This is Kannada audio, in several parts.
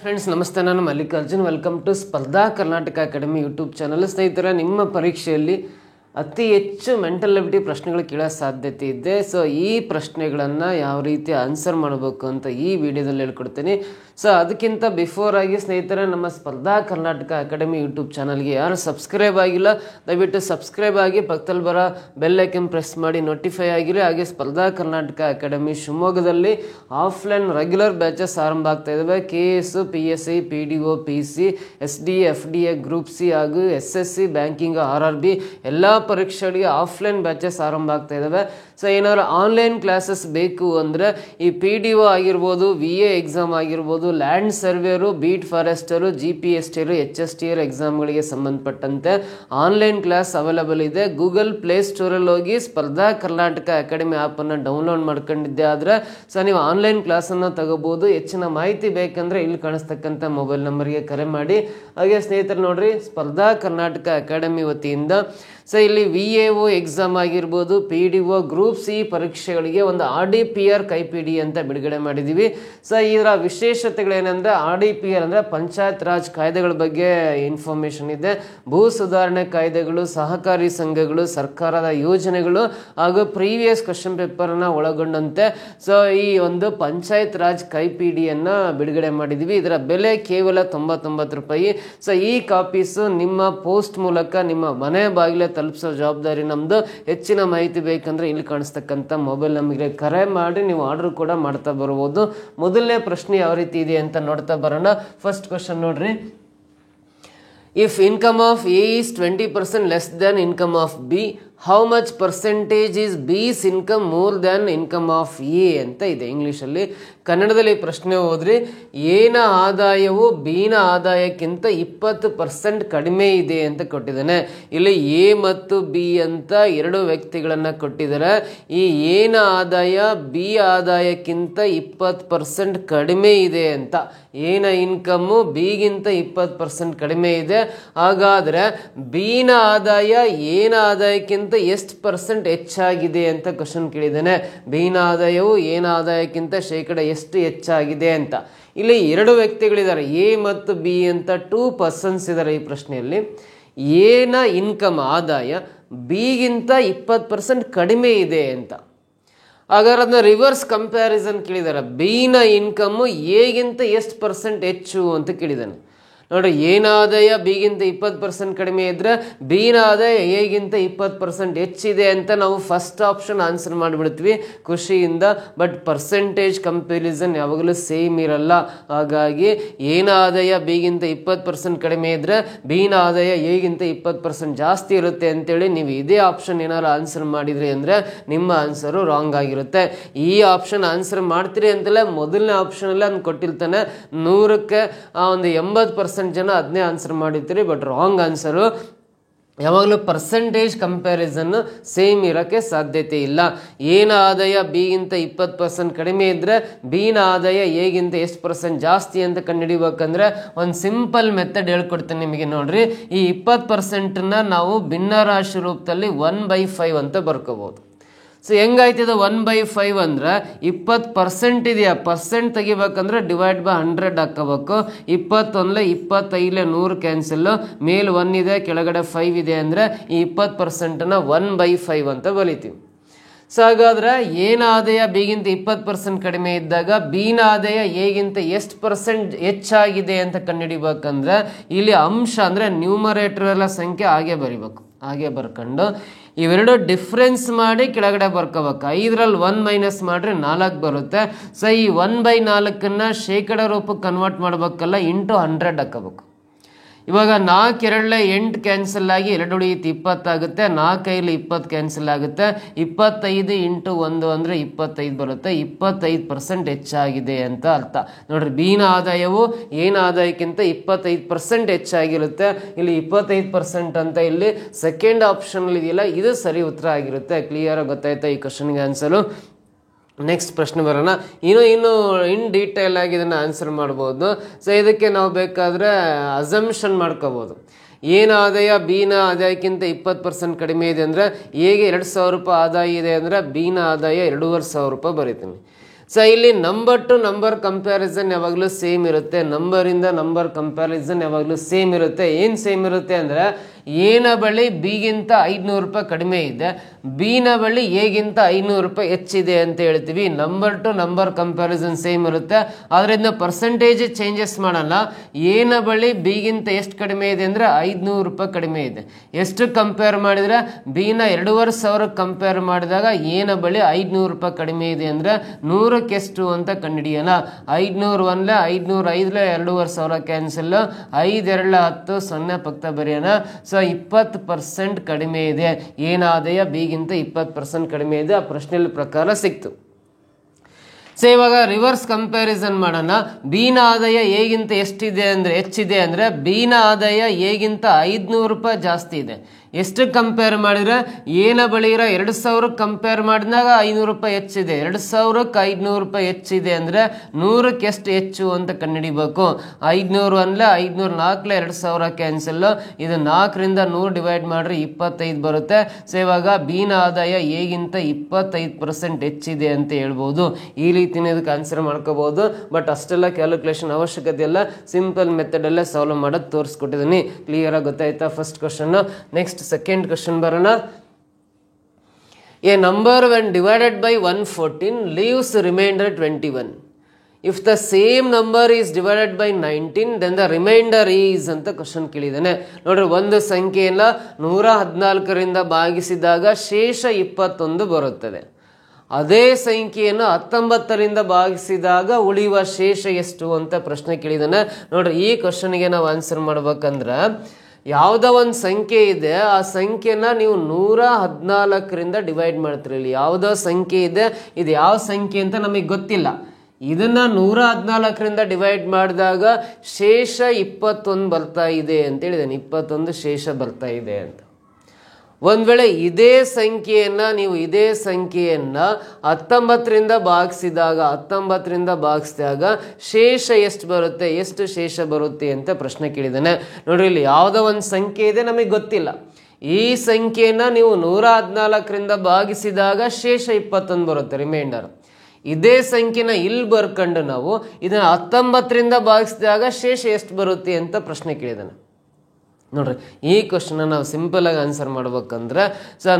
ಫ್ರೆಂಡ್ಸ್ ನಮಸ್ತೆ, ನಾನು ಮಲ್ಲಿಕಾರ್ಜುನ್. ವೆಲ್ಕಮ್ ಟು ಸ್ಪರ್ಧಾ ಕರ್ನಾಟಕ ಅಕಾಡೆಮಿ ಯೂಟ್ಯೂಬ್ ಚಾನಲ್. ಸ್ನೇಹಿತರೆ, ನಿಮ್ಮ ಪರೀಕ್ಷೆಯಲ್ಲಿ ಅತಿ ಹೆಚ್ಚು ಮೆಂಟಲ್ ಎಬಿಲಿಟಿ ಪ್ರಶ್ನೆಗಳು ಕೇಳೋ ಸಾಧ್ಯತೆ ಇದೆ. ಸೊ ಈ ಪ್ರಶ್ನೆಗಳನ್ನು ಯಾವ ರೀತಿ ಆನ್ಸರ್ ಮಾಡಬೇಕು ಅಂತ ಈ ವಿಡಿಯೋದಲ್ಲಿ ಹೇಳ್ಕೊಡ್ತೀನಿ. ಸೊ ಅದಕ್ಕಿಂತ ಬಿಫೋರ್ ಆಗಿ ಸ್ನೇಹಿತರೆ, ನಮ್ಮ ಸ್ಪರ್ಧಾ ಕರ್ನಾಟಕ ಅಕಾಡೆಮಿ ಯೂಟ್ಯೂಬ್ ಚಾನಲ್ಗೆ ಯಾರು ಸಬ್ಸ್ಕ್ರೈಬ್ ಆಗಿಲ್ಲ ದಯವಿಟ್ಟು ಸಬ್ಸ್ಕ್ರೈಬ್ ಆಗಿ, ಪಕ್ಕದಲ್ಲಿ ಬರೋ ಬೆಲ್ ಐಕನ್ ಪ್ರೆಸ್ ಮಾಡಿ ನೋಟಿಫೈ ಆಗಿರಿ. ಹಾಗೆ ಸ್ಪರ್ಧಾ ಕರ್ನಾಟಕ ಅಕಾಡೆಮಿ ಶಿವಮೊಗ್ಗದಲ್ಲಿ ಆಫ್ಲೈನ್ ರೆಗ್ಯುಲರ್ ಬ್ಯಾಚಸ್ ಆರಂಭ ಆಗ್ತಾ ಇದ್ದಾವೆ. KS, PSI, PDO, PC, SD, FDA, group C ಹಾಗೂ SSC, ಬ್ಯಾಂಕಿಂಗ್, RRB ಎಲ್ಲ ಪರೀಕ್ಷೆಗಳಿಗೆ ಆಫ್ಲೈನ್ ಬ್ಯಾಚಸ್ ಆರಂಭ ಆಗ್ತಾ ಇದ್ದಾವೆ. ಸೊ ಏನಾದ್ರು ಆನ್ಲೈನ್ ಕ್ಲಾಸಸ್ ಬೇಕು ಅಂದರೆ ಈ PDO ಆಗಿರ್ಬೋದು, VA ಎಕ್ಸಾಮ್ ಆಗಿರ್ಬೋದು, ಲ್ಯಾಂಡ್ ಸರ್ವೇರು, ಬೀಟ್ ಫಾರೆಸ್ಟರು, GPSTರು, HSTR ಎಕ್ಸಾಮ್ಗಳಿಗೆ ಸಂಬಂಧಪಟ್ಟಂತೆ ಆನ್ಲೈನ್ ಕ್ಲಾಸ್ ಅವೈಲಬಲ್ ಇದೆ. ಗೂಗಲ್ ಪ್ಲೇ ಸ್ಟೋರಲ್ಲಿ ಹೋಗಿ ಸ್ಪರ್ಧಾ ಕರ್ನಾಟಕ ಅಕಾಡೆಮಿ ಆ್ಯಪನ್ನು ಡೌನ್ಲೋಡ್ ಮಾಡ್ಕೊಂಡಿದ್ದೆ ಆದರೆ ಸೊ ನೀವು ಆನ್ಲೈನ್ ಕ್ಲಾಸನ್ನು ತಗೋಬೋದು. ಹೆಚ್ಚಿನ ಮಾಹಿತಿ ಬೇಕಂದರೆ ಇಲ್ಲಿ ಕಾಣಿಸ್ತಕ್ಕಂಥ ಮೊಬೈಲ್ ನಂಬರ್ಗೆ ಕರೆ ಮಾಡಿ. ಹಾಗೆ ಸ್ನೇಹಿತರು ನೋಡ್ರಿ, ಸ್ಪರ್ಧಾ ಕರ್ನಾಟಕ ಅಕಾಡೆಮಿ ವತಿಯಿಂದ ಸೊ ಇಲ್ಲಿ VAO ಎಕ್ಸಾಮ್ ಆಗಿರ್ಬೋದು, PDO, ಗ್ರೂಪ್ ಸಿ ಪರೀಕ್ಷೆಗಳಿಗೆ ಒಂದು RDPR ಕೈಪಿಡಿ ಅಂತ ಬಿಡುಗಡೆ ಮಾಡಿದ್ದೀವಿ. ಸೊ ಇದರ ವಿಶೇಷತೆಗಳೇನೆಂದರೆ RDPR ಅಂದರೆ ಪಂಚಾಯತ್ ರಾಜ್ ಕಾಯ್ದೆಗಳ ಬಗ್ಗೆ ಇನ್ಫಾರ್ಮೇಷನ್ ಇದೆ. ಭೂ ಸುಧಾರಣೆ ಕಾಯ್ದೆಗಳು, ಸಹಕಾರಿ ಸಂಘಗಳು, ಸರ್ಕಾರದ ಯೋಜನೆಗಳು ಹಾಗೂ ಪ್ರೀವಿಯಸ್ ಕ್ವಶನ್ ಪೇಪರ್ನ ಒಳಗೊಂಡಂತೆ ಸೊ ಈ ಒಂದು ಪಂಚಾಯತ್ ರಾಜ್ ಕೈಪಿಡಿಯನ್ನು ಬಿಡುಗಡೆ ಮಾಡಿದ್ದೀವಿ. ಇದರ ಬೆಲೆ ಕೇವಲ 99 ರೂಪಾಯಿ. ಸೊ ಈ ಕಾಪೀಸು ನಿಮ್ಮ ಪೋಸ್ಟ್ ಮೂಲಕ ನಿಮ್ಮ ಮನೆ ಬಾಗಿಲೇ ತಲುಪಿಸೋ ಜವಾಬ್ದಾರಿ ನಮ್ಮದು. ಹೆಚ್ಚಿನ ಮಾಹಿತಿ ಬೇಕಂದ್ರೆ ಇಲ್ಲಿ ಕಾಣಿಸ್ತಕ್ಕಂಥ ಮೊಬೈಲ್ ನಂಬರ್ಗೆ ಕರೆ ಮಾಡಿ ನೀವು ಆರ್ಡರ್ ಕೂಡ ಮಾಡ್ತಾ ಬರ್ಬೋದು. ಮೊದಲನೇ ಪ್ರಶ್ನೆ ಯಾವ ರೀತಿ ಇದೆ ಅಂತ ನೋಡ್ತಾ ಬರೋಣ. ಫಸ್ಟ್ ಕ್ವಶನ್ ನೋಡ್ರಿ. If income of A is 20% less than income of B, how much percentage is B's income more than income of A ಅಂತ ಇದೆ ಇಂಗ್ಲೀಷಲ್ಲಿ. ಕನ್ನಡದಲ್ಲಿ ಪ್ರಶ್ನೆ ಹೋದ್ರಿ, ಏನ ಆದಾಯವು ಬಿನ ಆದಾಯಕ್ಕಿಂತ 20% ಕಡಿಮೆ ಇದೆ ಅಂತ ಕೊಟ್ಟಿದ್ದಾನೆ. ಇಲ್ಲಿ A ಮತ್ತು B ಅಂತ ಎರಡು ವ್ಯಕ್ತಿಗಳನ್ನು ಕೊಟ್ಟಿದ್ದಾರೆ. ಈ ಏನ ಆದಾಯ B ಆದಾಯಕ್ಕಿಂತ 20% ಕಡಿಮೆ ಇದೆ ಅಂತ, ಏನ ಇನ್ಕಮ್ಮು ಬಿಗಿಂತ 20% ಕಡಿಮೆ ಇದೆ. ಹಾಗಾದರೆ ಬಿನ ಆದಾಯ ಏನ ಆದಾಯಕ್ಕಿಂತ ಎಷ್ಟು ಪರ್ಸೆಂಟ್ ಹೆಚ್ಚಾಗಿದೆ ಅಂತ ಕ್ವಶನ್ ಕೇಳಿದ್ದಾನೆ. ಬಿನ ಆದಾಯವು ಏನ ಆದಾಯಕ್ಕಿಂತ ಶೇಕಡ ಎಷ್ಟು ಹೆಚ್ಚಾಗಿದೆ ಅಂತ. ಇಲ್ಲಿ ಎರಡು ವ್ಯಕ್ತಿಗಳಿದ್ದಾರೆ, A ಮತ್ತು B ಅಂತ 2 ಪರ್ಸನ್ಸ್ ಇದ್ದಾರೆ ಈ ಪ್ರಶ್ನೆಯಲ್ಲಿ. ಏನ ಇನ್ಕಮ್ ಆದಾಯ ಬಿಗಿಂತ 20% ಕಡಿಮೆ ಇದೆ ಅಂತ. ಹಾಗಾದ್ರೆ ಅದನ್ನ ರಿವರ್ಸ್ ಕಂಪ್ಯಾರಿಸನ್ ಕೇಳಿದ್ದಾರೆ. ಬಿನ ಇನ್ಕಮ್ಮು ಎಗಿಂತ ಎಷ್ಟು ಪರ್ಸೆಂಟ್ ಹೆಚ್ಚು ಅಂತ ಕೇಳಿದ್ದಾನೆ. ನೋಡ್ರಿ, ಏನ ಆದಾಯ ಬಿಗಿಂತ 20% ಕಡಿಮೆ ಇದ್ರೆ ಬಿನ ಆದಾಯ ಎಗಿಂತ 20% ಹೆಚ್ಚಿದೆ ಅಂತ ನಾವು ಫಸ್ಟ್ ಆಪ್ಷನ್ ಆನ್ಸರ್ ಮಾಡಿಬಿಡ್ತೀವಿ ಖುಷಿಯಿಂದ. ಬಟ್ ಪರ್ಸೆಂಟೇಜ್ ಕಂಪ್ಯಾರಿಸನ್ ಯಾವಾಗಲೂ ಸೇಮ್ ಇರಲ್ಲ. ಹಾಗಾಗಿ ಏನ ಆದಾಯ ಬಿಗಿಂತ 20% ಕಡಿಮೆ ಇದ್ರೆ ಬಿನ ಆದಾಯ ಎಗಿಂತ 20% ಜಾಸ್ತಿ ಇರುತ್ತೆ ಅಂತೇಳಿ ನೀವು ಇದೇ ಆಪ್ಷನ್ ಏನಾದ್ರು ಆನ್ಸರ್ ಮಾಡಿದ್ರಿ ಅಂದರೆ ನಿಮ್ಮ ಆನ್ಸರು ರಾಂಗ್ ಆಗಿರುತ್ತೆ. ಈ ಆಪ್ಷನ್ ಆನ್ಸರ್ ಮಾಡ್ತೀರಿ ಅಂತಲೇ ಮೊದಲನೇ ಆಪ್ಷನಲ್ಲೇ ಅದನ್ನು ಕೊಟ್ಟಿರ್ತಾನೆ. 100ಕ್ಕೆ ಒಂದು 80% ಜನ ಅದನ್ನೇ ಆನ್ಸರ್ ಮಾಡಿರ್ತೀರಿ. But wrong answer. ಯಾವಾಗಲೂ ಪರ್ಸೆಂಟೇಜ್ ಕಂಪ್ಯಾರಿಸನ್ ಸೇಮ್ ಇರೋಕ್ಕೆ ಸಾಧ್ಯತೆ ಇಲ್ಲ. ಏನ ಆದಾಯ ಬಿಗಿಂತ 20% ಕಡಿಮೆ ಇದ್ದರೆ ಬಿನ ಆದಾಯ ಎಗಿಂತ ಎಷ್ಟು ಪರ್ಸೆಂಟ್ ಜಾಸ್ತಿ ಅಂತ ಕಂಡುಹಿಡಿಬೇಕಂದ್ರೆ ಒಂದು ಸಿಂಪಲ್ ಮೆಥಡ್ ಹೇಳ್ಕೊಡ್ತೇನೆ ನಿಮಗೆ. ನೋಡ್ರಿ, ಈ 20%ನ ನಾವು ಭಿನ್ನರಾಶಿ ರೂಪದಲ್ಲಿ 1/5 ಅಂತ ಬರ್ಕೋಬಹುದು. ಸೊ ಹೆಂಗಾಯ್ತದ 1/5 ಅಂದ್ರೆ 20% ಇದೆಯಾ, ಪರ್ಸೆಂಟ್ ತೆಗಿಬೇಕಂದ್ರೆ ಡಿವೈಡ್ ಬೈ 100 ಹಾಕೋಬೇಕು. 21 25 100 ಕ್ಯಾನ್ಸಲ್, ಮೇಲೆ 1 ಇದೆ, ಕೆಳಗಡೆ 5 ಇದೆ ಅಂದರೆ ಈ 20%ನ 1/5 ಅಂತ ಬಲಿತೀವಿ. ಸೊ ಹಾಗಾದ್ರೆ ಏನ ಆದಾಯ ಬಿಗಿಂತ 20% ಕಡಿಮೆ ಇದ್ದಾಗ ಬಿನ ಆದಾಯ ಎಗಿಂತ ಎಷ್ಟು ಪರ್ಸೆಂಟ್ ಹೆಚ್ಚಾಗಿದೆ ಅಂತ ಕಂಡುಹಿಡಿಬೇಕಂದ್ರೆ ಇಲ್ಲಿ ಅಂಶ ಅಂದರೆ ನ್ಯೂಮರೇಟರ್ ಎಲ್ಲ ಸಂಖ್ಯೆ ಹಾಗೆ ಬರಿಬೇಕು. ಹಾಗೆ ಬರ್ಕೊಂಡು ಇವೆರಡು ಡಿಫ್ರೆನ್ಸ್ ಮಾಡಿ ಕೆಳಗಡೆ ಬರ್ಕೋಬೇಕು. 5ರಲ್ಲಿ 1 ಮೈನಸ್ ಮಾಡಿದ್ರೆ 4 ಬರುತ್ತೆ. ಸೊ ಈ 1/4 ಶೇಕಡ ರೂಪಕ್ಕೆ ಕನ್ವರ್ಟ್ ಮಾಡ್ಬೇಕಲ್ಲ, ಇಂಟು 100 ಹಾಕೋಬೇಕು. ಇವಾಗ 4 2 8 ಕ್ಯಾನ್ಸಲ್ ಆಗಿ 2 ಉಳಿಯುತ್ತೆ, 20 ಆಗುತ್ತೆ. 4 5 20 ಕ್ಯಾನ್ಸಲ್ ಆಗುತ್ತೆ. 25 ಇಂಟು 1 ಅಂದರೆ 25 ಬರುತ್ತೆ. 25% ಹೆಚ್ಚಾಗಿದೆ ಅಂತ ಅರ್ಥ. ನೋಡ್ರಿ, ಬಿನ ಆದಾಯವು ಏನ ಆದಾಯಕ್ಕಿಂತ 25% ಹೆಚ್ಚಾಗಿರುತ್ತೆ. ಇಲ್ಲಿ 25% ಅಂತ ಇಲ್ಲಿ ಸೆಕೆಂಡ್ ಆಪ್ಷನ್ ಇದೆಯಲ್ಲ, ಇದು ಸರಿ ಉತ್ತರ ಆಗಿರುತ್ತೆ. ಕ್ಲಿಯರ್ ಗೊತ್ತಾಯ್ತಾ ಈ ಕ್ವಶನ್ಗೆ ಆನ್ಸರು? ನೆಕ್ಸ್ಟ್ ಪ್ರಶ್ನೆ ಬರೋಣ. ಇನ್ನು ಇನ್ ಡೀಟೇಲ್ ಆಗಿ ಇದನ್ನು ಆನ್ಸರ್ ಮಾಡ್ಬೋದು. ಸೊ ಇದಕ್ಕೆ ನಾವು ಬೇಕಾದರೆ ಅಸಂಪ್ಷನ್ ಮಾಡ್ಕೋಬೋದು. ಏನ ಆದಾಯ ಬಿನ ಆದಾಯಕ್ಕಿಂತ 20% ಕಡಿಮೆ ಇದೆ ಅಂದರೆ ಎಗೆ 2000 ರೂಪಾಯಿ ಆದಾಯ ಇದೆ ಅಂದರೆ ಬಿನ ಆದಾಯ 2500 ರೂಪಾಯಿ ಬರೀತೀನಿ. ಸೊ ಇಲ್ಲಿ ನಂಬರ್ ಟು ನಂಬರ್ ಕಂಪ್ಯಾರಿಸನ್ ಯಾವಾಗಲೂ ಸೇಮ್ ಇರುತ್ತೆ, ನಂಬರಿಂದ ನಂಬರ್ ಕಂಪ್ಯಾರಿಸನ್ ಯಾವಾಗಲೂ ಸೇಮ್ ಇರುತ್ತೆ. ಏನು ಸೇಮ್ ಇರುತ್ತೆ ಅಂದರೆ ಎನ ಬಳಿ ಬಿಗಿಂತ 500 ರೂಪಾಯಿ ಕಡಿಮೆ ಇದೆ, ಬಿನ ಬಳಿ ಎಗಿಂತ 500 ರೂಪಾಯಿ ಹೆಚ್ಚಿದೆ ಅಂತ ಹೇಳ್ತೀವಿ. Number two number comparison same ಇರುತ್ತೆ, ಅದರಿಂದ ಪರ್ಸೆಂಟೇಜ್ ಚೇಂಜಸ್ ಮಾಡಲ್ಲ. ಎನ ಬಳಿ ಬಿಗಿಂತ ಎಷ್ಟು ಕಡಿಮೆ ಇದೆ ಅಂದರೆ 500 ರೂಪಾಯಿ ಕಡಿಮೆ ಇದೆ. ಎಷ್ಟು ಕಂಪೇರ್ ಮಾಡಿದರೆ ಬಿನ 2500 ಕಂಪೇರ್ ಮಾಡಿದಾಗ ಎನ ಬಳಿ 500 ರೂಪಾಯಿ ಕಡಿಮೆ ಇದೆ ಅಂದರೆ 100ಕ್ಕೆ ಎಷ್ಟು ಅಂತ ಕಂಡುಹಿಡಿಯೋಣ. 500 1 505 2500 ಕ್ಯಾನ್ಸಲ್, 5 2 10 0 ಪಕ್ಕ ಬರೆಯೋಣ. ಸೊ 20% ಕಡಿಮೆ ಇದೆ, ಏನಾದಯ ಬಿಗಿಂತ 20% ಕಡಿಮೆ ಇದೆ. ಆ ಪ್ರಶ್ನೆಯಲ್ಲಿ ಪ್ರಕಾರ ಸಿಕ್ತು. ಸೊ ಇವಾಗ ರಿವರ್ಸ್ ಕಂಪ್ಯಾರಿಸನ್ ಮಾಡೋಣ. ಬಿನ ಆದಾಯ ಎಗಿಂತ ಎಷ್ಟಿದೆ ಅಂದರೆ ಹೆಚ್ಚಿದೆ ಅಂದರೆ ಬಿನ ಆದಾಯ ಎಗಿಂತ 500 ರೂಪಾಯಿ ಜಾಸ್ತಿ ಇದೆ. ಎಷ್ಟು ಕಂಪೇರ್ ಮಾಡಿದ್ರೆ ಏನ ಬಳಿ ಇರೋ 2000 ಕಂಪೇರ್ ಮಾಡಿದಾಗ 500 ರೂಪಾಯಿ ಹೆಚ್ಚಿದೆ. 2000ಕ್ಕೆ 500 ರೂಪಾಯಿ ಹೆಚ್ಚಿದೆ ಅಂದರೆ 100ಕ್ಕೆ ಎಷ್ಟು ಹೆಚ್ಚು ಅಂತ ಕಂಡುಹಿಡಿಬೇಕು. 500 1 500 4 2000 ಕ್ಯಾನ್ಸಲ್, ಇದು 4ರಿಂದ 100 ಡಿವೈಡ್ ಮಾಡ್ರೆ 25 ಬರುತ್ತೆ. ಸೊ ಇವಾಗ ಬಿನ ಆದಾಯ ಎಗಿಂತ 25% ಹೆಚ್ಚಿದೆ ಅಂತ ಹೇಳ್ಬೋದು. ಈ ರೀತಿನೇ ಇದಕ್ಕೆ ಆನ್ಸರ್ ಮಾಡ್ಕೋಬಹುದು. ಬಟ್ ಅಷ್ಟೆಲ್ಲ ಕ್ಯಾಲ್ಕುಲೇಷನ್ ಅವಶ್ಯಕತೆ ಇಲ್ಲ, ಸಿಂಪಲ್ ಮೆಥಡ್ ಅಲ್ಲೇ ಸಾಲ್ವ್ ಮಾಡೋದು ತೋರಿಸ್ಕೊಟ್ಟಿದ್ದೀನಿ. ಕ್ಲಿಯರ್ ಆಗಿ ಗೊತ್ತಾಯ್ತಾ first question. Next second question ಬರೋಣ. A number when divided by 114 leaves remainder 21. If the same number is divided by 19 then the remainder is ಅಂತ ಕ್ವಶನ್ ಕೇಳಿದ್ದಾನೆ. ನೋಡ್ರಿ, ಒಂದು ಸಂಖ್ಯೆಯನ್ನ 114ರಿಂದ ಭಾಗಿಸಿದಾಗ ಶೇಷ 21 ಬರುತ್ತದೆ. ಅದೇ ಸಂಖ್ಯೆಯನ್ನು 19ರಿಂದ ಭಾಗಿಸಿದಾಗ ಉಳಿಯುವ ಶೇಷ ಎಷ್ಟು ಅಂತ ಪ್ರಶ್ನೆ ಕೇಳಿದ್ದಾನೆ. ನೋಡ್ರಿ, ಈ ಕ್ವಶನ್ಗೆ ನಾವು ಆನ್ಸರ್ ಮಾಡ್ಬೇಕಂದ್ರೆ ಯಾವುದೋ ಒಂದು ಸಂಖ್ಯೆ ಇದೆ, ಆ ಸಂಖ್ಯೆನ ನೀವು 114ರಿಂದ ಡಿವೈಡ್ ಮಾಡ್ತೀರಿ. ಇಲ್ಲಿ ಯಾವುದೋ ಸಂಖ್ಯೆ ಇದೆ, ಇದು ಯಾವ ಸಂಖ್ಯೆ ಅಂತ ನಮಗೆ ಗೊತ್ತಿಲ್ಲ. ಇದನ್ನ 114ರಿಂದ ಡಿವೈಡ್ ಮಾಡಿದಾಗ ಶೇಷ 21 ಬರ್ತಾ ಇದೆ ಅಂತ ಹೇಳಿದ್ದೇನೆ. 21 ಶೇಷ ಬರ್ತಾ ಇದೆ ಅಂತ. ಒಂದ್ ವೇಳೆ ಇದೇ ಸಂಖ್ಯೆಯನ್ನ 19ರಿಂದ ಭಾಗಿಸಿದಾಗ ಶೇಷ ಎಷ್ಟು ಬರುತ್ತೆ, ಎಷ್ಟು ಶೇಷ ಬರುತ್ತೆ ಅಂತ ಪ್ರಶ್ನೆ ಕೇಳಿದ್ದಾನೆ. ನೋಡ್ರಿ, ಇಲ್ಲಿ ಯಾವುದೋ ಒಂದು ಸಂಖ್ಯೆ ಇದೆ, ನಮಗೆ ಗೊತ್ತಿಲ್ಲ. ಈ ಸಂಖ್ಯೆಯನ್ನ ನೀವು 114ರಿಂದ ಭಾಗಿಸಿದಾಗ ಶೇಷ 21 ಬರುತ್ತೆ, ರಿಮೈಂಡರ್. ಇದೇ ಸಂಖ್ಯೆನ ಇಲ್ಲಿ ಬರ್ಕೊಂಡು ನಾವು ಇದನ್ನ 19ರಿಂದ ಭಾಗಿಸಿದಾಗ ಶೇಷ ಎಷ್ಟು ಬರುತ್ತೆ ಅಂತ ಪ್ರಶ್ನೆ ಕೇಳಿದ್ದಾನೆ. ನೋಡ್ರಿ, ಈ ಕ್ವಶನ್ ನಾವು ಸಿಂಪಲ್ ಆಗಿ ಆನ್ಸರ್ ಮಾಡ್ಬೇಕಂದ್ರೆ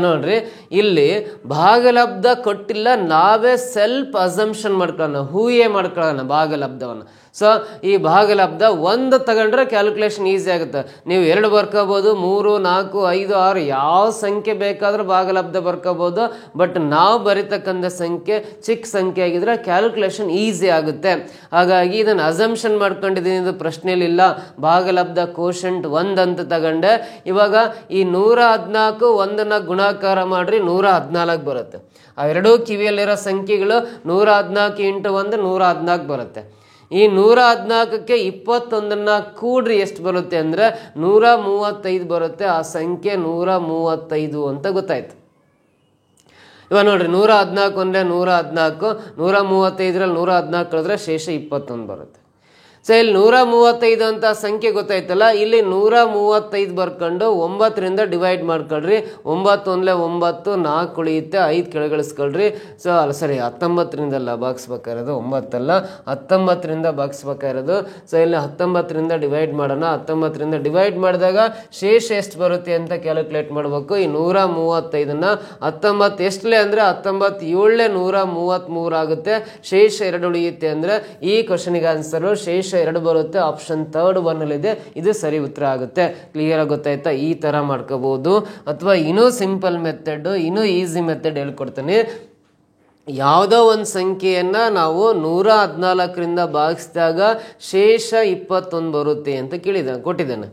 ನೋಡ್ರಿ, ಇಲ್ಲಿ ಭಾಗಲಬ್ಧ ಕೊಟ್ಟಿಲ್ಲ, ನಾವೇ ಸೆಲ್ಫ್ ಅಸಂಪ್ಷನ್ ಮಾಡ್ಕೊಳ್ಳೋಣ, ಊಹೆ ಮಾಡ್ಕೊಳ್ಳೋಣ ಭಾಗಲಬ್ಧವನ್ನ. ಸೊ ಈ ಭಾಗಲಬ್ಧ 1 ತಗೊಂಡ್ರೆ ಕ್ಯಾಲ್ಕುಲೇಷನ್ ಈಸಿ ಆಗುತ್ತೆ. ನೀವು 2 ಬರ್ಕೋಬಹುದು, 3 4 5 6 ಯಾವ ಸಂಖ್ಯೆ ಬೇಕಾದ್ರೂ ಭಾಗಲಬ್ಧ ಬರ್ಕೋಬಹುದು. ಬಟ್ ನಾವು ಬರಿತಕ್ಕಂಥ ಸಂಖ್ಯೆ ಚಿಕ್ಕ ಸಂಖ್ಯೆ ಆಗಿದ್ರೆ ಕ್ಯಾಲ್ಕುಲೇಷನ್ ಈಸಿ ಆಗುತ್ತೆ. ಹಾಗಾಗಿ ಇದನ್ನು ಅಸಂಪ್ಷನ್ ಮಾಡ್ಕೊಂಡಿದ್ದೀನಿ, ಇದು ಪ್ರಶ್ನೆಯಲ್ಲಿ ಇಲ್ಲ. ಭಾಗಲಬ್ಧ ಕೋಶಂಟ್ 1 ಅಂತ ತಗೊಂಡೆ. ಇವಾಗ ಈ 114 1ನ್ನ ಗುಣಾಕಾರ ಮಾಡ್ರಿ 114 ಬರುತ್ತೆ. ಆ ಎರಡೂ ಕಿವಿಯಲ್ಲಿರೋ ಸಂಖ್ಯೆಗಳು 114 × 1 114 ಬರುತ್ತೆ. ಈ 114ಕ್ಕೆ 21ನ್ನ ಕೂಡ್ರಿ ಎಷ್ಟು ಬರುತ್ತೆ ಅಂದರೆ 135 ಬರುತ್ತೆ. ಆ ಸಂಖ್ಯೆ 135 ಅಂತ ಗೊತ್ತಾಯ್ತು. ಇವಾಗ ನೋಡ್ರಿ, 114 1 114, 135ರಲ್ಲಿ 114 ಕಳೆದ್ರೆ ಶೇಷ 21 ಬರುತ್ತೆ. ಸೊ ಇಲ್ಲಿ 135 ಅಂತ ಸಂಖ್ಯೆ ಗೊತ್ತಾಯ್ತಲ್ಲ, ಇಲ್ಲಿ 135 ಬರ್ಕೊಂಡು 9ರಿಂದ ಡಿವೈಡ್ ಮಾಡ್ಕೊಳ್ರಿ. 9 1 9, 4 ಉಳಿಯುತ್ತೆ, 5 ಕೆಳಗಿಳಿಸ್ಕೊಳ್ರಿ. ಸೊ ಸರಿ, 19ರಿಂದಲ್ಲ ಭಾಗಿಸ್ಬೇಕಾಗಿರೋದು, 9 ಅಲ್ಲ 19ರಿಂದ ಭಾಗಿಸ್ಬೇಕಾಗಿರೋದು. ಸೊ ಇಲ್ಲಿ 19ರಿಂದ ಡಿವೈಡ್ ಮಾಡೋಣ. 19ರಿಂದ ಡಿವೈಡ್ ಮಾಡಿದಾಗ ಶೇಷ ಎಷ್ಟು ಬರುತ್ತೆ ಅಂತ ಕ್ಯಾಲ್ಕುಲೇಟ್ ಮಾಡಬೇಕು. ಈ 135ನ್ನ 19 ಎಷ್ಟಲೇ ಅಂದರೆ 19 7 133 ಆಗುತ್ತೆ. ಶೇಷ 2 ಉಳಿಯುತ್ತೆ ಅಂದರೆ ಈ ಕ್ವಶನಿಗೆ ಆನ್ಸರು ಶೇಷ 2 ಬರುತ್ತೆ. ಆಪ್ಷನ್ 3 1 ಇದು ಸರಿ ಉತ್ತರ ಆಗುತ್ತೆ. ಕ್ಲಿಯರ್ ಆಗಿ ಗೊತ್ತಾಯ್ತಾ? ಈ ತರ ಮಾಡ್ಕೋಬಹುದು. ಅಥವಾ ಇನ್ನೂ ಸಿಂಪಲ್ ಮೆಥಡ್, ಇನ್ನೂ ಈಸಿ ಮೆಥಡ್ ಹೇಳ್ಕೊಡ್ತೀನಿ. ಯಾವುದೋ ಒಂದು ಸಂಖ್ಯೆಯನ್ನ ನಾವು 114ರಿಂದ ಭಾಗಿಸಿದಾಗ ಶೇಷ 21 ಬರುತ್ತೆ ಅಂತ ಕೊಟ್ಟಿದ್ದಾನೆ.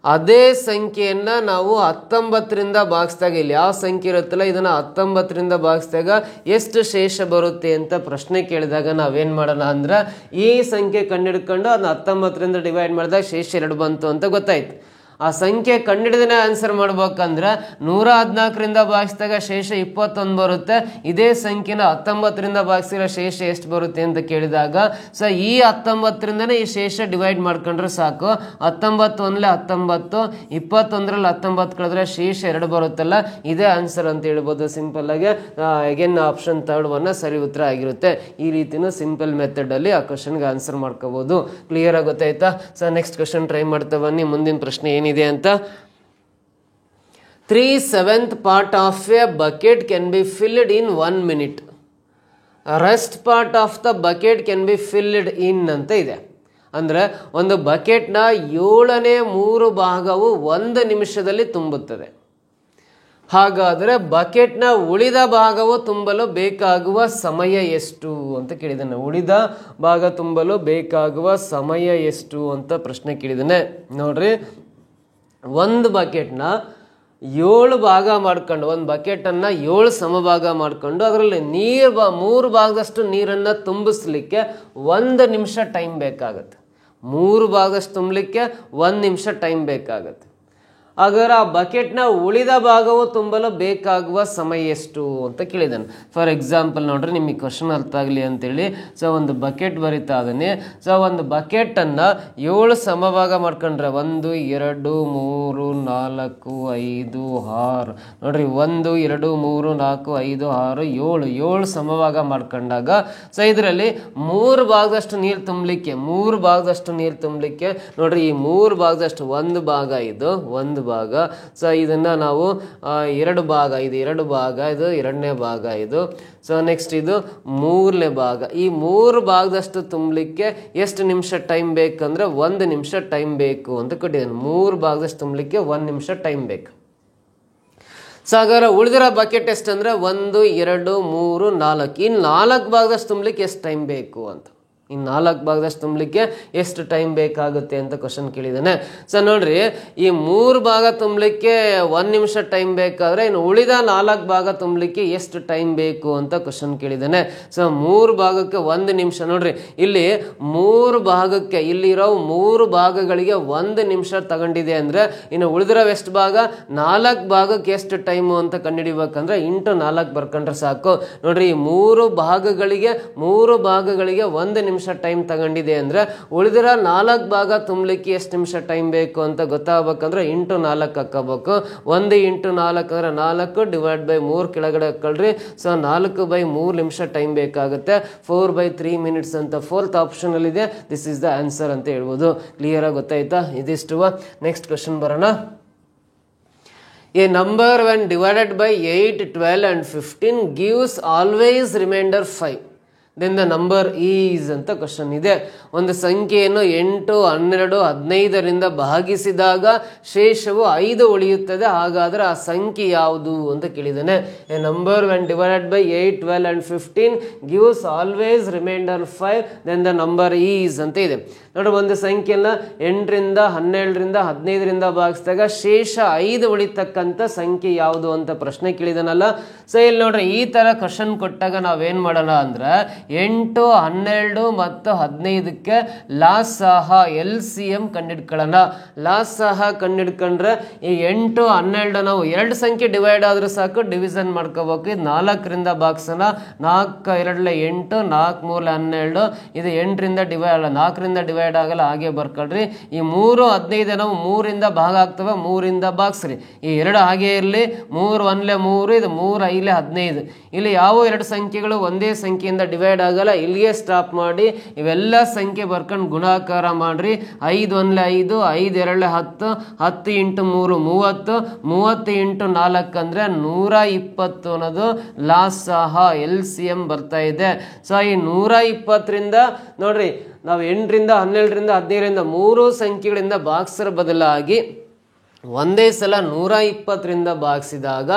ಅದೇ ಸಂಖ್ಯೆಯನ್ನ ನಾವು 19ರಿಂದ ಭಾಗಿಸಿದಾಗ, ಇಲ್ಲಿ ಯಾವ ಸಂಖ್ಯೆ ಇರುತ್ತಲ್ಲ ಇದನ್ನ 19ರಿಂದ ಭಾಗಿಸಿದಾಗ ಎಷ್ಟು ಶೇಷ ಬರುತ್ತೆ ಅಂತ ಪ್ರಶ್ನೆ ಕೇಳಿದಾಗ ನಾವೇನ್ ಮಾಡೋಣ ಅಂದ್ರೆ, ಈ ಸಂಖ್ಯೆ ಕಂಡುಹಿಡ್ಕೊಂಡು ಅದನ್ನ 19ರಿಂದ ಡಿವೈಡ್ ಮಾಡಿದಾಗ ಶೇಷ 2 ಬಂತು ಅಂತ ಗೊತ್ತಾಯ್ತು. ಆ ಸಂಖ್ಯೆ ಕಂಡಿಡಿದೇ ಆನ್ಸರ್ ಮಾಡ್ಬೇಕಂದ್ರೆ 114ರಿಂದ ಭಾಗಿಸಿದಾಗ ಶೇಷ 21 ಬರುತ್ತೆ. ಇದೇ ಸಂಖ್ಯೆನ 19ರಿಂದ ಭಾಗಿಸಿದ್ರೆ ಶೇಷ ಎಷ್ಟು ಬರುತ್ತೆ ಅಂತ ಕೇಳಿದಾಗ ಸೊ ಈ 19ರಿಂದನೇ ಈ ಶೇಷ ಡಿವೈಡ್ ಮಾಡ್ಕೊಂಡ್ರೆ ಸಾಕು. 19 ಒಂದ್ಲೆ 19, 21ರಲ್ಲಿ 19 ಕಳೆದ್ರೆ ಶೇಷ 2 ಬರುತ್ತಲ್ಲ, ಇದೇ ಆನ್ಸರ್ ಅಂತ ಹೇಳ್ಬೋದು ಸಿಂಪಲ್ ಆಗಿ. ಅಗೇನ್ ಆಪ್ಷನ್ 3 ಸರಿ ಉತ್ತರ ಆಗಿರುತ್ತೆ. ಈ ರೀತಿನೂ ಸಿಂಪಲ್ ಮೆಥಡ್ ಅಲ್ಲಿ ಆ ಕ್ವಶನ್ಗೆ ಆನ್ಸರ್ ಮಾಡ್ಕೋಬಹುದು. ಕ್ಲಿಯರ್ ಆಗಿ ಗೊತ್ತಾಯ್ತಾ? ಸೊ ನೆಕ್ಸ್ಟ್ ಕ್ವಶನ್ ಟ್ರೈ ಮಾಡ್ತಾ ಬನ್ನಿ. ಮುಂದಿನ ಪ್ರಶ್ನೆ ಏನಿದೆ ಅಂತ. 3/7 part of a bucket can be filled in 1 minute. Rest part of the bucket can be filled in ಅಂತ ಇದೆ. ಅಂದ್ರೆ ಒಂದು ಬಕೆಟ್ನ 7/3 ಭಾಗವು 1 ನಿಮಿಷದಲ್ಲಿ ತುಂಬುತ್ತದೆ. ಹಾಗಾದರೆ ಬಕೆಟ್ನ ಉಳಿದ ಭಾಗವು ತುಂಬಲು ಬೇಕಾಗುವ ಸಮಯ ಎಷ್ಟು ಅಂತ ಕೇಳಿದ್ದಾನೆ. ಉಳಿದ ಭಾಗ ತುಂಬಲು ಬೇಕಾಗುವ ಸಮಯ ಎಷ್ಟು ಅಂತ ಪ್ರಶ್ನೆ ಕೇಳಿದ್ದಾನೆ. ನೋಡ್ರಿ, ಒಂದು ಬಕೆಟ್ನ 7 ಭಾಗ ಮಾಡ್ಕೊಂಡು, ಒಂದು ಬಕೆಟನ್ನು 7 ಸಮಭಾಗ ಮಾಡ್ಕೊಂಡು ಅದರಲ್ಲಿ 3 ಭಾಗದಷ್ಟು ನೀರನ್ನು ತುಂಬಿಸ್ಲಿಕ್ಕೆ 1 ನಿಮಿಷ ಟೈಮ್ ಬೇಕಾಗತ್ತೆ. 3 ಭಾಗದಷ್ಟು ತುಂಬಲಿಕ್ಕೆ 1 ನಿಮಿಷ ಟೈಮ್ ಬೇಕಾಗತ್ತೆ. ಹಾಗಾದ್ರೆ ಆ ಬಕೆಟ್ನ ಉಳಿದ ಭಾಗವು ತುಂಬಲು ಬೇಕಾಗುವ ಸಮಯ ಎಷ್ಟು ಅಂತ ಕೇಳಿದ್ದಾನೆ. ಫಾರ್ ಎಕ್ಸಾಂಪಲ್ ನೋಡ್ರಿ, ನಿಮಗೆ ಕ್ವಶನ್ ಅರ್ಥ ಆಗಲಿ ಅಂತೇಳಿ ಸೊ ಒಂದು ಬಕೆಟ್ ಬರಿತಾ ಇದ್ದಾನೆ. ಸೊ ಒಂದು ಬಕೆಟನ್ನು 7 ಸಮಭಾಗ ಮಾಡ್ಕೊಂಡ್ರೆ 1 2 3 4 5 6 ನೋಡ್ರಿ, 1 2 3 4 5 6 7 ಸಮಭಾಗ ಮಾಡ್ಕೊಂಡಾಗ ಸೊ ಇದರಲ್ಲಿ 3 ಭಾಗದಷ್ಟು ನೀರು ತುಂಬಲಿಕ್ಕೆ ನೋಡ್ರಿ, ಈ 3 ಭಾಗದಷ್ಟು ಒಂದು ಭಾಗ ಇದು ಒಂದು ಭಾಗ. ಸೊ ಇದನ್ನ ನಾವು 2 ಭಾಗ, ಇದು 2 ಭಾಗ, ಇದು 2ನೇ ಭಾಗ ಇದು. ಸೊ ನೆಕ್ಸ್ಟ್ ಇದು 3ನೇ ಭಾಗ. ಈ 3 ಭಾಗದಷ್ಟು ತುಂಬಲಿಕ್ಕೆ ಎಷ್ಟು ನಿಮಿಷ ಟೈಮ್ ಬೇಕಂದ್ರೆ 1 ನಿಮಿಷ ಟೈಮ್ ಬೇಕು ಅಂತ ಕೊಟ್ಟಿದ್ದಾನೆ. 3 ಭಾಗದಷ್ಟು ತುಂಬಲಿಕ್ಕೆ 1 ನಿಮಿಷ ಟೈಮ್ ಬೇಕು. ಸೊ ಹಾಗಾದ್ರೆ ಉಳಿದಿರೋ ಬಕೆಟ್ ಎಷ್ಟಂದ್ರೆ 1 2 3 4. ಇನ್ನು 4 ಭಾಗದಷ್ಟು ತುಂಬಲಿಕ್ಕೆ ಎಷ್ಟು ಟೈಮ್ ಬೇಕು ಅಂತ, ಇನ್ನು 4 ಭಾಗದಷ್ಟು ತುಂಬಲಿಕ್ಕೆ ಎಷ್ಟು ಟೈಮ್ ಬೇಕಾಗುತ್ತೆ ಅಂತ ಕ್ವಶನ್ ಕೇಳಿದ್ದಾನೆ. ಸೊ ನೋಡ್ರಿ, ಈ 3 ಭಾಗ ತುಂಬಲಿಕ್ಕೆ 1 ನಿಮಿಷ ಟೈಮ್ ಬೇಕಾದ್ರೆ ಇನ್ನು ಉಳಿದ 4 ಭಾಗ ತುಂಬಲಿಕ್ಕೆ ಎಷ್ಟು ಟೈಮ್ ಬೇಕು ಅಂತ ಕ್ವಶನ್ ಕೇಳಿದ್ದಾನೆ. ಸೊ 3 ಭಾಗಕ್ಕೆ 1 ನಿಮಿಷ. ನೋಡ್ರಿ, ಇಲ್ಲಿ 3 ಭಾಗಕ್ಕೆ, ಇಲ್ಲಿರೋ 3 ಭಾಗಗಳಿಗೆ 1 ನಿಮಿಷ ತಗೊಂಡಿದೆ ಅಂದ್ರೆ ಇನ್ನು ಉಳಿದಿರೋ ಎಷ್ಟು ಭಾಗ, 4 ಭಾಗಕ್ಕೆ ಎಷ್ಟು ಟೈಮು ಅಂತ ಕಂಡುಹಿಡಿಬೇಕಂದ್ರೆ ಇಂಟು 4 ಬರ್ಕೊಂಡ್ರೆ ಸಾಕು. ನೋಡ್ರಿ, ಈ 3 ಭಾಗಗಳಿಗೆ 1 ನಿಮಿಷ ಟೈಮ್ ತಗೊಂಡಿದೆ ಅಂದ್ರೆ ಉಳಿದಿರೋ 4 ಭಾಗ ತುಂಬಲಿಕ್ಕೆ ಎಷ್ಟು ನಿಮಿಷ ಟೈಮ್ ಬೇಕು ಅಂತ ಗೊತ್ತಾಗಬೇಕಂದ್ರೆ ಇಂಟು 4 ಹಾಕೋಬೇಕು. 1 × 4 ಅಂದ್ರೆ 4 /3 ಕೆಳಗಡೆ ಹಾಕೊಳ್ರಿ. ಸೊ 4/3 ನಿಮಿಷ ಟೈಮ್ ಬೇಕಾಗುತ್ತೆ. 4/3 minutes ಅಂತ 4th ಆಪ್ಷನ್ ಅಲ್ಲಿ ಇದೆ. ದಿಸ್ ಇಸ್ ದ ಆನ್ಸರ್ ಅಂತ ಹೇಳ್ಬೋದು. ಕ್ಲಿಯರ್ ಆಗಿ ಗೊತ್ತಾಯ್ತಾ? ಇದಿಷ್ಟು. ನೆಕ್ಸ್ಟ್ ಕ್ವಶನ್ ಬರೋಣ. A number when divided by 8, 12 and 15 gives always remainder 5. Then the number is ಅಂತ ಕ್ವಶನ್ ಇದೆ. ಒಂದು ಸಂಖ್ಯೆಯನ್ನು 8, 12, 15ರಿಂದ ಭಾಗಿಸಿದಾಗ ಶೇಷವು 5 ಉಳಿಯುತ್ತದೆ. ಹಾಗಾದ್ರೆ ಆ ಸಂಖ್ಯೆ ಯಾವುದು ಅಂತ ಕೇಳಿದ್ದಾನೆ. A number when divided by 8, 12 and 15 gives always remainder 5 then the number is ಅಂತ ಇದೆ. ನೋಡಿ, ಒಂದು ಸಂಖ್ಯೆನ 8ರಿಂದ 12ರಿಂದ 15ರಿಂದ ಭಾಗಿಸಿದಾಗ ಶೇಷ 5 ಉಳಿತಕ್ಕಂಥ ಸಂಖ್ಯೆ ಯಾವುದು ಅಂತ ಪ್ರಶ್ನೆ ಕೇಳಿದಾನಲ್ಲ. ಸೊ ಇಲ್ಲಿ ನೋಡ್ರಿ, ಈ ತರ ಕ್ವಶನ್ ಕೊಟ್ಟಾಗ ನಾವೇನ್ ಮಾಡೋಣ ಅಂದ್ರೆ 8, 12 ಮತ್ತು 15ಕ್ಕೆ ಲಾಸಹ LCM ಕಂಡಿಡ್ಕೊಳ್ಳೋಣ. ಲಾಸಹ ಕಂಡಿಡ್ಕೊಂಡ್ರೆ ಈ 8, 12 ನಾವು 2 ಸಂಖ್ಯೆ ಡಿವೈಡ್ ಆದ್ರೂ ಸಾಕು, ಡಿವಿಷನ್ ಮಾಡ್ಕೋಬೇಕು. ಇದು 4ರಿಂದ ಭಾಗಿಸೋಣ. 4 2 8, 4 3 12. ಇದು 8ರಿಂದ ಡಿವೈಡ್, 4ರಿಂದ ಡಿವೈಡ್ ಆಗಲ್ಲ, ಹಾಗೆ ಬರ್ಕೊಳ್ರಿ. ಈ 3, 15 ನಾವು 3ರಿಂದ ಭಾಗ ಆಗ್ತವೆ, 3ರಿಂದ ಭಾಗಿಸ್ರಿ. ಈ 2 ಹಾಗೆ ಇರಲಿ. 3 1 3, ಇದು 3 5 15. ಇಲ್ಲಿ ಯಾವ 2 ಸಂಖ್ಯೆಗಳು ಒಂದೇ ಸಂಖ್ಯೆಯಿಂದ ಡಿವೈಡ್ ಆಗಲ್ಲ, ಇಲ್ಲಿಗೆ ಸ್ಟಾಪ್ ಮಾಡಿ ಇವೆಲ್ಲ ಸಂಖ್ಯೆ ಬರ್ಕೊಂಡು ಗುಣಾಕಾರ ಮಾಡ್ರಿ. 5 1 5, 5 2 10, 10 × 3 30, 30 × 4 ಅಂದ್ರೆ 120 ಅನ್ನೋದು ಲಾಸಹ LCM ಬರ್ತಾ ಇದೆ. ಸೊ ಈ 120ರಿಂದ ನೋಡ್ರಿ, ನಾವು 8ರಿಂದ 12ರಿಂದ 15ರಿಂದ 3 ಸಂಖ್ಯೆಗಳಿಂದ ಭಾಗಿಸರ ಬದಲಾಗಿ ಒಂದೇ ಸಲ 120ರಿಂದ ಭಾಗಿಸಿದಾಗ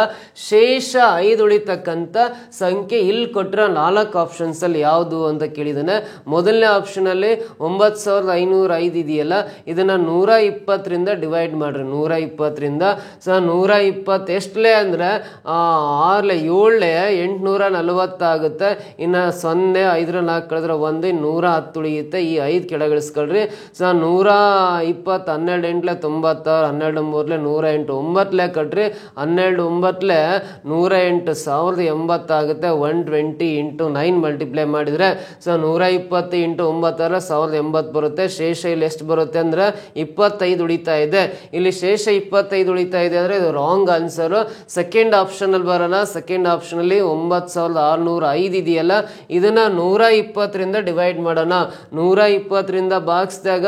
ಶೇಷ 5 ಉಳಿತಕ್ಕಂಥ ಸಂಖ್ಯೆ ಇಲ್ಲಿ ಕೊಟ್ಟಿರೋ 4 ಆಪ್ಷನ್ಸಲ್ಲಿ ಯಾವುದು ಅಂತ ಕೇಳಿದ್ದಾನೆ. ಮೊದಲನೇ ಆಪ್ಷನಲ್ಲಿ 9505 ಇದೆಯಲ್ಲ, ಇದನ್ನು 120ರಿಂದ ಡಿವೈಡ್ ಮಾಡಿರಿ. 120ರಿಂದ 120 ಎಷ್ಟಲೇ ಅಂದರೆ 6 7 840 ಆಗುತ್ತೆ. ಇನ್ನು 0 5 4 ಕಳೆದ್ರೆ 1 110 ಉಳಿಯುತ್ತೆ. ಈ 5 ಕೆಳಗಿಳಿಸ್ಕೊಳ್ರಿ. 120 12 8 96 12 108 9 ಕಟ್ರಿ. 12 9 108 1080 ಆಗುತ್ತೆ. 120 ಇಂಟು 9 ಮಲ್ಟಿಪ್ಲೈ ಮಾಡಿದರೆ 120 ಇಂಟು 9 1080 ಬರುತ್ತೆ. ಶೇಷ ಇಲ್ಲಿ ಎಷ್ಟು ಬರುತ್ತೆ ಅಂದರೆ 25 ಉಳಿತಾ ಇದೆ. ಇಲ್ಲಿ ಶೇಷ 25 ಉಳಿತಾ ಇದೆ ಅಂದರೆ ಇದು ರಾಂಗ್ ಆನ್ಸರು. ಸೆಕೆಂಡ್ ಆಪ್ಷನಲ್ಲಿ ಬರೋಣ. ಸೆಕೆಂಡ್ ಆಪ್ಷನಲ್ಲಿ 9605 ಇದೆಯಲ್ಲ, ಇದನ್ನು 120ರಿಂದ ಡಿವೈಡ್ ಮಾಡೋಣ. 120ರಿಂದ ಭಾಗಿಸಿದಾಗ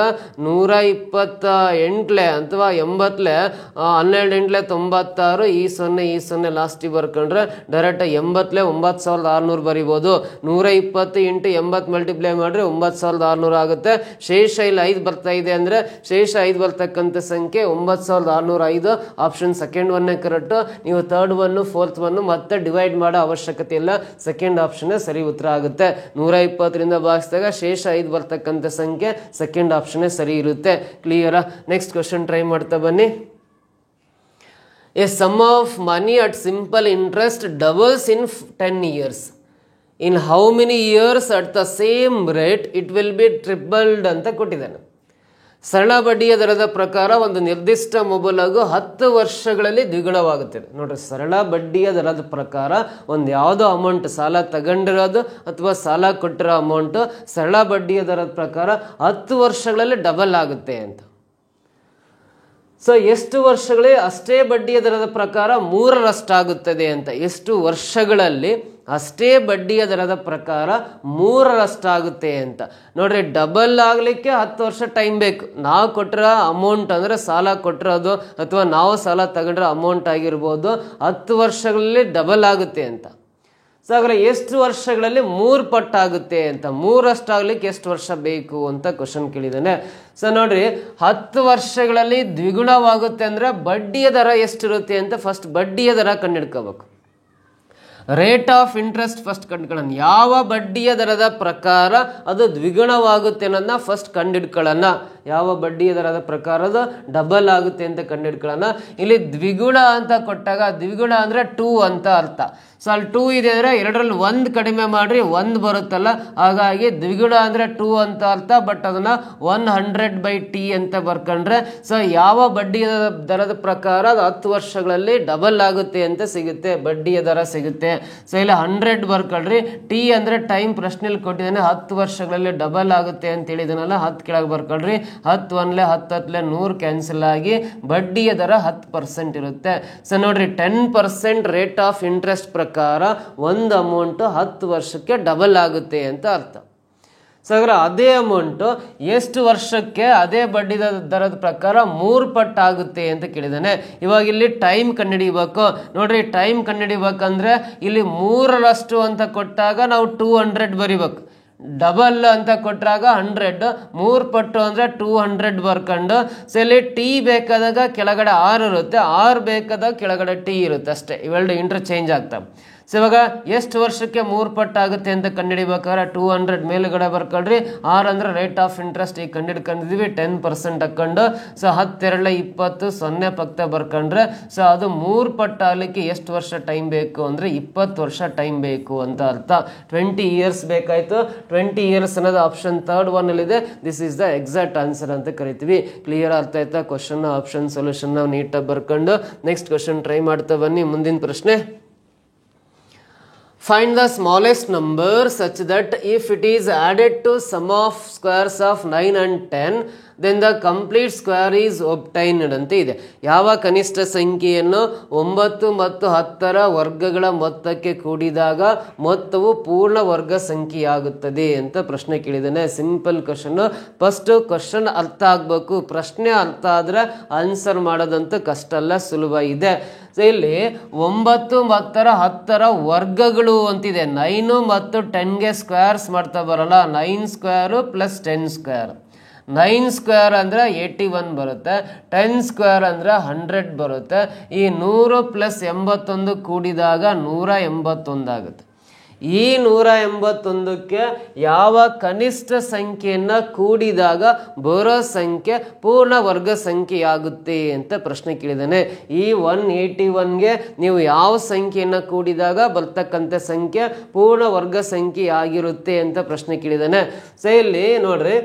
128 ಅಥವಾ 80 12 8 96. ಈ 0 ಲಾಸ್ಟಿಗೆ ಬರ್ಕೊಂಡ್ರೆ ಡೈರೆಕ್ಟ್ 80 9600 ಬರಿಬೋದು. 120 ಇಂಟು 80 ಮಲ್ಟಿಪ್ಲೈ ಮಾಡಿದ್ರೆ 9600 ಆಗುತ್ತೆ. ಶೇಷ ಇಲ್ಲಿ 5 ಬರ್ತಾ ಇದೆ ಅಂದರೆ ಶೇಷ 5 ಬರ್ತಕ್ಕಂಥ ಸಂಖ್ಯೆ 9605. ಆಪ್ಷನ್ ಸೆಕೆಂಡ್ ಒನ್ನೇ ಕರೆಕ್ಟು. ನೀವು ಥರ್ಡ್ ಒನ್ನು ಫೋರ್ತ್ ಒನ್ನು ಮತ್ತೆ ಡಿವೈಡ್ ಮಾಡೋ ಅವಶ್ಯಕತೆ ಇಲ್ಲ. ಸೆಕೆಂಡ್ ಆಪ್ಷನ್ ಸರಿ ಉತ್ತರ ಆಗುತ್ತೆ. 120ರಿಂದ ಭಾಗಿಸಿದಾಗ ಶೇಷ 5 ಬರ್ತಕ್ಕಂಥ ಸಂಖ್ಯೆ ಸೆಕೆಂಡ್ ಆಪ್ಷನ್ ಸರಿ ಇರುತ್ತೆ. ಕ್ಲಿಯರಾ? ನೆಕ್ಸ್ಟ್ ಕ್ವಶನ್ ಟ್ರೈ ಮಾಡ್ತಾ ಬನ್ನಿ. A sum of money at simple interest doubles in 10 years. In how many years at the same rate it will be tripled ಅಂತ ಕೊಟ್ಟಿದ್ದಾನೆ. ಸರಳ ಬಡ್ಡಿಯ ದರದ ಪ್ರಕಾರ ಒಂದು ನಿರ್ದಿಷ್ಟ ಮೊಬಲಗು 10 ವರ್ಷಗಳಲ್ಲಿ ದ್ವಿಗುಣವಾಗುತ್ತದೆ. ನೋಡ್ರಿ, ಸರಳ ಬಡ್ಡಿಯ ದರದ ಪ್ರಕಾರ ಒಂದು ಯಾವುದೋ ಅಮೌಂಟ್ ಸಾಲ ತಗೊಂಡಿರೋದು ಅಥವಾ ಸಾಲ ಕೊಟ್ಟಿರೋ ಅಮೌಂಟು ಸರಳ ಬಡ್ಡಿಯ ದರದ ಪ್ರಕಾರ 10 ವರ್ಷಗಳಲ್ಲಿ ಡಬಲ್ ಆಗುತ್ತೆ ಅಂತ. ಸೊ ಎಷ್ಟು ವರ್ಷಗಳೇ ಅಷ್ಟೇ ಬಡ್ಡಿಯ ದರದ ಪ್ರಕಾರ 3ರಷ್ಟಾಗುತ್ತದೆ ಅಂತ. ಎಷ್ಟು ವರ್ಷಗಳಲ್ಲಿ ಅಷ್ಟೇ ಬಡ್ಡಿಯ ದರದ ಪ್ರಕಾರ 3ರಷ್ಟಾಗುತ್ತೆ ಅಂತ. ನೋಡ್ರಿ, ಡಬಲ್ ಆಗಲಿಕ್ಕೆ 10 ವರ್ಷ ಟೈಮ್ ಬೇಕು. ನಾವು ಕೊಟ್ಟಿರೋ ಅಮೌಂಟ್ ಅಂದರೆ ಸಾಲ ಕೊಟ್ಟಿರೋದು ಅಥವಾ ನಾವು ಸಾಲ ತಗೊಂಡ್ರೆ ಅಮೌಂಟ್ ಆಗಿರ್ಬೋದು, 10 ವರ್ಷಗಳಲ್ಲಿ ಡಬಲ್ ಆಗುತ್ತೆ ಅಂತ. ಸೊ ಹಾಗಾದ್ರೆ ಎಷ್ಟು ವರ್ಷಗಳಲ್ಲಿ 3 ಪಟ್ಟಾಗುತ್ತೆ ಅಂತ. 3ರಷ್ಟಾಗ್ಲಿಕ್ಕೆ ಎಷ್ಟು ವರ್ಷ ಬೇಕು ಅಂತ ಕ್ವಶನ್ ಕೇಳಿದ್ದಾನೆ. ಸೊ ನೋಡ್ರಿ, 10 ವರ್ಷಗಳಲ್ಲಿ ದ್ವಿಗುಣವಾಗುತ್ತೆ ಅಂದರೆ ಬಡ್ಡಿಯ ದರ ಎಷ್ಟಿರುತ್ತೆ ಅಂತ ಫಸ್ಟ್ ಬಡ್ಡಿಯ ದರ ಕಂಡುಹಿಡ್ಕೋಬೇಕು. ರೇಟ್ ಆಫ್ ಇಂಟ್ರೆಸ್ಟ್ ಫಸ್ಟ್ ಕಂಡುಕೊಳ್ಳೋಣ. ಯಾವ ಬಡ್ಡಿಯ ದರದ ಪ್ರಕಾರ ಅದು ದ್ವಿಗುಣವಾಗುತ್ತೆ ಅನ್ನೋದನ್ನ ಫಸ್ಟ್ ಕಂಡುಹಿಡ್ಕೊಳ್ಳೋಣ. ಯಾವ ಬಡ್ಡಿಯ ದರದ ಪ್ರಕಾರ ಅದು ಡಬಲ್ ಆಗುತ್ತೆ ಅಂತ ಕಂಡುಹಿಡ್ಕೊಳ್ಳೋಣ. ಇಲ್ಲಿ ದ್ವಿಗುಣ ಅಂತ ಕೊಟ್ಟಾಗ ದ್ವಿಗುಣ ಅಂದರೆ 2 ಅಂತ ಅರ್ಥ. ಸೊ ಅಲ್ಲಿ 2 ಇದೆ ಅಂದರೆ 2ರಲ್ಲಿ 1 ಕಡಿಮೆ ಮಾಡ್ರಿ 1 ಬರುತ್ತಲ್ಲ, ಹಾಗಾಗಿ ದ್ವಿಗುಣ ಅಂದರೆ 2 ಅಂತ ಅರ್ಥ. ಬಟ್ ಅದನ್ನ 100/t ಅಂತ ಬರ್ಕೊಂಡ್ರೆ ಸೊ ಯಾವ ಬಡ್ಡಿಯ ದರದ ಪ್ರಕಾರ 10 ವರ್ಷಗಳಲ್ಲಿ ಡಬಲ್ ಆಗುತ್ತೆ ಅಂತ ಸಿಗುತ್ತೆ, ಬಡ್ಡಿಯ ದರ ಸಿಗುತ್ತೆ. ಸೊ ಇಲ್ಲಿ 100 ಬರ್ಕೊಳ್ರಿ. ಟಿ ಅಂದರೆ ಟೈಮ್ ಪ್ರಶ್ನೆಯಲ್ಲಿ ಕೊಟ್ಟಿದ್ದಾನೆ. 10 ವರ್ಷಗಳಲ್ಲಿ ಡಬಲ್ ಆಗುತ್ತೆ ಅಂತ ಹೇಳಿದನಲ್ಲ, 10 ಕೆಳಗೆ ಬರ್ಕೊಳ್ರಿ. 10 1 10 10 100 ಕ್ಯಾನ್ಸಲ್ ಆಗಿ ಬಡ್ಡಿಯ ದರ 10% ಇರುತ್ತೆ. ಸೊ ನೋಡ್ರಿ, 10% ರೇಟ್ ಆಫ್ ಇಂಟ್ರೆಸ್ಟ್ ಪ್ರಕಾರ ಒಂದು ಅಮೌಂಟ್ 10 ವರ್ಷಕ್ಕೆ ಡಬಲ್ ಆಗುತ್ತೆ ಅಂತ ಅರ್ಥ. ಸೊ ಹಾಗಾದ್ರೆ ಅದೇ ಅಮೌಂಟು ಎಷ್ಟು ವರ್ಷಕ್ಕೆ ಅದೇ ಬಡ್ಡಿ ದರದ ಪ್ರಕಾರ 3 ಪಟ್ಟು ಆಗುತ್ತೆ ಅಂತ ಕೇಳಿದ್ದಾನೆ. ಇವಾಗ ಇಲ್ಲಿ ಟೈಮ್ ಕಂಡುಹಿಡಿಬೇಕು. ನೋಡ್ರಿ, ಟೈಮ್ ಕಂಡುಹಿಡಿಬೇಕಂದ್ರೆ ಇಲ್ಲಿ 3ರಷ್ಟು ಅಂತ ಕೊಟ್ಟಾಗ ನಾವು 200 ಬರಿಬೇಕು. ಡಬಲ್ ಅಂತ ಕೊಟ್ಟಾಗ 100, 3 ಪಟ್ಟು ಅಂದರೆ 200 ಬರ್ಕೊಂಡು. ಸೊ ಇಲ್ಲಿ ಟಿ ಬೇಕಾದಾಗ ಕೆಳಗಡೆ 6 ಇರುತ್ತೆ, 6 ಬೇಕಾದಾಗ ಕೆಳಗಡೆ ಟಿ ಇರುತ್ತೆ ಅಷ್ಟೇ. ಇವೆರಡು ಇಂಟರ್ಚೇಂಜ್ ಆಗ್ತವೆ. ಸೊ ಇವಾಗ ಎಷ್ಟು ವರ್ಷಕ್ಕೆ 3 ಪಟ್ಟು ಆಗುತ್ತೆ ಅಂತ ಕಂಡುಹಿಡಿಬೇಕಾದ್ರೆ 200 ಮೇಲುಗಡೆ ಬರ್ಕೊಳ್ರಿ. 6 ಅಂದರೆ ರೇಟ್ ಆಫ್ ಇಂಟ್ರೆಸ್ಟ್ ಈಗ ಕಂಡುಹಿಡ್ಕೊಂಡಿದ್ವಿ, 10% ಹಾಕೊಂಡು. ಸೊ 10 2 20 0 ಪಕ್ಕ ಬರ್ಕೊಂಡ್ರೆ ಸೊ ಅದು 3 ಪಟ್ಟು ಆಗಲಿಕ್ಕೆ ಎಷ್ಟು ವರ್ಷ ಟೈಮ್ ಬೇಕು ಅಂದರೆ 20 ವರ್ಷ ಟೈಮ್ ಬೇಕು ಅಂತ ಅರ್ಥ. 20 ಇಯರ್ಸ್ ಬೇಕಾಯಿತು. 20 ಇಯರ್ಸ್ ಅನ್ನೋದು ಆಪ್ಷನ್ ಥರ್ಡ್ ಒನ್ನಲ್ಲಿದೆ. This is the exact answer ಅಂತ ಕರಿತೀವಿ. ಕ್ಲಿಯರ್ ಅರ್ಥ ಆಯ್ತಾ? ಕ್ವಶನ್ ಆಪ್ಷನ್ ಸೊಲ್ಯೂಷನ್ ನಾವು ನೀಟಾಗಿ ಬರ್ಕೊಂಡು ನೆಕ್ಸ್ಟ್ ಕ್ವಶನ್ ಟ್ರೈ ಮಾಡ್ತಾ ಬನ್ನಿ. ಮುಂದಿನ ಪ್ರಶ್ನೆ, find the smallest number such that if it is added to sum of squares of 9 and 10 then the complete square is obtained ಅಂತ ಇದೆ. ಯಾವ ಕನಿಷ್ಠ ಸಂಖ್ಯೆಯನ್ನು 9 ಮತ್ತು 10ರ ವರ್ಗಗಳ ಮೊತ್ತಕ್ಕೆ ಕೂಡಿದಾಗ ಮೊತ್ತವು ಪೂರ್ಣ ವರ್ಗ ಸಂಖ್ಯೆಯಾಗುತ್ತದೆ ಅಂತ ಪ್ರಶ್ನೆ ಕೇಳಿದ್ದಾನೆ. Simple question. ಫಸ್ಟ್ ಕ್ವಶನ್ ಅರ್ಥ ಆಗಬೇಕು. ಪ್ರಶ್ನೆ ಅರ್ಥ ಆದರೆ ಆನ್ಸರ್ ಮಾಡೋದಂತೂ ಕಷ್ಟ ಅಲ್ಲ, ಸುಲಭ ಇದೆ. ಸೊ ಇಲ್ಲಿ 9 ಮತ್ತು 10ರ ವರ್ಗಗಳು ಅಂತಿದೆ. 9 ಮತ್ತು 10ಗೆ ಸ್ಕ್ವೇರ್ಸ್ ಮಾಡ್ತಾ ಬರಲ್ಲ. 9 ಸ್ಕ್ವೇರು ಪ್ಲಸ್ 10 ಸ್ಕ್ವೇರ್. 9 ಸ್ಕ್ವೇರ್ ಅಂದರೆ 81 ಬರುತ್ತೆ, 10 ಸ್ಕ್ವೇರ್ ಅಂದರೆ 100 ಬರುತ್ತೆ. ಈ 100 + 81 ಕೂಡಿದಾಗ 181 ಆಗುತ್ತೆ. ಈ 181ಕ್ಕೆ ಯಾವ ಕನಿಷ್ಠ ಸಂಖ್ಯೆಯನ್ನು ಕೂಡಿದಾಗ ಬರೋ ಸಂಖ್ಯೆ ಪೂರ್ಣ ವರ್ಗ ಸಂಖ್ಯೆಯಾಗುತ್ತೆ ಅಂತ ಪ್ರಶ್ನೆ ಕೇಳಿದ್ದಾನೆ. ಈ 181ಗೆ ನೀವು ಯಾವ ಸಂಖ್ಯೆಯನ್ನು ಕೂಡಿದಾಗ ಬರ್ತಕ್ಕಂಥ ಸಂಖ್ಯೆ ಪೂರ್ಣ ವರ್ಗ ಸಂಖ್ಯೆ ಆಗಿರುತ್ತೆ ಅಂತ ಪ್ರಶ್ನೆ ಕೇಳಿದ್ದಾನೆ. ಸೊ ಇಲ್ಲಿ ನೋಡ್ರಿ,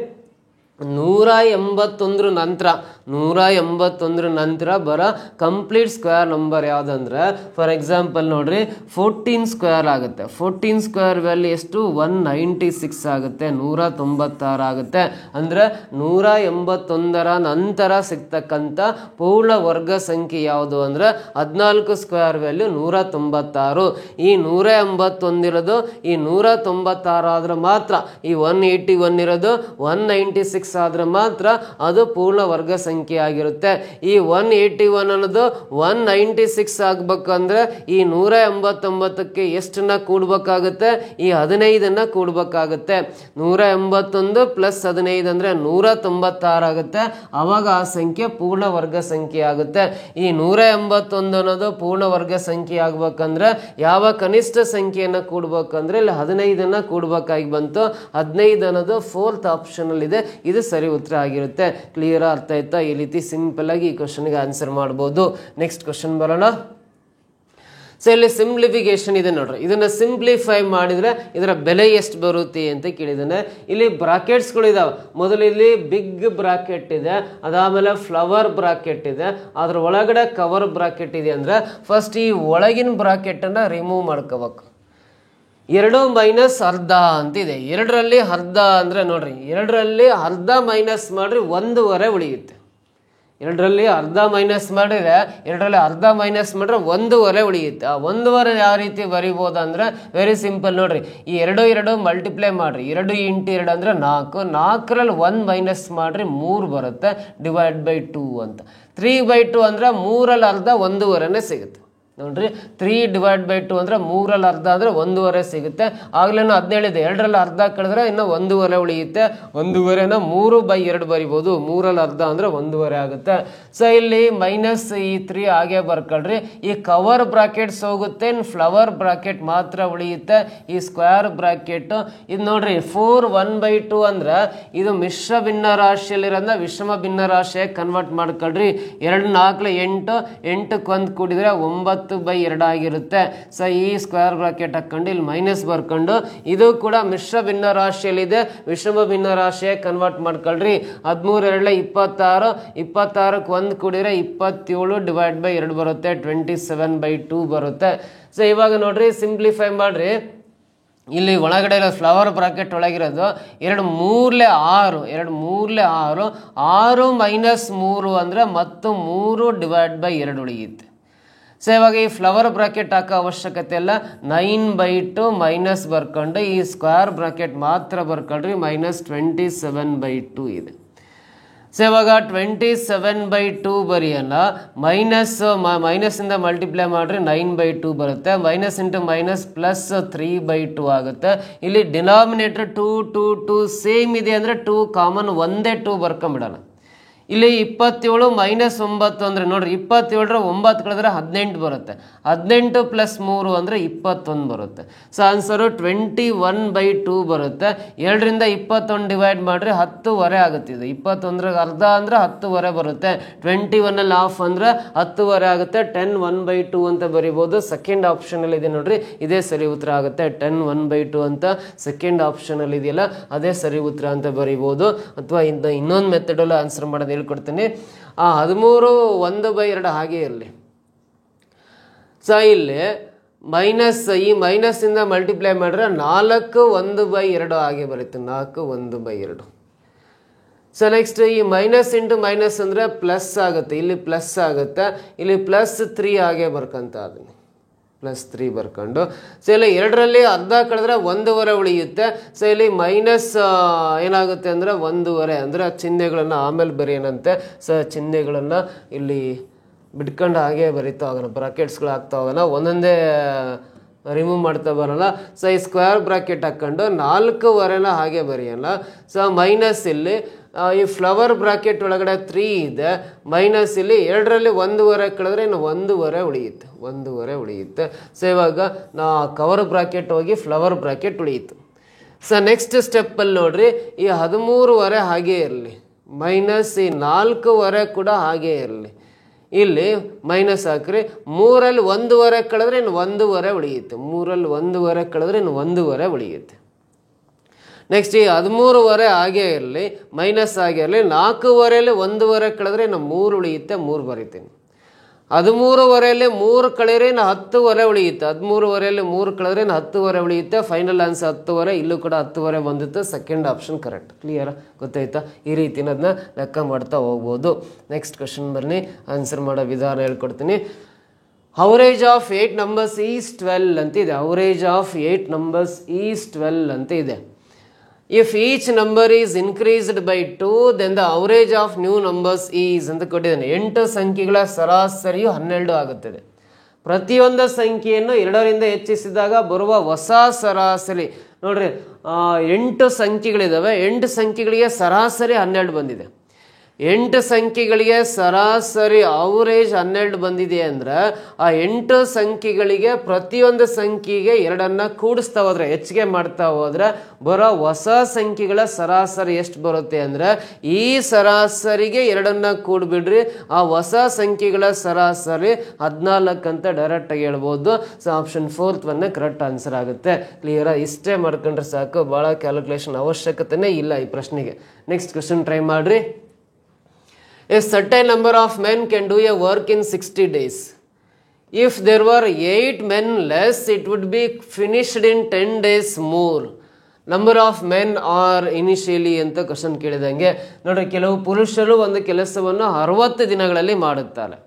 181 ನಂತರ ಬರೋ ಕಂಪ್ಲೀಟ್ ಸ್ಕ್ವೇರ್ ನಂಬರ್ ಯಾವುದಂದ್ರೆ, ಫಾರ್ ಎಕ್ಸಾಂಪಲ್ ನೋಡ್ರಿ 14 ಸ್ಕ್ವೇರ್ ಆಗುತ್ತೆ. 14 ಸ್ಕ್ವೇರ್ ವ್ಯಾಲ್ಯೂ ಎಷ್ಟು? 196 ಆಗುತ್ತೆ, 196 ಆಗುತ್ತೆ. ಅಂದರೆ 181ರ ನಂತರ ಸಿಗ್ತಕ್ಕಂಥ ಪೂರ್ಣ ವರ್ಗ ಸಂಖ್ಯೆ ಯಾವುದು ಅಂದರೆ 14 ಸ್ಕ್ವೇರ್ ವ್ಯಾಲ್ಯೂ 196. ಈ 181 ಇರೋದು ಈ 196 ಆದ್ರೆ ಮಾತ್ರ, ಈ 181 ಇರೋದು 196 ಆದ್ರೆ ಮಾತ್ರ ಅದು ಪೂರ್ಣ ವರ್ಗ ಸಂಖ್ಯೆ ಆಗಿರುತ್ತೆ. ಈ 181 ಅನ್ನೋದು 196 ಆಗ್ಬೇಕಂದ್ರೆ ಈ 189ಕ್ಕೆ ಎಷ್ಟನ್ನ ಕೂಡ್ಬೇಕಾಗುತ್ತೆ? ಈ 15ನ್ನ ಕೂಡ್ಬೇಕಾಗುತ್ತೆ. 181 + 15 ಅಂದ್ರೆ 196 ಆಗುತ್ತೆ. ಅವಾಗ ಆ ಸಂಖ್ಯೆ ಪೂರ್ಣ ವರ್ಗ ಸಂಖ್ಯೆ ಆಗುತ್ತೆ. ಈ 181 ಅನ್ನೋದು ಪೂರ್ಣ ವರ್ಗ ಸಂಖ್ಯೆ ಆಗ್ಬೇಕಂದ್ರೆ ಯಾವ ಕನಿಷ್ಠ ಸಂಖ್ಯೆಯನ್ನು ಕೂಡ್ಬೇಕಂದ್ರೆ ಇಲ್ಲಿ 15ನ್ನ ಕೂಡ್ಬೇಕಾಗಿ ಬಂತು. 15 ಅನ್ನೋದು 4th ಆಪ್ಷನ್ ಅಲ್ಲಿ ಇದೆ. ಇದು ಸರಿ ಉತ್ತರ ಆಗಿರುತ್ತೆ. ಕ್ಲಿಯರ್ ಅರ್ಥ ಆಯ್ತಾ? ಈ ರೀತಿ ಸಿಂಪಲ್ ಆಗಿ ಈ ಕ್ವಶನ್ಗೆ ಆನ್ಸರ್ ಮಾಡ್ಬೋದು. ನೆಕ್ಸ್ಟ್ ಕ್ವಶನ್ ಬರೋಣ. ಸೊ ಇಲ್ಲಿ ಸಿಂಪ್ಲಿಫಿಕೇಶನ್ ಇದೆ ನೋಡ್ರಿ. ಇದನ್ನ ಸಿಂಪ್ಲಿಫೈ ಮಾಡಿದ್ರೆ ಇದರ ಬೆಲೆ ಎಷ್ಟು ಬರುತ್ತೆ ಅಂತ ಕೇಳಿದಾನೆ. ಇಲ್ಲಿ ಬ್ರಾಕೆಟ್ಸ್ಗಳು ಇದಾವೆ. ಮೊದಲು ಇಲ್ಲಿ ಬಿಗ್ ಬ್ರಾಕೆಟ್ ಇದೆ, ಅದಾದ್ಮೇಲೆ ಫ್ಲವರ್ ಬ್ರಾಕೆಟ್ ಇದೆ, ಅದ್ರ ಒಳಗಡೆ ಕವರ್ ಬ್ರಾಕೆಟ್ ಇದೆ. ಅಂದ್ರೆ ಫಸ್ಟ್ ಈ ಒಳಗಿನ ಬ್ರಾಕೆಟ್ ಅನ್ನ ರಿಮೂವ್ ಮಾಡ್ಕೋಬೇಕು. 2 - ಅರ್ಧ ಅಂತಿದೆ. 2ರಲ್ಲಿ ಅರ್ಧ ಅಂದ್ರೆ ನೋಡ್ರಿ, 2ರಲ್ಲಿ ಅರ್ಧ ಮೈನಸ್ ಮಾಡ್ರಿ 1/2 ಉಳಿಯುತ್ತೆ. 2ರಲ್ಲಿ ಅರ್ಧ ಮೈನಸ್ ಮಾಡಿದ್ರೆ 2ರಲ್ಲಿ ಅರ್ಧ ಮೈನಸ್ ಮಾಡ್ರೆ 1/2 ಉಳಿಯುತ್ತೆ. ಆ 1/2 ಯಾವ ರೀತಿ ಬರಿಬೋದು ಅಂದ್ರೆ ವೆರಿ ಸಿಂಪಲ್ ನೋಡ್ರಿ. ಈ 2 ಮಲ್ಟಿಪ್ಲೈ ಮಾಡ್ರಿ, 2 × 2 ಅಂದ್ರೆ 4. 4ರಲ್ಲಿ 1 ಮೈನಸ್ ಮಾಡ್ರಿ 3 ಬರುತ್ತೆ, /2 ಅಂತ. 3/2 ಅಂದ್ರೆ 3ರಲ್ಲಿ ಅರ್ಧ 1/2ನೇ ಸಿಗುತ್ತೆ ನೋಡ್ರಿ. 3/2 ಅಂದ್ರೆ 3ರಲ್ಲಿ ಅರ್ಧ ಅಂದ್ರೆ 1/2 ಸಿಗುತ್ತೆ. ಆಗ್ಲೇನು 17 ಇದೆ, 2ರಲ್ಲಿ ಅರ್ಧ ಕಳೆದ್ರೆ ಇನ್ನು 1/2 ಉಳಿಯುತ್ತೆ. 1/2ನ 3/2 ಬರಿಬೋದು. 3ರಲ್ಲಿ ಅರ್ಧ ಅಂದ್ರೆ 1/2 ಆಗುತ್ತೆ. ಸೊ ಇಲ್ಲಿ ಮೈನಸ್ ಈ 3 ಹಾಗೆ ಬರ್ಕೊಳ್ರಿ. ಈ ಕವರ್ ಬ್ರಾಕೆಟ್ಸ್ ಹೋಗುತ್ತೆ, ಫ್ಲವರ್ ಬ್ರಾಕೆಟ್ ಮಾತ್ರ ಉಳಿಯುತ್ತೆ. ಈ ಸ್ಕ್ವೇರ್ ಬ್ರಾಕೆಟ್ ಇದು ನೋಡ್ರಿ 4 1/2 ಅಂದ್ರೆ ಇದು ಮಿಶ್ರ ಭಿನ್ನ ರಾಶಿಯಲ್ಲಿರೋದನ್ನ ವಿಷಮ ಭಿನ್ನ ರಾಶಿಯಾಗಿ ಕನ್ವರ್ಟ್ ಮಾಡ್ಕೊಳ್ರಿ. 2 4 8, 8ಕ್ಕೆ 1 ಕೂಡಿದ್ರೆ 9/2 ಆಗಿರುತ್ತೆ. ಸೊ ಈ ಸ್ಕ್ವೇರ್ ಬ್ರಾಕೆಟ್ ಹಾಕೊಂಡು ಇಲ್ಲಿ ಮೈನಸ್ ಬರ್ಕೊಂಡು ಇದು ಕೂಡ ಮಿಶ್ರ ಭಿನ್ನ ರಾಶಿಯಲ್ಲಿದೆ, ವಿಷಮ ಭಿನ್ನ ರಾಶಿಯಾಗಿ ಕನ್ವರ್ಟ್ ಮಾಡ್ಕೊಳ್ರಿ. 13 2 26, 26ಕ್ಕೆ 1 ಕೂಡಿದ್ರೆ 27/2 ಬರುತ್ತೆ, 27/2 ಬರುತ್ತೆ. ಸೊ ಇವಾಗ ನೋಡ್ರಿ ಸಿಂಪ್ಲಿಫೈ ಮಾಡ್ರಿ. ಇಲ್ಲಿ ಒಳಗಡೆ ಇರೋ ಫ್ಲವರ್ ಬ್ರಾಕೆಟ್ ಒಳಗಿರೋದು 2 3 6, 2 3 6, 6 - 3 ಅಂದ್ರೆ ಮತ್ತು 3/2 ಉಳಿಯುತ್ತೆ. ಸೊ ಇವಾಗ ಈ ಫ್ಲವರ್ ಬ್ರಾಕೆಟ್ ಹಾಕೋ ಅವಶ್ಯಕತೆ ಇಲ್ಲ. 9/2 ಮೈನಸ್ ಬರ್ಕೊಂಡು ಈ ಸ್ಕ್ವೇರ್ ಬ್ರಾಕೆಟ್ ಮಾತ್ರ ಬರ್ಕೊಳ್ರಿ, -27/2 ಇದೆ. ಸೊ ಇವಾಗ 27/2 ಬರೆಯೋಣ. ಮೈನಸ್ ಇಂದ ಮಲ್ಟಿಪ್ಲೈ ಮಾಡ್ರಿ 9/2 ಬರುತ್ತೆ. ಮೈನಸ್ ಇಂಟು ಮೈನಸ್ ಪ್ಲಸ್ 3/2 ಆಗುತ್ತೆ. ಇಲ್ಲಿ ಡಿನಾಮಿನೇಟರ್ 2 2 2 ಸೇಮ್ ಇದೆ ಅಂದ್ರೆ 2 ಕಾಮನ್, ಒಂದೇ 2 ಬರ್ಕೊಂಬಿಡೋಣ. ಇಲ್ಲಿ 27 - 9 ಅಂದ್ರೆ ನೋಡ್ರಿ 27ರ 9 ಕಳೆದ್ರೆ 18 ಬರುತ್ತೆ. 18 + 3 ಅಂದ್ರೆ 21 ಬರುತ್ತೆ. ಸೊ ಆನ್ಸರು 21/2 ಬರುತ್ತೆ. 2ರಿಂದ 21 ಡಿವೈಡ್ ಮಾಡ್ರಿ 10/2 ಆಗುತ್ತೆ. ಇದು 21ರ ಅರ್ಧ ಅಂದ್ರೆ 10/2 ಬರುತ್ತೆ. 21ಲ್ಲಿ ಹಾಫ್ ಅಂದ್ರೆ 10/2 ಆಗುತ್ತೆ. 10 1/2 ಅಂತ ಬರಿಬೋದು. ಸೆಕೆಂಡ್ ಆಪ್ಷನ್ ಅಲ್ಲಿ ಇದೆ ನೋಡ್ರಿ, ಇದೇ ಸರಿ ಉತ್ತರ ಆಗುತ್ತೆ. 10 1/2 ಅಂತ ಸೆಕೆಂಡ್ ಆಪ್ಷನ್ ಅಲ್ಲಿ ಇದೆಯಲ್ಲ ಅದೇ ಸರಿ ಉತ್ತರ ಅಂತ ಬರಿಬೋದು. ಅಥವಾ ಇನ್ನೊಂದು ಮೆಥಡಲ್ಲಿ ಆನ್ಸರ್ ಮಾಡೋದು ಹೇಳ್ಕೊಡ್ತೀನಿ. 13 1/2 ಹಾಗೆ ಇರಲಿ. ಸೊ ಇಲ್ಲಿ ಈ ಮೈನಸ್ ಇಂದ ಮಲ್ಟಿಪ್ಲೈ ಮಾಡಿದ್ರೆ 4 1/2 ಹಾಗೆ ಬರುತ್ತೆ, 4 1/2. ಸೊ ನೆಕ್ಸ್ಟ್ ಈ ಮೈನಸ್ ಇಂಟು ಮೈನಸ್ ಅಂದ್ರೆ ಪ್ಲಸ್ ಆಗುತ್ತೆ, ಇಲ್ಲಿ ಪ್ಲಸ್ ಆಗುತ್ತೆ, ಇಲ್ಲಿ +3 ಹಾಗೆ ಬರ್ಕಂತ ಅದನ್ನ +3 ಬರ್ಕೊಂಡು. ಸೊ ಇಲ್ಲಿ 2ರಲ್ಲಿ ಅರ್ಧ ಕಳೆದ್ರೆ 1/2 ಉಳಿಯುತ್ತೆ. ಸೊ ಇಲ್ಲಿ ಮೈನಸ್ ಏನಾಗುತ್ತೆ ಅಂದರೆ 1/2 ಅಂದರೆ ಚಿಹ್ನೆಗಳನ್ನು ಆಮೇಲೆ ಬರೆಯೋಣಂತೆ. ಸೊ ಚಿಹ್ನೆಗಳನ್ನು ಇಲ್ಲಿ ಬಿಟ್ಕೊಂಡು ಹಾಗೆ ಬರಿತಾ ಹೋಗೋಣ, ಬ್ರಾಕೆಟ್ಸ್ಗಳು ಆಗ್ತಾ ಹೋಗೋಣ, ಒಂದೊಂದೇ ರಿಮೂವ್ ಮಾಡ್ತಾ ಬರೋಲ್ಲ. ಸೊ ಈ ಸ್ಕ್ವೇರ್ ಬ್ರಾಕೆಟ್ ಹಾಕ್ಕೊಂಡು 4/2ನ ಹಾಗೆ ಬರೆಯೋಣ. ಸೊ ಮೈನಸ್ ಇಲ್ಲಿ ಈ ಫ್ಲವರ್ ಬ್ರಾಕೆಟ್ ಒಳಗಡೆ 3 ಇದೆ, ಮೈನಸ್ ಇಲ್ಲಿ 2ರಲ್ಲಿ 1/2 ಕಳೆದ್ರೆ ಇನ್ನು 1/2 ಉಳಿಯುತ್ತೆ, 1/2 ಉಳಿಯುತ್ತೆ. ಸೊ ಇವಾಗ ಕವರ್ ಬ್ರಾಕೆಟ್ ಹೋಗಿ ಫ್ಲವರ್ ಬ್ರಾಕೆಟ್ ಉಳಿಯಿತು. ಸೊ ನೆಕ್ಸ್ಟ್ ಸ್ಟೆಪ್ಪಲ್ಲಿ ನೋಡ್ರಿ, ಈ 13/2 ಹಾಗೇ ಇರಲಿ, ಮೈನಸ್ ಈ 4/2 ಕೂಡ ಹಾಗೇ ಇರಲಿ. ಇಲ್ಲಿ ಮೈನಸ್ ಹಾಕ್ರಿ, 3ರಲ್ಲಿ 1/2 ಕಳೆದ್ರೆ ಇನ್ನು 1/2 ಉಳಿಯುತ್ತೆ, 3ರಲ್ಲಿ 1/2 ಕಳೆದ್ರೆ ಇನ್ನು 1/2 ಉಳಿಯುತ್ತೆ. ನೆಕ್ಸ್ಟ್ ಈ 13/2 ಹಾಗೇ ಇರಲಿ, ಮೈನಸ್ ಆಗೇ ಇರಲಿ, 4/2ಯಲ್ಲಿ 1/2 ಕಳೆದ್ರೆ ಇನ್ನು 3 ಉಳಿಯುತ್ತೆ, 3 ಬರಿತೀನಿ. 13/2ಯಲ್ಲಿ 3 ಕಳೆದ್ರೆ ಇನ್ನು 10/2 ಉಳಿಯುತ್ತೆ, 13/2ಯಲ್ಲಿ 3 ಕಳೆದ್ರೆ ಇನ್ನು 10/2 ಉಳಿಯುತ್ತೆ. Final answer 10/2. ಇಲ್ಲೂ ಕೂಡ 10/2 ಬಂದಿತ್ತು. Second option correct. ಕ್ಲಿಯರ್ ಗೊತ್ತಾಯ್ತಾ? ಈ ರೀತಿನ ಅದನ್ನ ಲೆಕ್ಕ ಮಾಡ್ತಾ ಹೋಗ್ಬೋದು. ನೆಕ್ಸ್ಟ್ ಕ್ವಶನ್ ಬನ್ನಿ, ಆನ್ಸರ್ ಮಾಡೋ ವಿಧಾನ ಹೇಳ್ಕೊಡ್ತೀನಿ. ಅವರೇಜ್ ಆಫ್ 8 numbers ಈಸ್ 12 ಅಂತ ಇದೆ. ಅವರೇಜ್ ಆಫ್ 8 numbers ಈಸ್ 12 ಅಂತ ಇದೆ. If each number is increased by 2, then the average of new numbers is ಅಂತ ಕೊಟ್ಟಿದ್ದಾನೆ. 8 ಸಂಖ್ಯೆಗಳ ಸರಾಸರಿಯು 12 ಆಗುತ್ತದೆ. ಪ್ರತಿಯೊಂದು ಸಂಖ್ಯೆಯನ್ನು 2ರಿಂದ ಹೆಚ್ಚಿಸಿದಾಗ ಬರುವ ಹೊಸ ಸರಾಸರಿ ನೋಡ್ರಿ, 8 ಸಂಖ್ಯೆಗಳಿದಾವೆ, 8 ಸಂಖ್ಯೆಗಳಿಗೆ ಸರಾಸರಿ 12 ಬಂದಿದೆ. 8 ಸಂಖ್ಯೆಗಳಿಗೆ ಸರಾಸರಿ ಅವರೇಜ್ 12 ಬಂದಿದೆ ಅಂದ್ರೆ ಆ 8 ಸಂಖ್ಯೆಗಳಿಗೆ ಪ್ರತಿಯೊಂದು ಸಂಖ್ಯೆಗೆ 2ಅನ್ನ ಕೂಡಿಸ್ತಾ ಹೋದ್ರೆ, ಹೆಚ್ಚಿಗೆ ಮಾಡ್ತಾ ಹೋದ್ರೆ ಬರೋ ಹೊಸ ಸಂಖ್ಯೆಗಳ ಸರಾಸರಿ ಎಷ್ಟು ಬರುತ್ತೆ ಅಂದ್ರೆ ಈ ಸರಾಸರಿಗೆ 2ಅನ್ನ ಕೂಡ್ಬಿಡ್ರಿ, ಆ ಹೊಸ ಸಂಖ್ಯೆಗಳ ಸರಾಸರಿ 14 ಅಂತ ಡೈರೆಕ್ಟ್ ಆಗಿ ಹೇಳ್ಬೋದು. So option 4th correct answer ಆಗುತ್ತೆ. ಕ್ಲಿಯರ್? ಇಷ್ಟೇ ಮಾಡ್ಕೊಂಡ್ರೆ ಸಾಕು, ಬಹಳ ಕ್ಯಾಲ್ಕುಲೇಷನ್ ಅವಶ್ಯಕತೆನೇ ಇಲ್ಲ ಈ ಪ್ರಶ್ನೆಗೆ. ನೆಕ್ಸ್ಟ್ ಕ್ವಶನ್ ಟ್ರೈ ಮಾಡ್ರಿ. A certain number of men can do a work in 60 days. If there were 8 men less, it would be finished in 10 days more. Number of men are initially ಅಂತ ಕ್ವಶನ್ ಕೇಳಿದಂಗೆ ನೋಡ್ರಿ, ಕೆಲವು ಪುರುಷರು ಒಂದು ಕೆಲಸವನ್ನು 60 ದಿನಗಳಲ್ಲಿ ಮಾಡುತ್ತಾರೆ.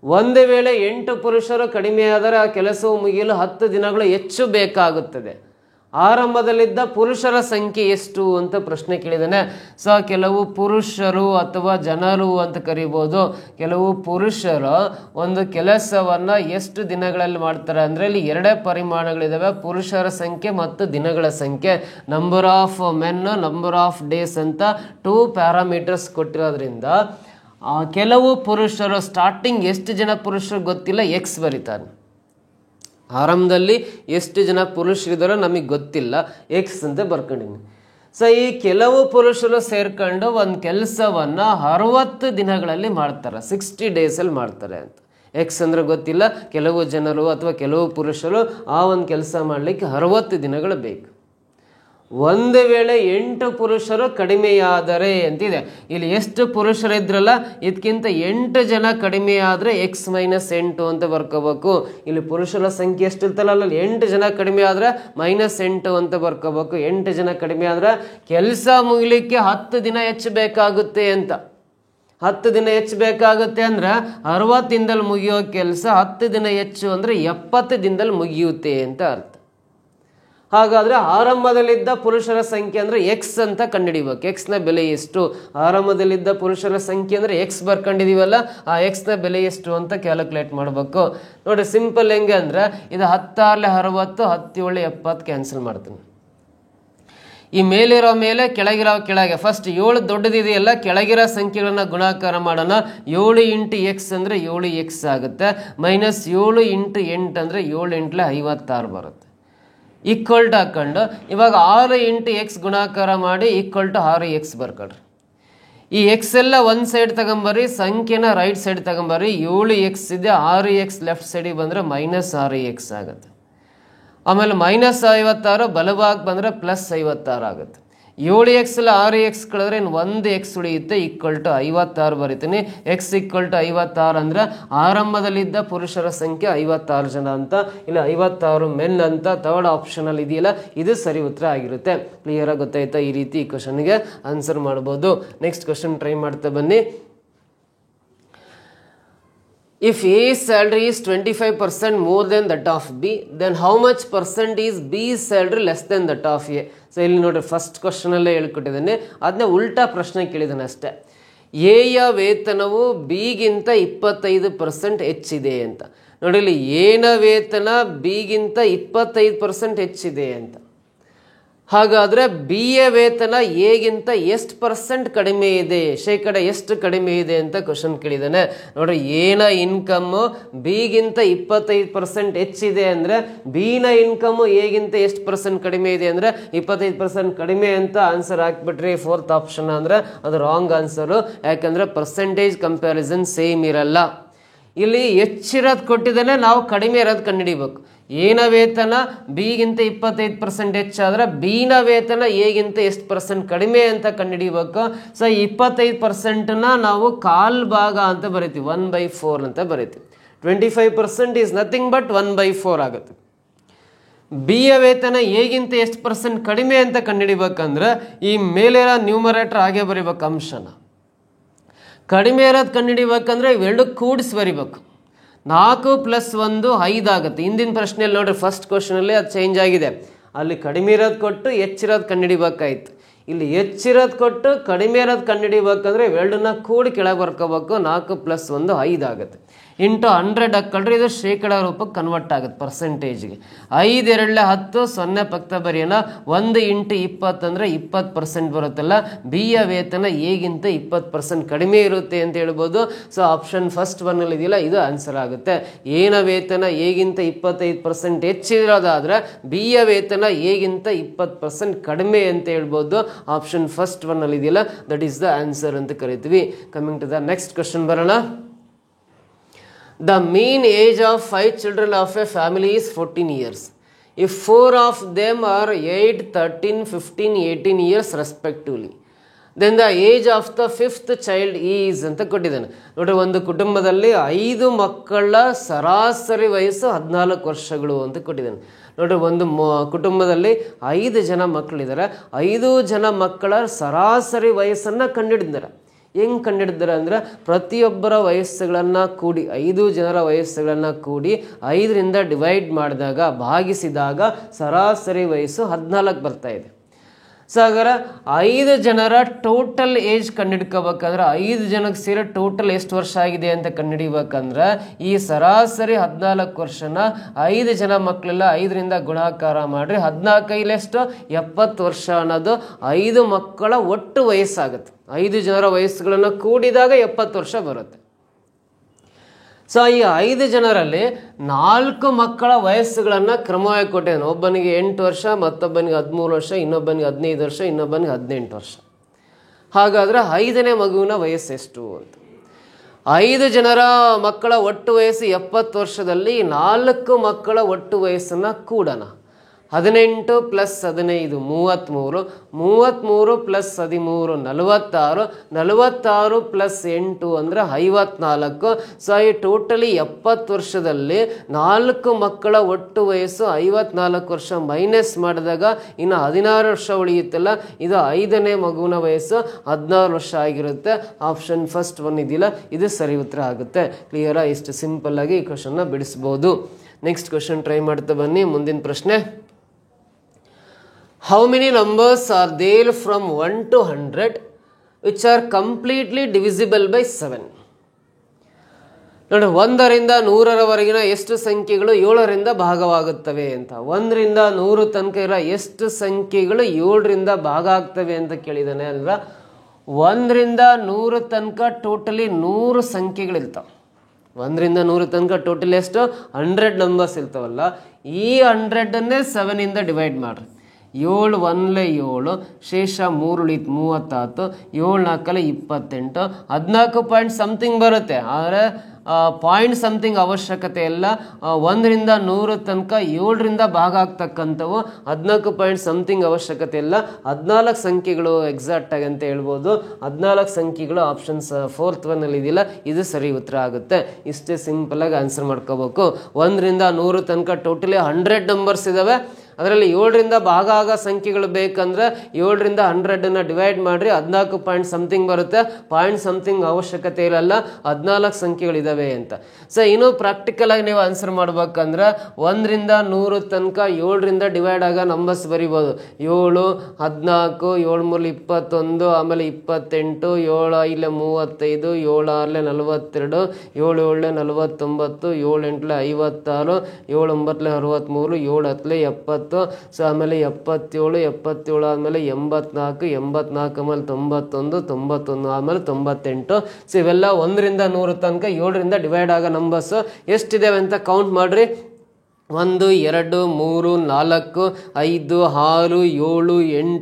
ಒಂದು ವೇಳೆ 8 ಪುರುಷರು ಕಡಿಮೆ ಆದರೆ ಆ ಕೆಲಸವು ಮುಗಿಯಲು 10 ದಿನಗಳು ಹೆಚ್ಚು ಬೇಕಾಗುತ್ತದೆ. ಆರಂಭದಲ್ಲಿದ್ದ ಪುರುಷರ ಸಂಖ್ಯೆ ಎಷ್ಟು ಅಂತ ಪ್ರಶ್ನೆ ಕೇಳಿದ್ದಾನೆ. ಸೊ ಕೆಲವು ಪುರುಷರು ಅಥವಾ ಜನರು ಅಂತ ಕರಿಬೋದು. ಕೆಲವು ಪುರುಷರು ಒಂದು ಕೆಲಸವನ್ನ ಎಷ್ಟು ದಿನಗಳಲ್ಲಿ ಮಾಡ್ತಾರೆ ಅಂದ್ರೆ ಇಲ್ಲಿ 2 ಪರಿಮಾಣಗಳಿದಾವೆ, ಪುರುಷರ ಸಂಖ್ಯೆ ಮತ್ತು ದಿನಗಳ ಸಂಖ್ಯೆ. Number of men, number of days ಅಂತ 2 ಪ್ಯಾರಾಮೀಟರ್ಸ್ ಕೊಟ್ಟಿರೋದ್ರಿಂದ ಕೆಲವು ಪುರುಷರು ಸ್ಟಾರ್ಟಿಂಗ್ ಎಷ್ಟು ಜನ ಪುರುಷರು ಗೊತ್ತಿಲ್ಲ, ಎಕ್ಸ್ ಬರೀತಾರೆ. ಆರಂಭದಲ್ಲಿ ಎಷ್ಟು ಜನ ಪುರುಷರಿದ್ದಾರೋ ನಮಗೆ ಗೊತ್ತಿಲ್ಲ, ಎಕ್ಸ್ ಅಂತ ಬರ್ಕೊಂಡಿನಿ. ಸೊ ಈ ಕೆಲವು ಪುರುಷರು ಸೇರ್ಕೊಂಡು ಒಂದು ಕೆಲಸವನ್ನು 60 ದಿನಗಳಲ್ಲಿ ಮಾಡ್ತಾರೆ, 60 ಡೇಸಲ್ಲಿ ಮಾಡ್ತಾರೆ ಅಂತ. ಎಕ್ಸ್ ಅಂದರೆ ಗೊತ್ತಿಲ್ಲ, ಕೆಲವು ಜನರು ಅಥವಾ ಕೆಲವು ಪುರುಷರು ಆ ಒಂದು ಕೆಲಸ ಮಾಡಲಿಕ್ಕೆ 60 ದಿನಗಳು ಬೇಕು. ಒಂದು ವೇಳೆ 8 ಪುರುಷರು ಕಡಿಮೆಯಾದರೆ ಅಂತಿದೆ. ಇಲ್ಲಿ ಎಷ್ಟು ಪುರುಷರಿದ್ರಲ್ಲ ಇದಕ್ಕಿಂತ 8 ಜನ ಕಡಿಮೆಯಾದರೆ ಎಕ್ಸ್ ಮೈನಸ್ 8 ಅಂತ ಬರ್ಕೋಬೇಕು. ಇಲ್ಲಿ ಪುರುಷರ ಸಂಖ್ಯೆ ಎಷ್ಟಿರ್ತಲ್ಲ ಅಲ್ಲಿ 8 ಜನ ಕಡಿಮೆ ಆದರೆ -8 ಅಂತ ಬರ್ಕೋಬೇಕು. 8 ಜನ ಕಡಿಮೆ ಆದರೆ ಕೆಲಸ ಮುಗಿಲಿಕ್ಕೆ 10 ದಿನ ಹೆಚ್ಚು ಬೇಕಾಗುತ್ತೆ ಅಂತ. 10 ದಿನ ಹೆಚ್ಚು ಬೇಕಾಗುತ್ತೆ ಅಂದ್ರೆ 60 ದಿನದಲ್ಲಿ ಮುಗಿಯೋ ಕೆಲಸ 10 ದಿನ ಹೆಚ್ಚು ಅಂದರೆ 70 ದಿನದಲ್ಲಿ ಮುಗಿಯುತ್ತೆ ಅಂತ ಅರ್ಥ. ಹಾಗಾದರೆ ಆರಂಭದಲ್ಲಿದ್ದ ಪುರುಷರ ಸಂಖ್ಯೆ ಅಂದರೆ ಎಕ್ಸ್ ಅಂತ ಕಂಡುಹಿಡಿಬೇಕು. ಎಕ್ಸ್ನ ಬೆಲೆ ಎಷ್ಟು? ಆರಂಭದಲ್ಲಿದ್ದ ಪುರುಷರ ಸಂಖ್ಯೆ ಅಂದರೆ ಎಕ್ಸ್ ಬರ್ಕೊಂಡಿದೀವಲ್ಲ, ಆ ಎಕ್ಸ್ನ ಬೆಲೆ ಎಷ್ಟು ಅಂತ ಕ್ಯಾಲ್ಕುಲೇಟ್ ಮಾಡಬೇಕು. ನೋಡಿ ಸಿಂಪಲ್ ಹೆಂಗೆ ಅಂದರೆ ಇದು 10 60 17 70 ಕ್ಯಾನ್ಸಲ್ ಮಾಡ್ತೀನಿ. ಈ ಮೇಲಿರೋ ಮೇಲೆ ಕೆಳಗಿರೋ ಕೆಳಗೆ ಫಸ್ಟ್ 7 ದೊಡ್ಡದಿದೆಯಲ್ಲ, ಕೆಳಗಿರೋ ಸಂಖ್ಯೆಗಳನ್ನ ಗುಣಾಕಾರ ಮಾಡೋಣ. 7 × ಎಕ್ಸ್ ಅಂದರೆ 7x ಆಗುತ್ತೆ, -7 × 8 ಅಂದರೆ 7 × 56 ಬರುತ್ತೆ. ಈಕ್ವಲ್ ಟು ಹಾಕೊಂಡು ಇವಾಗ 6 × x ಗುಣಾಕಾರ ಮಾಡಿ ಈಕ್ವಲ್ ಟು 6x ಬರ್ಕೊಳ್ರಿ. ಈ ಎಕ್ಸ್ ಎಲ್ಲ ಒಂದು ಸೈಡ್ ತಗೊಂಬರ್ರಿ, ಸಂಖ್ಯೆನ ರೈಟ್ ಸೈಡ್ ತಗೊಂಬರ್ರಿ. 7x ಇದೆ, 6x ಲೆಫ್ಟ್ ಸೈಡಿಗೆ ಬಂದರೆ -6x ಆಗುತ್ತೆ. ಆಮೇಲೆ -56 ಬಲಭಾಗ ಬಂದರೆ +56 ಆಗುತ್ತೆ. 7x 6x ಕಳೆದ್ರೆ ಇನ್ನು 1x ಉಳಿಯುತ್ತೆ, ಈಕ್ವಲ್ ಟು 56 ಬರಿತೀನಿ. x ಈಕ್ವಲ್ ಟು 56 ಅಂದರೆ ಆರಂಭದಲ್ಲಿದ್ದ ಪುರುಷರ ಸಂಖ್ಯೆ 56 ಜನ ಅಂತ, ಇಲ್ಲ 56 ಮೆನ್ ಅಂತ ಥರ್ಡ್ ಆಪ್ಷನಲ್ಲಿ ಇದೆಯಲ್ಲ, ಇದು ಸರಿ ಉತ್ತರ ಆಗಿರುತ್ತೆ. ಕ್ಲಿಯರಾಗಿ ಗೊತ್ತಾಯ್ತಾ? ಈ ರೀತಿ ಈ ಕ್ವಶನ್ಗೆ ಆನ್ಸರ್ ಮಾಡ್ಬೋದು. ನೆಕ್ಸ್ಟ್ ಕ್ವಶನ್ ಟ್ರೈ ಮಾಡ್ತಾ ಬನ್ನಿ. If A's salary is 25% more than that of B, then how much percent is B's salary less than that of A? So ಇಲ್ಲಿ ನೋಡ್ರಿ, ಫಸ್ಟ್ ಕ್ವಶನಲ್ಲೇ ಹೇಳ್ಕೊಟ್ಟಿದ್ದಾನೆ, ಅದನ್ನ ಉಲ್ಟಾ ಪ್ರಶ್ನೆ ಕೇಳಿದ್ದಾನೆ ಅಷ್ಟೇ. ಎಯ ವೇತನವು ಬಿಗಿಂತ 25% ಹೆಚ್ಚಿದೆ ಅಂತ. ನೋಡಿ ಇಲ್ಲಿ ಎನ ವೇತನ ಬಿಗಿಂತ 25% ಹೆಚ್ಚಿದೆ ಅಂತ. ಹಾಗಾದರೆ ಬಿ ಎ ವೇತನ ಎಗಿಂತ ಎಷ್ಟು ಪರ್ಸೆಂಟ್ ಕಡಿಮೆ ಇದೆ, ಶೇಕಡ ಎಷ್ಟು ಕಡಿಮೆ ಇದೆ ಅಂತ ಕ್ವಶನ್ ಕೇಳಿದ್ದಾನೆ. ನೋಡ್ರಿ, ಎನ ಇನ್ಕಮ್ಮು ಬಿಗಿಂತ 25% ಹೆಚ್ಚಿದೆ ಅಂದರೆ ಬಿನ ಇನ್ಕಮ್ಮು ಎಗಿಂತ ಎಷ್ಟು ಪರ್ಸೆಂಟ್ ಕಡಿಮೆ ಇದೆ ಅಂದರೆ 25% ಕಡಿಮೆ ಅಂತ ಆನ್ಸರ್ ಹಾಕ್ಬಿಟ್ರಿ. ಫೋರ್ತ್ ಆಪ್ಷನ್ ಅಂದರೆ ಅದು ರಾಂಗ್ ಆನ್ಸರು. ಯಾಕಂದರೆ ಪರ್ಸೆಂಟೇಜ್ ಕಂಪ್ಯಾರಿಸನ್ ಸೇಮ್ ಇರಲ್ಲ. ಇಲ್ಲಿ ಹೆಚ್ಚಿರೋದು ಕೊಟ್ಟಿದ್ದಾನೆ, ನಾವು ಕಡಿಮೆ ಇರೋದು ಕಂಡುಹಿಡಿಬೇಕು. ಎನ ವೇತನ ಬಿಗಿಂತ 25% ಹೆಚ್ಚಾದ್ರೆ ಬಿನ ವೇತನ ಎಗಿಂತ ಎಷ್ಟು ಪರ್ಸೆಂಟ್ ಕಡಿಮೆ ಅಂತ ಕಂಡುಹಿಡಿಬೇಕು. ಸೊ 25%ನ ನಾವು ಕಾಲ್ ಭಾಗ ಅಂತ ಬರಿತೀವಿ, 1/4 ಅಂತ ಬರಿತೀವಿ. 25% ಈಸ್ ನಥಿಂಗ್ ಬಟ್ 1/4 ಆಗುತ್ತೆ. ಬಿಯ ವೇತನ ಎಗಿಂತ ಎಷ್ಟು ಪರ್ಸೆಂಟ್ ಕಡಿಮೆ ಅಂತ ಕಂಡುಹಿಡಿಬೇಕಂದ್ರೆ ಈ ಮೇಲಿರೋ ನ್ಯೂಮರೇಟರ್ ಹಾಗೆ ಬರಿಬೇಕು, ಅಂಶನ. ಕಡಿಮೆ ಇರೋದು ಕಂಡುಹಿಡಿಬೇಕಂದ್ರೆ ಇವೆರಡು ಕೂಡಿಸಿ ಬರಿಬೇಕು. 4 + 1 5 ಆಗುತ್ತೆ. ಹಿಂದಿನ ಪ್ರಶ್ನೆಯಲ್ಲಿ ನೋಡ್ರಿ, ಫಸ್ಟ್ ಕ್ವಶನಲ್ಲಿ ಅದು ಚೇಂಜ್ ಆಗಿದೆ. ಅಲ್ಲಿ ಕಡಿಮೆ ಇರೋದು ಕೊಟ್ಟು ಹೆಚ್ಚಿರೋದು ಕಂಡುಹಿಡಿಬೇಕಾಯ್ತು. ಇಲ್ಲಿ ಹೆಚ್ಚಿರೋದು ಕೊಟ್ಟು ಕಡಿಮೆ ಇರೋದು ಕಂಡುಹಿಡಿಬೇಕಂದ್ರೆ ಇವೆರಡನ್ನ ಕೂಡಿ ಕೆಳಗೆ ಬರ್ಕೋಬೇಕು. 4 + 1 5 ಆಗುತ್ತೆ. ಇಂಟು 100 ಹಾಕ್ಕೊಳ್ರಿ, ಇದು ಶೇಕಡ ರೂಪಕ್ಕೆ ಕನ್ವರ್ಟ್ ಆಗುತ್ತೆ ಪರ್ಸೆಂಟೇಜ್ಗೆ. 5 2 10 0 ಪಕ್ಕ ಬರೆಯೋಣ. 1 × 20 ಅಂದರೆ 20% ಬರುತ್ತಲ್ಲ. ಬಿಯ ವೇತನ ಎಗಿಂತ 20% ಕಡಿಮೆ ಇರುತ್ತೆ ಅಂತ ಹೇಳ್ಬೋದು. ಸೊ ಆಪ್ಷನ್ ಫಸ್ಟ್ ಒನ್ನಲ್ಲಿ ಇದೆಯಲ್ಲ, ಇದು ಆನ್ಸರ್ ಆಗುತ್ತೆ. ಎನ ವೇತನ ಎಗಿಂತ 25% ಹೆಚ್ಚಿರೋದಾದ್ರೆ ಬಿಯ ವೇತನ ಎಗಿಂತ 20% ಕಡಿಮೆ ಅಂತ ಹೇಳ್ಬೋದು. ಆಪ್ಷನ್ ಫಸ್ಟ್ ಒನ್ನಲ್ಲಿ ಇದೆಯಲ್ಲ, ದಟ್ ಈಸ್ ದ ಆನ್ಸರ್ ಅಂತ ಕರಿತೀವಿ. Coming to the next question ಬರೋಣ. The mean age of 5 children of a family is 14 years. If 4 of them are 8, 13, 15, 18 years respectively, then the age of the 5th child is ಅಂತ ಕೊಟ್ಟಿದ್ದಾನೆ. ನೋಡ್ರಿ, ಒಂದು ಕುಟುಂಬದಲ್ಲಿ 5 ಮಕ್ಕಳ ಸರಾಸರಿ ವಯಸ್ಸು 14 ವರ್ಷಗಳು ಅಂತ ಕೊಟ್ಟಿದ್ದಾನೆ. ನೋಡ್ರಿ, ಒಂದು ಕುಟುಂಬದಲ್ಲಿ 5 ಜನ ಮಕ್ಕಳಿದ್ದಾರೆ. 5 ಜನ ಮಕ್ಕಳ ಸರಾಸರಿ ವಯಸ್ಸನ್ನು ಕಂಡುಹಿಡಿದಿದ್ದಾರೆ. ಹೆಂಗೆ ಕಂಡುಹಿಡಿದಾರೆ ಅಂದರೆ ಪ್ರತಿಯೊಬ್ಬರ ವಯಸ್ಸುಗಳನ್ನು ಕೂಡಿ, 5 ಜನರ ವಯಸ್ಸುಗಳನ್ನು ಕೂಡಿ 5ರಿಂದ ಡಿವೈಡ್ ಮಾಡಿದಾಗ, ಭಾಗಿಸಿದಾಗ ಸರಾಸರಿ ವಯಸ್ಸು 14 ಬರ್ತಾ ಇದೆ. ಸೊ ಹಾಗಾದ್ರೆ 5 ಜನರ ಟೋಟಲ್ ಏಜ್ ಕಂಡುಹಿಡ್ಕೋಬೇಕಂದ್ರೆ 5 ಜನಕ್ಕೆ ಸೇರಿ ಟೋಟಲ್ ಎಷ್ಟು ವರ್ಷ ಆಗಿದೆ ಅಂತ ಕಂಡುಹಿಡಿಬೇಕಂದ್ರೆ ಈ ಸರಾಸರಿ 14 ವರ್ಷನ 5 ಜನ ಮಕ್ಕಳೆಲ್ಲ 5ರಿಂದ ಗುಣಾಕಾರ ಮಾಡಿರಿ. 14 ಎಷ್ಟು 70 ವರ್ಷ ಅನ್ನೋದು 5 ಮಕ್ಕಳ ಒಟ್ಟು ವಯಸ್ಸಾಗುತ್ತೆ. 5 ಜನರ ವಯಸ್ಸುಗಳನ್ನು ಕೂಡಿದಾಗ 70 ವರ್ಷ ಬರುತ್ತೆ. ಸೊ ಈ 5 ಜನರಲ್ಲಿ 4 ಮಕ್ಕಳ ವಯಸ್ಸುಗಳನ್ನು ಕ್ರಮವಾಗಿ ಕೊಟ್ಟಿದ್ದಾನೆ. ಒಬ್ಬನಿಗೆ 8 ವರ್ಷ, ಮತ್ತೊಬ್ಬನಿಗೆ 13 ವರ್ಷ, ಇನ್ನೊಬ್ಬನಿಗೆ 15 ವರ್ಷ, ಇನ್ನೊಬ್ಬನಿಗೆ 18 ವರ್ಷ. ಹಾಗಾದರೆ 5ನೇ ಮಗುವಿನ ವಯಸ್ಸೆಷ್ಟು ಅಂತ. 5 ಜನರ ಮಕ್ಕಳ ಒಟ್ಟು ವಯಸ್ಸು 70 ವರ್ಷದಲ್ಲಿ 4 ಮಕ್ಕಳ ಒಟ್ಟು ವಯಸ್ಸನ್ನು ಕೂಡೋಣ. 18 + 15 33, 33 + 13 46, 46 + 8 ಅಂದರೆ 54. ಸೊ ಈ ಟೋಟಲಿ 70 ವರ್ಷದಲ್ಲಿ 4 ಮಕ್ಕಳ ಒಟ್ಟು ವಯಸ್ಸು 54 ವರ್ಷ ಮೈನಸ್ ಮಾಡಿದಾಗ ಇನ್ನು 16 ವರ್ಷ ಉಳಿಯುತ್ತಲ್ಲ, ಇದು 5ನೇ ಮಗುವಿನ ವಯಸ್ಸು 16 ವರ್ಷ ಆಗಿರುತ್ತೆ. ಆಪ್ಷನ್ ಫಸ್ಟ್ ಒನ್ ಇದೆಯಲ್ಲ, ಇದು ಸರಿ ಉತ್ತರ ಆಗುತ್ತೆ. ಕ್ಲಿಯರಾ? ಇಷ್ಟು ಸಿಂಪಲ್ ಆಗಿ ಈ ಕ್ವಶನ್ನ ಬಿಡಿಸ್ಬೋದು. ನೆಕ್ಸ್ಟ್ ಕ್ವಶನ್ ಟ್ರೈ ಮಾಡ್ತಾ ಬನ್ನಿ. ಮುಂದಿನ ಪ್ರಶ್ನೆ, how many numbers are there from 1 to 100 which are completely divisible by 7? ನೋಡಿ, 1ರಿಂದ 100ರವರೆಗಿನ ಎಷ್ಟು ಸಂಖ್ಯೆಗಳು 7ರಿಂದ ಭಾಗವಾಗುತ್ತವೆ ಅಂತ. 1ರಿಂದ 100 ತನಕ ಇರೋ ಎಷ್ಟು ಸಂಖ್ಯೆಗಳು 7ರಿಂದ ಭಾಗ ಆಗ್ತವೆ ಅಂತ ಕೇಳಿದ್ದಾನೆ ಅಲ್ವಾ. 1ರಿಂದ 100 ತನಕ ಟೋಟಲಿ 100 ಸಂಖ್ಯೆಗಳಿರ್ತಾವೆ. 1ರಿಂದ 100 ತನಕ ಟೋಟಲಿ ಎಷ್ಟು 100 ನಂಬರ್ಸ್ ಇರ್ತಾವಲ್ಲ. ಈ 100ಅನ್ನೇ 7ಇಂದ ಡಿವೈಡ್ ಮಾಡ್ರಿ. 7 1 7, ಶೇಷ 3 ಉಳಿತು 30, 7 4 28, 14 ಪಾಯಿಂಟ್ ಸಮಥಿಂಗ್ ಬರುತ್ತೆ. ಆದರೆ ಪಾಯಿಂಟ್ ಸಮಥಿಂಗ್ ಅವಶ್ಯಕತೆ ಇಲ್ಲ. 1ರಿಂದ 100 ತನಕ 7ರಿಂದ ಭಾಗ ಆಗ್ತಕ್ಕಂಥವು 14 ಪಾಯಿಂಟ್ ಸಮಥಿಂಗ್ ಅವಶ್ಯಕತೆ ಇಲ್ಲ. 14 ಸಂಖ್ಯೆಗಳು ಎಕ್ಸಾಕ್ಟ್ ಆಗಿ ಅಂತ ಹೇಳ್ಬೋದು. 14 ಸಂಖ್ಯೆಗಳು ಆಪ್ಷನ್ಸ್ ಫೋರ್ತ್ ಒನ್ನಲ್ಲಿ ಇದೆಯಲ್ಲ, ಇದು ಸರಿ ಉತ್ತರ ಆಗುತ್ತೆ. ಇಷ್ಟೇ ಸಿಂಪಲ್ ಆಗಿ ಆನ್ಸರ್ ಮಾಡ್ಕೋಬೇಕು. 1ರಿಂದ 100 ತನಕ ಟೋಟಲಿ 100 ನಂಬರ್ಸ್ ಇದಾವೆ. ಅದರಲ್ಲಿ 7ರಿಂದ ಭಾಗ ಆಗೋ ಸಂಖ್ಯೆಗಳು ಬೇಕಂದ್ರೆ 7ರಿಂದ 100ಅನ್ನು ಡಿವೈಡ್ ಮಾಡಿರಿ. 14 ಪಾಯಿಂಟ್ ಸಮಥಿಂಗ್ ಬರುತ್ತೆ. ಪಾಯಿಂಟ್ ಸಮಥಿಂಗ್ ಅವಶ್ಯಕತೆ ಇರಲ್ಲ, 14 ಸಂಖ್ಯೆಗಳಿದ್ದಾವೆ ಅಂತ. ಸೊ ಇನ್ನೂ ಪ್ರಾಕ್ಟಿಕಲ್ ಆಗಿ ನೀವು ಆನ್ಸರ್ ಮಾಡ್ಬೇಕಂದ್ರೆ 1ರಿಂದ 100 ತನಕ 7ರಿಂದ ಡಿವೈಡ್ ಆಗೋ ನಂಬರ್ಸ್ ಬರಿಬೋದು. 7, 14, 7 3 21, ಆಮೇಲೆ 28, 7 5 35, 7 6 42, 7 7 49, 7 8 56, 7 9 63, 7 10 70, 70. ಸೊ ಆಮೇಲೆ 77 ಆದಮೇಲೆ 84, 84 ಆಮೇಲೆ 91, 91 ಆದಮೇಲೆ 98. ಸೊ ಇವೆಲ್ಲ 1ರಿಂದ 100 ತನಕ 7ರಿಂದ ಡಿವೈಡ್ ಆಗೋ ನಂಬರ್ಸು ಎಷ್ಟಿದ್ದಾವೆ ಅಂತ ಕೌಂಟ್ ಮಾಡಿರಿ. 1, 2, 3, 4, 5, 6, 7, 8, 9,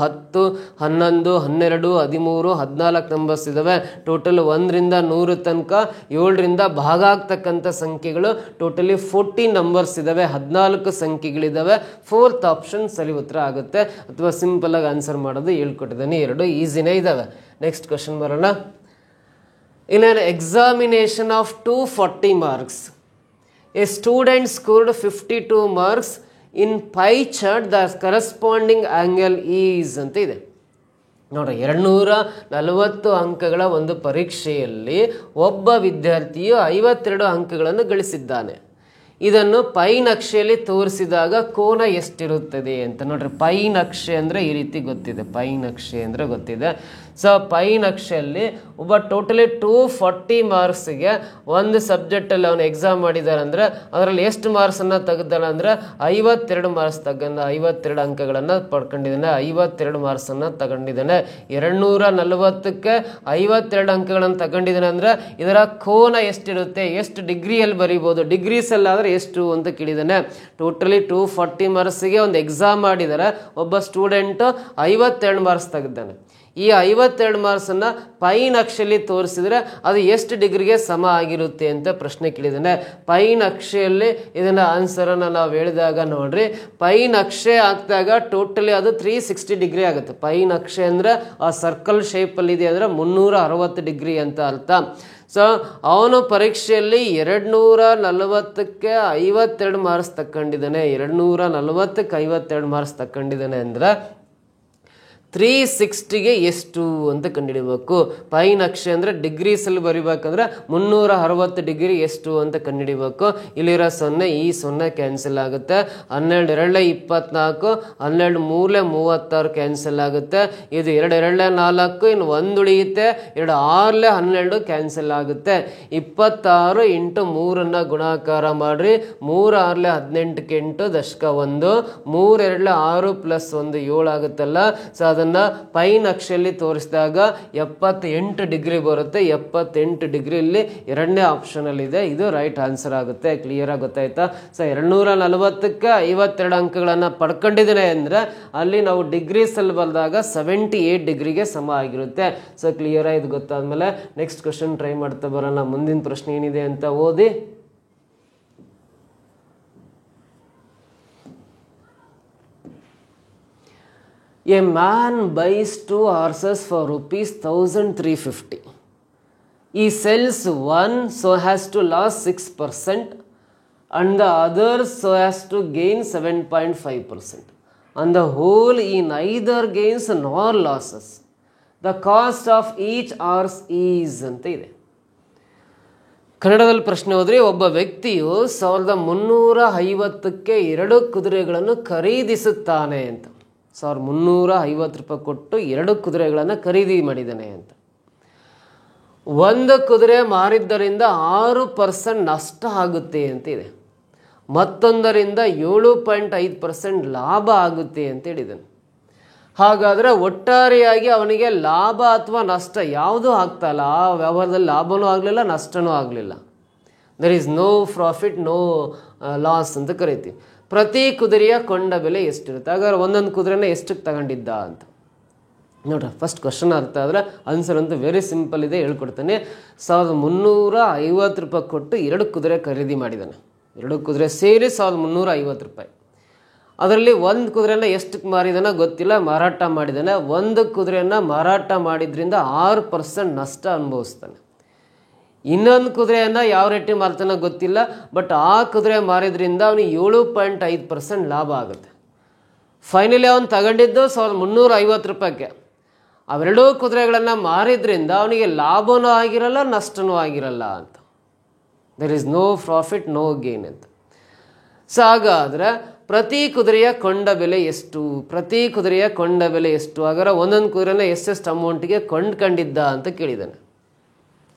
10, 11, 12, 13, 14 ನಂಬರ್ಸ್ ಇದ್ದಾವೆ. ಟೋಟಲ್ 1ರಿಂದ 100 ತನಕ 7ರಿಂದ ಭಾಗ ಆಗ್ತಕ್ಕಂಥ ಸಂಖ್ಯೆಗಳು ಟೋಟಲಿ 14 ನಂಬರ್ಸ್ ಇದ್ದಾವೆ. 14 ಸಂಖ್ಯೆಗಳಿದ್ದಾವೆ. 4th ಆಪ್ಷನ್ ಸರಿ ಉತ್ತರ ಆಗುತ್ತೆ. ಅಥವಾ ಸಿಂಪಲ್ ಆಗಿ ಆನ್ಸರ್ ಮಾಡೋದು ಹೇಳ್ಕೊಟ್ಟಿದ್ದಾನೆ. 2 ಈಸಿನೇ ಇದ್ದಾವೆ. ನೆಕ್ಸ್ಟ್ ಕ್ವಶನ್ ಬರೋಣ. In an examination of 240 marks, a student scored 52 marks in pie chart. The corresponding angle is ಅಂತ ಇದೆ ನೋಡ್ರಿ. 240 ಅಂಕಗಳ ಒಂದು ಪರೀಕ್ಷೆಯಲ್ಲಿ ಒಬ್ಬ ವಿದ್ಯಾರ್ಥಿಯು 52 ಅಂಕಗಳನ್ನು ಗಳಿಸಿದ್ದಾನೆ. ಇದನ್ನು ಪೈ ನಕ್ಷೆಯಲ್ಲಿ ತೋರಿಸಿದಾಗ ಕೋನ ಎಷ್ಟಿರುತ್ತದೆ ಅಂತ ನೋಡ್ರಿ. ಪೈ ನಕ್ಷೆ ಅಂದರೆ ಈ ರೀತಿ ಗೊತ್ತಿದೆ. ಪೈ ನಕ್ಷೆ ಅಂದರೆ ಗೊತ್ತಿದೆ. ಸೊ ಪೈ ನಕ್ಷೆಯಲ್ಲಿ ಒಬ್ಬ ಟೋಟಲಿ 240 ಮಾರ್ಕ್ಸ್ಗೆ ಒಂದು ಸಬ್ಜೆಕ್ಟಲ್ಲಿ ಅವನು ಎಕ್ಸಾಮ್ ಮಾಡಿದ್ದಾರೆ ಅಂದರೆ ಅದರಲ್ಲಿ ಎಷ್ಟು ಮಾರ್ಕ್ಸನ್ನು ತೆಗೆದಾನೆ ಅಂದರೆ 52 ಮಾರ್ಕ್ಸ್ 52 ಅಂಕಗಳನ್ನು ಪಡ್ಕೊಂಡಿದ್ದಾನೆ. 52 ಮಾರ್ಕ್ಸನ್ನು ತಗೊಂಡಿದ್ದಾನೆ. 240ಕ್ಕೆ 52 ಅಂಕಗಳನ್ನು ತಗೊಂಡಿದ್ದಾನೆ ಅಂದರೆ ಇದರ ಕೋನ ಎಷ್ಟಿರುತ್ತೆ, ಎಷ್ಟು ಡಿಗ್ರಿಯಲ್ಲಿ ಬರೀಬೋದು, ಡಿಗ್ರೀಸಲ್ಲಾದರೆ ಎಷ್ಟು ಅಂತ ಕೇಳಿದ್ದಾನೆ. ಟೋಟಲಿ 240 ಮಾರ್ಕ್ಸ್ಗೆ ಒಂದು ಎಕ್ಸಾಮ್ ಮಾಡಿದ್ದಾರೆ. ಒಬ್ಬ ಸ್ಟೂಡೆಂಟು 52 ಮಾರ್ಕ್ಸ್ ತೆಗೆದಾನೆ. ಈ 52 ಮಾರ್ಕ್ಸನ್ನು ಪೈ ನಕ್ಷೆಯಲ್ಲಿ ತೋರಿಸಿದ್ರೆ ಅದು ಎಷ್ಟು ಡಿಗ್ರಿಗೆ ಸಮ ಆಗಿರುತ್ತೆ ಅಂತ ಪ್ರಶ್ನೆ ಕೇಳಿದ್ದಾನೆ. ಪೈ ನಕ್ಷೆಯಲ್ಲಿ ಇದನ್ನ ಆನ್ಸರನ್ನು ನಾವು ಹೇಳಿದಾಗ ನೋಡ್ರಿ, ಪೈ ನಕ್ಷೆ ಹಾಕಿದಾಗ ಟೋಟಲಿ ಅದು 360 ಡಿಗ್ರಿ ಆಗುತ್ತೆ. ಪೈ ನಕ್ಷೆ ಅಂದರೆ ಆ ಸರ್ಕಲ್ ಶೇಪಲ್ಲಿ ಇದೆ ಅಂದರೆ 360 ಡಿಗ್ರಿ ಅಂತ ಅರ್ಥ. ಸೊ ಅವನು ಪರೀಕ್ಷೆಯಲ್ಲಿ 240ಕ್ಕೆ 52 ಮಾರ್ಕ್ಸ್ ತಗೊಂಡಿದ್ದಾನೆ. 240ಕ್ಕೆ 52 ಮಾರ್ಕ್ಸ್ ತಗೊಂಡಿದ್ದಾನೆ ಅಂದರೆ 360ಗೆ ಎಷ್ಟು ಅಂತ ಕಂಡುಹಿಡಿಬೇಕು. ಪೈ ನಕ್ಷೆ ಅಂದರೆ ಡಿಗ್ರೀಸಲ್ಲಿ ಬರಿಬೇಕಂದ್ರೆ 360 ಡಿಗ್ರಿ ಎಷ್ಟು ಅಂತ ಕಂಡುಹಿಡಿಬೇಕು. ಇಲ್ಲಿರೋ 0, ಈ 0 ಕ್ಯಾನ್ಸಲ್ ಆಗುತ್ತೆ. 12 2 24, 12 3 36 ಕ್ಯಾನ್ಸಲ್ ಆಗುತ್ತೆ. ಇದು 2 2 4, ಇನ್ನು 1 ಉಳಿಯುತ್ತೆ. 2 6 12 ಕ್ಯಾನ್ಸಲ್ ಆಗುತ್ತೆ. 26 ಇಂಟು 3 ಗುಣಾಕಾರ ಮಾಡ್ರಿ. 3 6 18ಕ್ಕೆ 8 ದಶಕ 1, 3 2 6 ಪ್ಲಸ್ 1 7 ಆಗುತ್ತಲ್ಲ. ಸೊ ಅದನ್ನು ಪೈ ನಕ್ಷೆಯಲ್ಲಿ ತೋರಿಸಿದಾಗ 78 ಡಿಗ್ರಿ ಬರುತ್ತೆ. 78 ಡಿಗ್ರಿ ಇಲ್ಲಿ 2ನೇ ಆಪ್ಷನಲ್ಲಿ ಇದೆ. ಇದು ರೈಟ್ ಆನ್ಸರ್ ಆಗುತ್ತೆ. ಕ್ಲಿಯರ್ ಆಗಿ ಗೊತ್ತಾಯ್ತಾ? ಸೊ 240ಕ್ಕೆ 52 ಅಂಕಗಳನ್ನು ಪಡ್ಕೊಂಡಿದ್ದೇನೆ ಅಂದರೆ ಅಲ್ಲಿ ನಾವು ಡಿಗ್ರೀಸಲ್ಲಿ ಬರೆದಾಗ 78 ಡಿಗ್ರಿಗೆ ಸಮ ಆಗಿರುತ್ತೆ. ಸೊ ಕ್ಲಿಯರ್ ಇದು ಗೊತ್ತಾದ್ಮೇಲೆ ನೆಕ್ಸ್ಟ್ ಕ್ವಶನ್ ಟ್ರೈ ಮಾಡ್ತಾ ಬರೋಣ. ಮುಂದಿನ ಪ್ರಶ್ನೆ ಏನಿದೆ ಅಂತ ಓದಿ. A man buys 2 horses for rupees 1350. He sells one so as to lose 6% and the other so as to gain 7.5%. On the whole, he neither gains nor losses. The cost of each horse is ಅಂತ ಇದೆ. ಕನ್ನಡದಲ್ಲಿ ಪ್ರಶ್ನೆ ಹೋದ್ರೆ, ಒಬ್ಬ ವ್ಯಕ್ತಿಯು 1350ಕ್ಕೆ 2 ಕುದುರೆಗಳನ್ನು ಖರೀದಿಸುತ್ತಾನೆ ಅಂತ. 1350 ರೂಪಾಯಿ ಕೊಟ್ಟು 2 ಕುದುರೆಗಳನ್ನು ಖರೀದಿ ಮಾಡಿದ್ದಾನೆ ಅಂತ. ಒಂದು ಕುದುರೆ ಮಾರಿದ್ದರಿಂದ 6% ನಷ್ಟ ಆಗುತ್ತೆ ಅಂತ ಇದೆ. ಮತ್ತೊಂದರಿಂದ 7.5% ಲಾಭ ಆಗುತ್ತೆ ಅಂತ ಹೇಳಿದ್ದಾನೆ. ಹಾಗಾದರೆ ಒಟ್ಟಾರೆಯಾಗಿ ಅವನಿಗೆ ಲಾಭ ಅಥವಾ ನಷ್ಟ ಯಾವುದೂ ಆಗ್ತಾಯಿಲ್ಲ. ಆ ವ್ಯವಹಾರದಲ್ಲಿ ಲಾಭನೂ ಆಗಲಿಲ್ಲ, ನಷ್ಟನೂ ಆಗಲಿಲ್ಲ. There is no profit, no loss ಅಂತ ಕರಿತೀವಿ. ಪ್ರತಿ ಕುದುರೆಯ ಕೊಂಡ ಬೆಲೆ ಎಷ್ಟಿರುತ್ತೆ? ಹಾಗಾದ್ರೆ ಒಂದೊಂದು ಕುದುರೆನ ಎಷ್ಟಕ್ಕೆ ತಗೊಂಡಿದ್ದ ಅಂತ ನೋಡ್ರಿ. ಫಸ್ಟ್ ಕ್ವಶನ್ ಅರ್ಥ ಆದರೆ ಆನ್ಸರ್ ಅಂತೂ ವೆರಿ ಸಿಂಪಲ್ ಇದೆ, ಹೇಳ್ಕೊಡ್ತಾನೆ. 1350 ರೂಪಾಯಿ ಕೊಟ್ಟು 2 ಕುದುರೆ ಖರೀದಿ ಮಾಡಿದ್ದಾನೆ. 2 ಕುದುರೆ ಸೇರಿ 1350 ರೂಪಾಯಿ. ಅದರಲ್ಲಿ ಒಂದು ಕುದುರೆನ ಎಷ್ಟಕ್ಕೆ ಮಾರಿದಾನೋ ಗೊತ್ತಿಲ್ಲ, ಮಾರಾಟ ಮಾಡಿದ್ದಾನೆ. ಒಂದು ಕುದುರೆಯನ್ನು ಮಾರಾಟ ಮಾಡಿದ್ರಿಂದ 6% ನಷ್ಟ ಅನುಭವಿಸ್ತಾನೆ. ಇನ್ನೊಂದು ಕುದುರೆಯನ್ನು ಯಾವ ರೇಟಿಗೆ ಮಾರ್ತಾನೋ ಗೊತ್ತಿಲ್ಲ, ಬಟ್ ಆ ಕುದುರೆ ಮಾರಿದ್ರಿಂದ ಅವನಿಗೆ 7.5% ಲಾಭ ಆಗುತ್ತೆ. ಫೈನಲಿ ಅವನು ತಗೊಂಡಿದ್ದು 1350 ರೂಪಾಯಿಗೆ. ಅವೆರಡೂ ಕುದುರೆಗಳನ್ನು ಮಾರಿದ್ರಿಂದ ಅವನಿಗೆ ಲಾಭನೂ ಆಗಿರಲ್ಲ, ನಷ್ಟನೂ ಆಗಿರಲ್ಲ ಅಂತ. There is no profit, no gain ಅಂತ. ಸೊ ಹಾಗಾದರೆ ಪ್ರತಿ ಕುದುರೆಯ ಕೊಂಡ ಬೆಲೆ ಎಷ್ಟು? ಪ್ರತಿ ಕುದುರೆಯ ಕೊಂಡ ಬೆಲೆ ಎಷ್ಟು? ಹಾಗಾದ್ರೆ ಒಂದೊಂದು ಕುದುರೆನ ಎಷ್ಟೆಷ್ಟು ಅಮೌಂಟಿಗೆ ಕೊಂಡ್ಕೊಂಡಿದ್ದ ಅಂತ ಕೇಳಿದ್ದಾನೆ.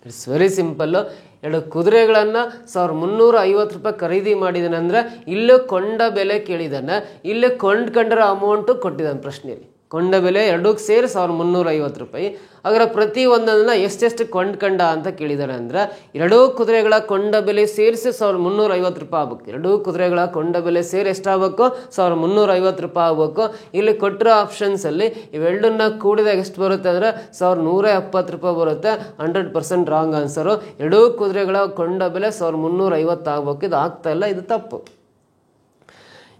It's very simple. 2 ಕುದುರೆಗಳನ್ನು 1350 ರೂಪಾಯಿ ಖರೀದಿ ಮಾಡಿದ್ದಾನೆ ಅಂದರೆ ಇಲ್ಲೂ ಕೊಂಡ ಬೆಲೆ ಕೇಳಿದ್ದಾನೆ, ಇಲ್ಲಿ ಕೊಂಡ್ಕೊಂಡಿರೋ ಅಮೌಂಟು ಕೊಟ್ಟಿದ್ದಾನೆ ಪ್ರಶ್ನೆಯಲ್ಲಿ. ಕೊಂಡ ಬೆಲೆ ಎರಡಕ್ಕೆ ಸೇರಿ 1350 ರೂಪಾಯಿ. ಹಾಗಾದ್ರೆ ಪ್ರತಿ ಒಂದನ್ನು ಎಷ್ಟೆಷ್ಟು ಕೊಂಡ್ಕಂಡ ಅಂತ ಕೇಳಿದ್ದಾರೆ ಅಂದರೆ 2 ಕುದುರೆಗಳ ಕೊಂಡ ಬೆಲೆ ಸೇರಿಸಿ 1350 ರೂಪಾಯಿ ಆಗ್ಬೇಕು. 2 ಕುದುರೆಗಳ ಕೊಂಡ ಬೆಲೆ ಸೇರಿ ಎಷ್ಟಾಗಬೇಕು? 1350 ರೂಪಾಯಿ ಆಗ್ಬೇಕು. ಇಲ್ಲಿ ಕೊಟ್ಟಿರೋ ಆಪ್ಷನ್ಸಲ್ಲಿ ಇವೆರಡನ್ನ ಕೂಡಿದಾಗ ಎಷ್ಟು ಬರುತ್ತೆ ಅಂದರೆ 1170 ರೂಪಾಯಿ ಬರುತ್ತೆ. 100% ರಾಂಗ್ ಆನ್ಸರು. 2 ಕುದುರೆಗಳ ಕೊಂಡ ಬೆಲೆ 1350 ಆಗ್ಬೇಕು. ಇದು ಆಗ್ತಾ ಇಲ್ಲ, ಇದು ತಪ್ಪು.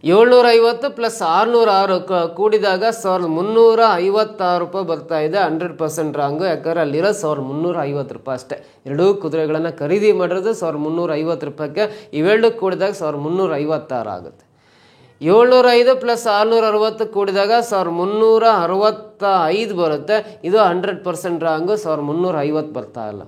750 ಪ್ಲಸ್ 606 ಕೂಡಿದಾಗ 1356 ರೂಪಾಯಿ ಬರ್ತಾ ಇದೆ. 100% ರಾಂಗು. ಯಾಕಂದರೆ ಅಲ್ಲಿರೋ 1350 ರೂಪಾಯಿ ಅಷ್ಟೇ. 2 ಕುದುರೆಗಳನ್ನು ಖರೀದಿ ಮಾಡಿರೋದು 1350 ರೂಪಾಯಿಗೆ. ಇವೆರಡು ಕೂಡಿದಾಗ 1356 ಆಗುತ್ತೆ. 705 ಪ್ಲಸ್ 660 ಕೂಡಿದಾಗ 1365 ಬರುತ್ತೆ. ಇದು 100% ರಾಂಗು. 1350 ಬರ್ತಾ ಇಲ್ಲ.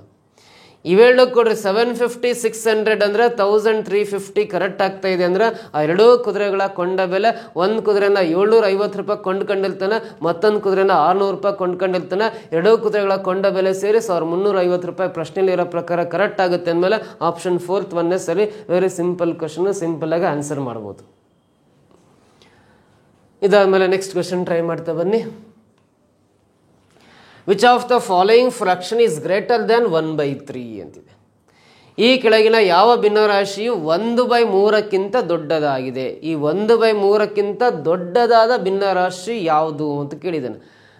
ಇವೆರಡು ಕೊಡ್ರಿ 750 600 ಅಂದರೆ 1350 ಕರೆಕ್ಟ್ ಆಗ್ತಾ ಇದೆ. ಅಂದರೆ ಆ 2 ಕುದುರೆಗಳ ಕೊಂಡ ಬೆಲೆ, ಒಂದು ಕುದುರೆನ 750 ರೂಪಾಯಿ ಕೊಂಡ್ಕೊಂಡಿರ್ತಾನೆ, ಮತ್ತೊಂದು ಕುದುರೆನ 600 ರೂಪಾಯಿ ಕೊಂಡ್ಕೊಂಡಿರ್ತಾನೆ. 2 ಕುದುರೆಗಳ ಕೊಂಡ ಬೆಲೆ ಸೇರಿ 1350 ರೂಪಾಯಿ ಪ್ರಶ್ನೆಯಲ್ಲಿರೋ ಪ್ರಕಾರ ಕರೆಕ್ಟ್ ಆಗುತ್ತೆ ಅಂದಮೇಲೆ ಆಪ್ಷನ್ 4th ಒಂದೇ ಸರಿ. ವೆರಿ ಸಿಂಪಲ್ ಕ್ವಶನ್, ಸಿಂಪಲ್ ಆಗಿ ಆನ್ಸರ್ ಮಾಡ್ಬೋದು. ಇದಾದ್ಮೇಲೆ ನೆಕ್ಸ್ಟ್ ಕ್ವಶನ್ ಟ್ರೈ ಮಾಡ್ತಾ ಬನ್ನಿ. Which of the following fraction is greater than 1/3 ಅಂತಿದೆ. ಈ ಕೆಳಗಿನ ಯಾವ ಭಿನ್ನರಾಶಿಯು 1/3ಕ್ಕಿಂತ ದೊಡ್ಡದಾಗಿದೆ? ಈ 1/3ಕ್ಕಿಂತ ದೊಡ್ಡದಾದ ಭಿನ್ನರಾಶಿ ಯಾವುದು ಅಂತ ಕೇಳಿದ್ದಾನೆ.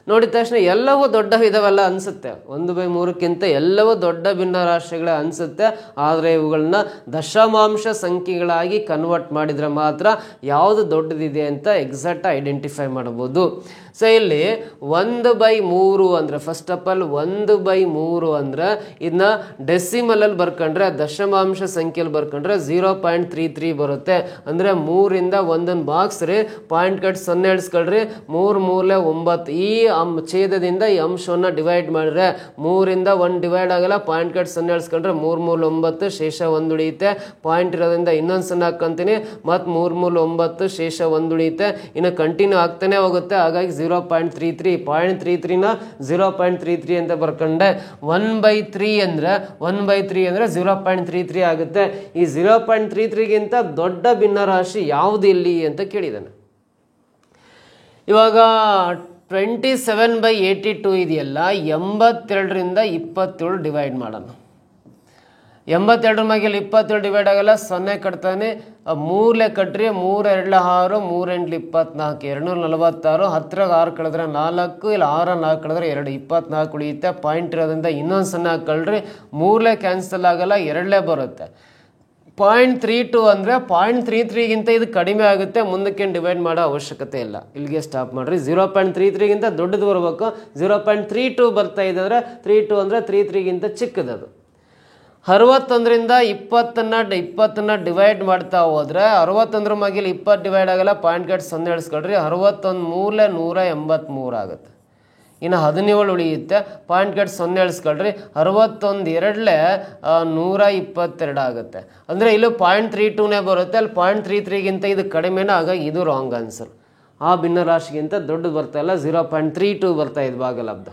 ನೋಡಿದ ತಕ್ಷಣ ಎಲ್ಲವೂ ದೊಡ್ಡ ಇದಾವಲ್ಲ ಅನಿಸುತ್ತೆ. 1/3ಕ್ಕಿಂತ ಎಲ್ಲವೂ ದೊಡ್ಡ ಭಿನ್ನರಾಶಿಗಳೇ ಅನಿಸುತ್ತೆ. ಆದರೆ ಇವುಗಳನ್ನ ದಶಮಾಂಶ ಸಂಖ್ಯೆಗಳಾಗಿ ಕನ್ವರ್ಟ್ ಮಾಡಿದರೆ ಮಾತ್ರ ಯಾವುದು ದೊಡ್ಡದಿದೆ ಅಂತ ಎಕ್ಸಾಕ್ಟ್ ಐಡೆಂಟಿಫೈ ಮಾಡ್ಬೋದು. ಸೊ ಇಲ್ಲಿ 1/3 ಅಂದರೆ ಫಸ್ಟ್ ಆಫ್ ಆಲ್ 1/3 ಅಂದರೆ ಇದನ್ನ ಡೆಸಿಮಲಲ್ಲಿ ಬರ್ಕೊಂಡ್ರೆ, ದಶಮಾಂಶ ಸಂಖ್ಯೆಯಲ್ಲಿ ಬರ್ಕೊಂಡ್ರೆ 0.33 ಬರುತ್ತೆ. ಅಂದರೆ 3ರಿಂದ 1 ಬಾಕ್ಸ್ ರೀ, ಪಾಯಿಂಟ್ ಕಟ್ 0 ಇಡ್ಸ್ಕೊಳ್ರಿ, 3 ಮೂಲೆ 9. ಈ ಛೇದದಿಂದ ಈ ಅಂಶವನ್ನು ಡಿವೈಡ್ ಮಾಡಿದ್ರೆ 3ರಿಂದ 1 ಡಿವೈಡ್ ಆಗಲ್ಲ, ಪಾಯಿಂಟ್ ಕಟ್ 0 ಇಡ್ಸ್ಕೊಂಡ್ರೆ 3 ಮೂಲೆ 9, ಶೇಷ 1 ಉಳಿಯುತ್ತೆ. ಪಾಯಿಂಟ್ ಇರೋದ್ರಿಂದ ಇನ್ನೊಂದು 0 ಹಾಕೊಂತೀನಿ, ಮತ್ತು 3 ಮೂಲೆ 9, ಶೇಷ 1 ಉಳಿಯುತ್ತೆ. ಇನ್ನು ಕಂಟಿನ್ಯೂ ಆಗ್ತಾನೆ ಹೋಗುತ್ತೆ. ಹಾಗಾಗಿ 0.33, 0.33ನ 0.33 ಅಂತ ಬರ್ಕೊಂಡೆ. 1/3 ಅಂದರೆ 0.33 ಆಗುತ್ತೆ. ಈ 0.33ಗಿಂತ ದೊಡ್ಡ ಭಿನ್ನರಾಶಿ ಯಾವುದು ಇಲ್ಲಿ ಅಂತ ಕೇಳಿದ್ದಾನೆ. ಇವಾಗ 27/82 ಇದೆಯಲ್ಲ, 82ರಿಂದ 27 ಡಿವೈಡ್ ಮಾಡೋಣ. 82 ಮ್ಯಾಗೆ 27 ಡಿವೈಡ್ ಆಗಲ್ಲ, 0 ಕಟ್ತಾನೆ. ಮೂರಲೆ ಕಟ್ರಿ, 3 2 6, 3 8 24, 246. 10 6 ಕಳೆದ್ರೆ 4, ಇಲ್ಲ 6 4 ಕಳೆದ್ರೆ 2, 24 ಉಳಿಯುತ್ತೆ. ಪಾಯಿಂಟ್ ಇರೋದ್ರಿಂದ ಇನ್ನೊಂದು 0 ಹಾಕೊಳ್ರಿ, ಮೂರಲೆ ಕ್ಯಾನ್ಸಲ್ ಆಗಲ್ಲ, 2 ಬರುತ್ತೆ. 0.32 ಅಂದರೆ 0.33ಗಿಂತ ಇದು ಕಡಿಮೆ ಆಗುತ್ತೆ. ಮುಂದಕ್ಕೆ ಡಿವೈಡ್ ಮಾಡೋ ಅವಶ್ಯಕತೆ ಇಲ್ಲ, ಇಲ್ಲಿಗೆ ಸ್ಟಾಪ್ ಮಾಡಿರಿ. 0.33ಗಿಂತ ದೊಡ್ಡದು ಬರಬೇಕು. 0.32 ಬರ್ತಾ ಇದೆ ಅಂದರೆ 32 ಅಂದರೆ 33ಗಿಂತ ಚಿಕ್ಕದದು. 61ರಿಂದ 20ನ್ನ ಡಿವೈಡ್ ಮಾಡ್ತಾ ಹೋದರೆ 61 ಮ್ಯಾಗೆ 20 ಡಿವೈಡ್ ಆಗಲ್ಲ, ಪಾಯಿಂಟ್ ಕಟ್ 0 ಇಡ್ಸ್ಕೊಳ್ರಿ. 61 ಮೂಲೆ 183 ಆಗುತ್ತೆ. ಇನ್ನು 17 ಉಳಿಯುತ್ತೆ, ಪಾಯಿಂಟ್ ಕಟ್ 0 ಇಳಿಸ್ಕೊಳ್ರಿ. 61 2 122 ಆಗುತ್ತೆ. ಅಂದರೆ ಇಲ್ಲಿ 0.32ನೇ ಬರುತ್ತೆ, ಅಲ್ಲಿ 0.33ಗಿಂತ ಇದು ಕಡಿಮೆನೇ. ಹಾಗಾಗಿ ಇದು ರಾಂಗ್ ಆನ್ಸರ್. ಆ ಭಿನ್ನರಾಶಿಗಿಂತ ದೊಡ್ಡದು ಬರ್ತಾ ಇಲ್ಲ, 0.32 ಬರ್ತಾ ಇದೆ ಭಾಗಲಬ್ಧ.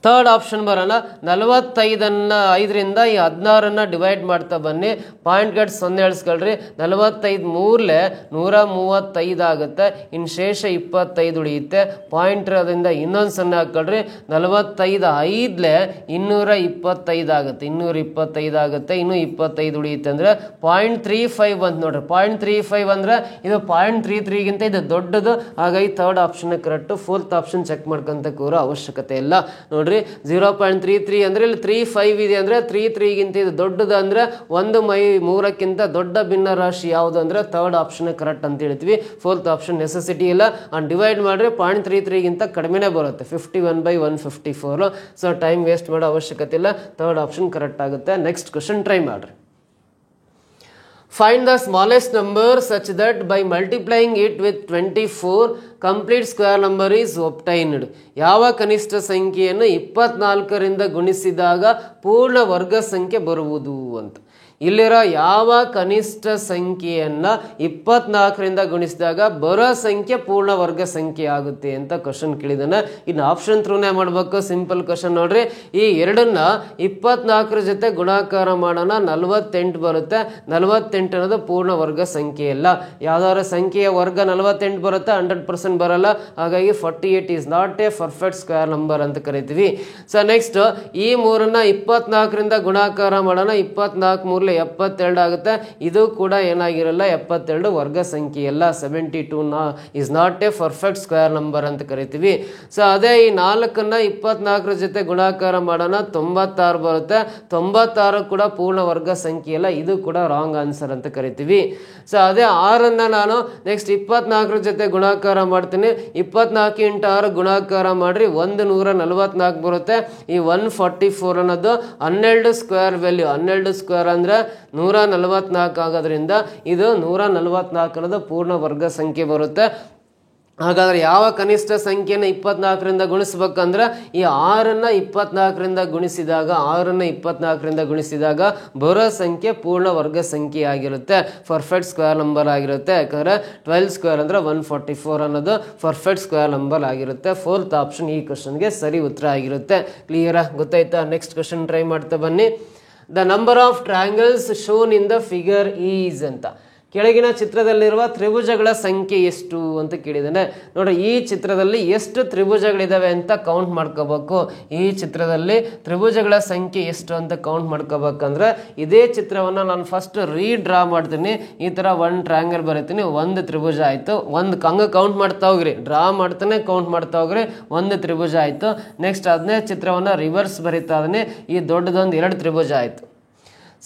ಥರ್ಡ್ ಆಪ್ಷನ್ ಬರೋಣ. 45ರಿಂದ ಈ 16ನ್ನ ಡಿವೈಡ್ ಮಾಡ್ತಾ ಬನ್ನಿ. Point cut 0 ಇಳಿಸ್ಕೊಳ್ರಿ. 45 ಮೂರಲೆ 135 ಆಗುತ್ತೆ. ಇನ್ನು ಶೇಷ 25 ಉಳಿಯುತ್ತೆ. ಪಾಯಿಂಟ್ ಇರೋದ್ರಿಂದ ಇನ್ನೊಂದು 0 ಹಾಕೊಳ್ರಿ. 45 5ಲೆ 225 ಆಗುತ್ತೆ. 225 ಆಗುತ್ತೆ. ಇನ್ನೂ 25 ಉಳಿಯುತ್ತೆ. ಅಂದರೆ 0.35 ಅಂತ ನೋಡ್ರಿ. 0.35 ಅಂದರೆ ಇದು 0.33ಗಿಂತ ಇದು ದೊಡ್ಡದು. ಹಾಗಾಗಿ third option correct. 4th option check ಮಾಡ್ಕೊಂತ ಕೂರೋ ಅವಶ್ಯಕತೆ ಇಲ್ಲ. ನೋಡ್ರಿ, 0.33 ಅಂದರೆ ಇಲ್ಲಿ 35 ಇದೆ ಅಂದರೆ 33ಗಿಂತ ಇದು ದೊಡ್ಡದು. ಅಂದರೆ 1/3ಕ್ಕಿಂತ ದೊಡ್ಡ ಭಿನ್ನರಾಶಿ ಯಾವುದು ಅಂದರೆ ಥರ್ಡ್ ಆಪ್ಷನ್ ಕರೆಕ್ಟ್ ಅಂತ ಹೇಳ್ತೀವಿ. 4th ಆಪ್ಷನ್ ನೆಸೆಸಿಟಿ ಇಲ್ಲ. ಡಿವೈಡ್ ಮಾಡಿದ್ರೆ 0.33ಗಿಂತ ಕಡಿಮೆನೇ ಬರುತ್ತೆ, 51/154. ಸೊ ಟೈಮ್ ವೇಸ್ಟ್ ಮಾಡೋ ಅವಶ್ಯಕತೆ ಇಲ್ಲ, ಥರ್ಡ್ ಆಪ್ಷನ್ ಕರೆಕ್ಟ್ ಆಗುತ್ತೆ. ನೆಕ್ಸ್ಟ್ ಕ್ವಶನ್ ಟ್ರೈ ಮಾಡಿರಿ. Find the smallest number such that by multiplying it with 24 complete square number is obtained. ಯಾವ ಕನಿಷ್ಠ ಸಂಖ್ಯೆಯನ್ನು 24ರಿಂದ ಗುಣಿಸಿದಾಗ ಪೂರ್ಣ ವರ್ಗ ಸಂಖ್ಯೆ ಬರುವುದು ಅಂತ. ಇಲ್ಲಿರೋ ಯಾವ ಕನಿಷ್ಠ ಸಂಖ್ಯೆಯನ್ನು 24ರಿಂದ ಗುಣಿಸಿದಾಗ ಬರೋ ಸಂಖ್ಯೆ ಪೂರ್ಣ ವರ್ಗ ಸಂಖ್ಯೆ ಆಗುತ್ತೆ ಅಂತ ಕ್ವಶನ್ ಕೇಳಿದಾನೆ. ಇನ್ನು ಆಪ್ಷನ್ ಥ್ರೂನೇ ಮಾಡಬೇಕು. ಸಿಂಪಲ್ ಕ್ವಶನ್ ನೋಡ್ರಿ. ಈ ಎರಡನ್ನ 24 ಜೊತೆ ಗುಣಾಕಾರ ಮಾಡೋಣ, 48 ಬರುತ್ತೆ. 48 ಅನ್ನೋದು ಪೂರ್ಣ ವರ್ಗ ಸಂಖ್ಯೆ ಅಲ್ಲ. ಯಾವ್ದಾದ್ರು ಸಂಖ್ಯೆಯ ವರ್ಗ 48 ಬರುತ್ತೆ, 100% ಬರಲ್ಲ. ಹಾಗಾಗಿ 48 is not A perfect square number ಅಂತ ಕರಿತೀವಿ. ಸೊ ನೆಕ್ಸ್ಟ್ ಈ ಮೂರನ್ನ 24ರಿಂದ ಗುಣಾಕಾರ ಮಾಡೋಣ. 24 72 ಆಗುತ್ತೆ. ಇದು ಕೂಡ ಏನಾಗಿರಲ್ಲ, 72 ವರ್ಗ ಸಂಖ್ಯೆ ಅಲ್ಲ. 72 is not A perfect square number ಅಂತ ಕರಿತೀವಿ. ಸೊ ಅದೇ ಈ 4ನ್ನ 24 ಜೊತೆ ಗುಣಾಕಾರ ಮಾಡೋಣ, 96 ಬರುತ್ತೆ. 96 ಕೂಡ ಪೂರ್ಣ ವರ್ಗ ಸಂಖ್ಯೆ ಅಲ್ಲ. ಇದು ಕೂಡ ರಾಂಗ್ ಆನ್ಸರ್ ಅಂತ ಕರಿತೀವಿ. ಸೊ ಅದೇ 6ನ್ನ ನಾನು ನೆಕ್ಸ್ಟ್ 24 ಜೊತೆ ಗುಣಾಕಾರ ಮಾಡ್ತೀನಿ. 24 × 6 ಗುಣಾಕಾರ ಮಾಡ್ರಿ, 144 ಬರುತ್ತೆ. ಈ 144 ಅನ್ನೋದು 12 ಸ್ಕ್ವೇರ್ ವ್ಯಾಲ್ಯೂ. 12 ಸ್ಕ್ವೇರ್ ಅಂದ್ರೆ 144 ಆಗೋದ್ರಿಂದ ಇದು 144 ಅನ್ನೋದು ಪೂರ್ಣ ವರ್ಗ ಸಂಖ್ಯೆ ಬರುತ್ತೆ. ಹಾಗಾದ್ರೆ ಯಾವ ಕನಿಷ್ಠ ಸಂಖ್ಯೆನ 24ರಿಂದ ಗುಣಿಸ್ಬೇಕಂದ್ರೆ ಈ 6ನ್ನ 24ರಿಂದ ಗುಣಿಸಿದಾಗ 6ನ್ನ ಗುಣಿಸಿದಾಗ ಬರೋ ಸಂಖ್ಯೆ ಪೂರ್ಣ ವರ್ಗ ಸಂಖ್ಯೆ ಆಗಿರುತ್ತೆ, ಪರ್ಫೆಕ್ಟ್ ಸ್ಕ್ವೇರ್ ನಂಬರ್ ಆಗಿರುತ್ತೆ. ಯಾಕಂದ್ರೆ 12 ಸ್ಕ್ವೇರ್ ಅಂದ್ರೆ 144 ಅನ್ನೋದು ಪರ್ಫೆಕ್ಟ್ ಸ್ಕ್ವೇರ್ ನಂಬರ್ ಆಗಿರುತ್ತೆ. 4th ಆಪ್ಷನ್ ಈ ಕ್ವಶನ್ಗೆ ಸರಿ ಉತ್ತರ ಆಗಿರುತ್ತೆ. ಕ್ಲಿಯರಾ? ಗೊತ್ತಾಯ್ತಾ? ನೆಕ್ಸ್ಟ್ ಕ್ವಶನ್ ಟ್ರೈ ಮಾಡ್ತಾ ಬನ್ನಿ. The number of triangles shown in the figure is ಅಂತ. ಕೆಳಗಿನ ಚಿತ್ರದಲ್ಲಿರುವ ತ್ರಿಭುಜಗಳ ಸಂಖ್ಯೆ ಎಷ್ಟು ಅಂತ ಕೇಳಿದ್ದಾನೆ. ನೋಡ್ರಿ, ಈ ಚಿತ್ರದಲ್ಲಿ ಎಷ್ಟು ತ್ರಿಭುಜಗಳಿದಾವೆ ಅಂತ ಕೌಂಟ್ ಮಾಡ್ಕೋಬೇಕು. ಈ ಚಿತ್ರದಲ್ಲಿ ತ್ರಿಭುಜಗಳ ಸಂಖ್ಯೆ ಎಷ್ಟು ಅಂತ ಕೌಂಟ್ ಮಾಡ್ಕೋಬೇಕಂದ್ರೆ ಇದೇ ಚಿತ್ರವನ್ನು ನಾನು ಫಸ್ಟ್ ರೀಡ್ರಾ ಮಾಡ್ತೀನಿ. ಈ ಥರ ಒಂದು ಟ್ರಯಾಂಗಲ್ ಬರೀತೀನಿ, ಒಂದು ತ್ರಿಭುಜ ಆಯಿತು. ಒಂದು ಹಂಗೆ ಕೌಂಟ್ ಮಾಡ್ತಾ ಹೋಗ್ರಿ, ಡ್ರಾ ಮಾಡ್ತಾನೆ ಕೌಂಟ್ ಮಾಡ್ತಾ ಹೋಗ್ರಿ. ಒಂದು ತ್ರಿಭುಜ ಆಯಿತು. ನೆಕ್ಸ್ಟ್ ಅದನ್ನೇ ಚಿತ್ರವನ್ನು ರಿವರ್ಸ್ ಬರೀತಾ ಇದೀನಿ. ಈ ದೊಡ್ಡದೊಂದು 2 ತ್ರಿಭುಜ ಆಯಿತು.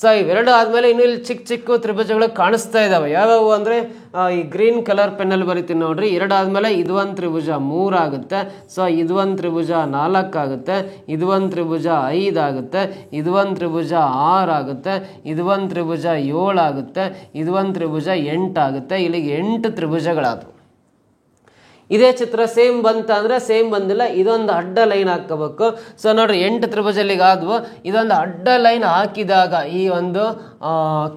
ಸೊ ಇವೆರಡು ಆದಮೇಲೆ ಇನ್ನೂ ಇಲ್ಲಿ ಚಿಕ್ಕ ಚಿಕ್ಕ ತ್ರಿಭುಜಗಳು ಕಾಣಿಸ್ತಾ ಇದ್ದಾವೆ. ಯಾವ್ಯಾವು ಅಂದರೆ ಈ ಗ್ರೀನ್ ಕಲರ್ ಪೆನ್ನಲ್ಲಿ ಬರಿತೀನಿ ನೋಡ್ರಿ. 2 ಆದಮೇಲೆ ಇದು ಒಂದು ತ್ರಿಭುಜ 3 ಆಗುತ್ತೆ. ಸೊ ಇದು ಒಂದು ತ್ರಿಭುಜ 4 ಆಗುತ್ತೆ. ಇದು ಒಂದು ತ್ರಿಭುಜ 5 ಆಗುತ್ತೆ. ಇದು ಒಂದು ತ್ರಿಭುಜ 6 ಆಗುತ್ತೆ. ಇದು ಒಂದು ತ್ರಿಭುಜ 7 ಆಗುತ್ತೆ. ಇದು ಒಂದು ತ್ರಿಭುಜ 8 ಆಗುತ್ತೆ. ಇಲ್ಲಿಗೆ 8 ತ್ರಿಭುಜಗಳಾದವು. ಇದೇ ಚಿತ್ರ ಸೇಮ್ ಬಂತ ಅಂದ್ರೆ ಸೇಮ್ ಬಂದಿಲ್ಲ, ಇದೊಂದು ಅಡ್ಡ ಲೈನ್ ಹಾಕೋಬೇಕು. ಸೊ ನೋಡ್ರಿ 8 ತ್ರಿಭುಜಲ್ಲಿಗೆ ಆದ್ವು. ಇದೊಂದು ಅಡ್ಡ ಲೈನ್ ಹಾಕಿದಾಗ, ಈ ಒಂದು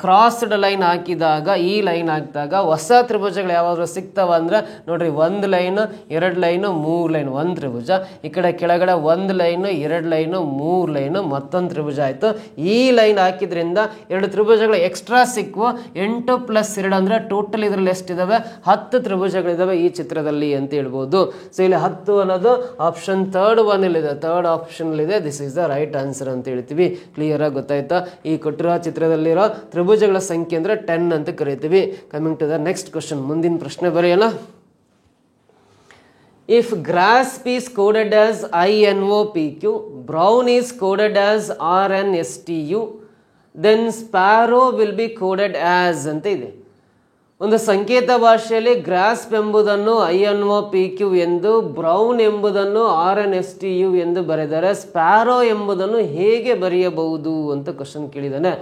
ಕ್ರಾಸ್ಡ್ ಲೈನ್ ಹಾಕಿದಾಗ, ಈ ಲೈನ್ ಹಾಕಿದಾಗ ಹೊಸ ತ್ರಿಭುಜಗಳು ಯಾವಾದ್ರು ಸಿಗ್ತಾವ ಅಂದ್ರೆ ನೋಡ್ರಿ 1 ಲೈನ್ 2 ಲೈನು 3 ಲೈನ್, 1 ತ್ರಿಭುಜ. ಈ ಕಡೆ ಕೆಳಗಡೆ 1 ಲೈನು 2 ಲೈನು 3 ಲೈನು, ಮತ್ತೊಂದು ತ್ರಿಭುಜ ಆಯ್ತು. ಈ ಲೈನ್ ಹಾಕಿದ್ರಿಂದ 2 ತ್ರಿಭುಜಗಳು ಎಕ್ಸ್ಟ್ರಾ ಸಿಕ್ವು. 8 + 2 ಅಂದ್ರೆ ಟೋಟಲ್ ಇದರಲ್ಲಿ ಎಷ್ಟಿದಾವೆ? 10 ತ್ರಿಭುಜಗಳಿದಾವೆ ಈ ಚಿತ್ರದಲ್ಲಿ ಅಂತ ಹೇಳ್ಬೋದು. ಸೊ ಇಲ್ಲಿ 10 ಅನ್ನೋದು ಆಪ್ಷನ್ 3rd ಒನ್ ಇದೆ, 3rd ಆಪ್ಷನ್ ಇದೆ. This is the right answer ಅಂತ ಹೇಳ್ತೀವಿ. ಕ್ಲಿಯರ್ ಆಗಿ ಗೊತ್ತಾಯ್ತಾ? ಈ ಕೊಟ್ಟಿರೋ ಚಿತ್ರದಲ್ಲಿರೋ ತ್ರಿಭುಜಗಳ ಸಂಖ್ಯೆ ಅಂದ್ರೆ 10 ಅಂತ ಕರಿತೀವಿ. Coming to the next question, ಮುಂದಿನ ಪ್ರಶ್ನೆ ಬರೆಯೋಣ. If grasp is coded as INOPQ, brown is coded as RNSTU, then sparrow will be coded as ಅಂತ ಇದೆ. ಒಂದು ಸಂಕೇತ ಭಾಷೆಯಲ್ಲಿ ಗ್ರಾಸ್ಪ್ ಎಂಬುದನ್ನು INOPQ ಎಂದು, ಬ್ರೌನ್ ಎಂಬುದನ್ನು RNSTU ಎಂದು ಬರೆದರೆ ಸ್ಪ್ಯಾರೋ ಎಂಬುದನ್ನು ಹೇಗೆ ಬರೆಯಬಹುದು ಅಂತ ಕ್ವಶನ್ ಕೇಳಿದಾನೆ.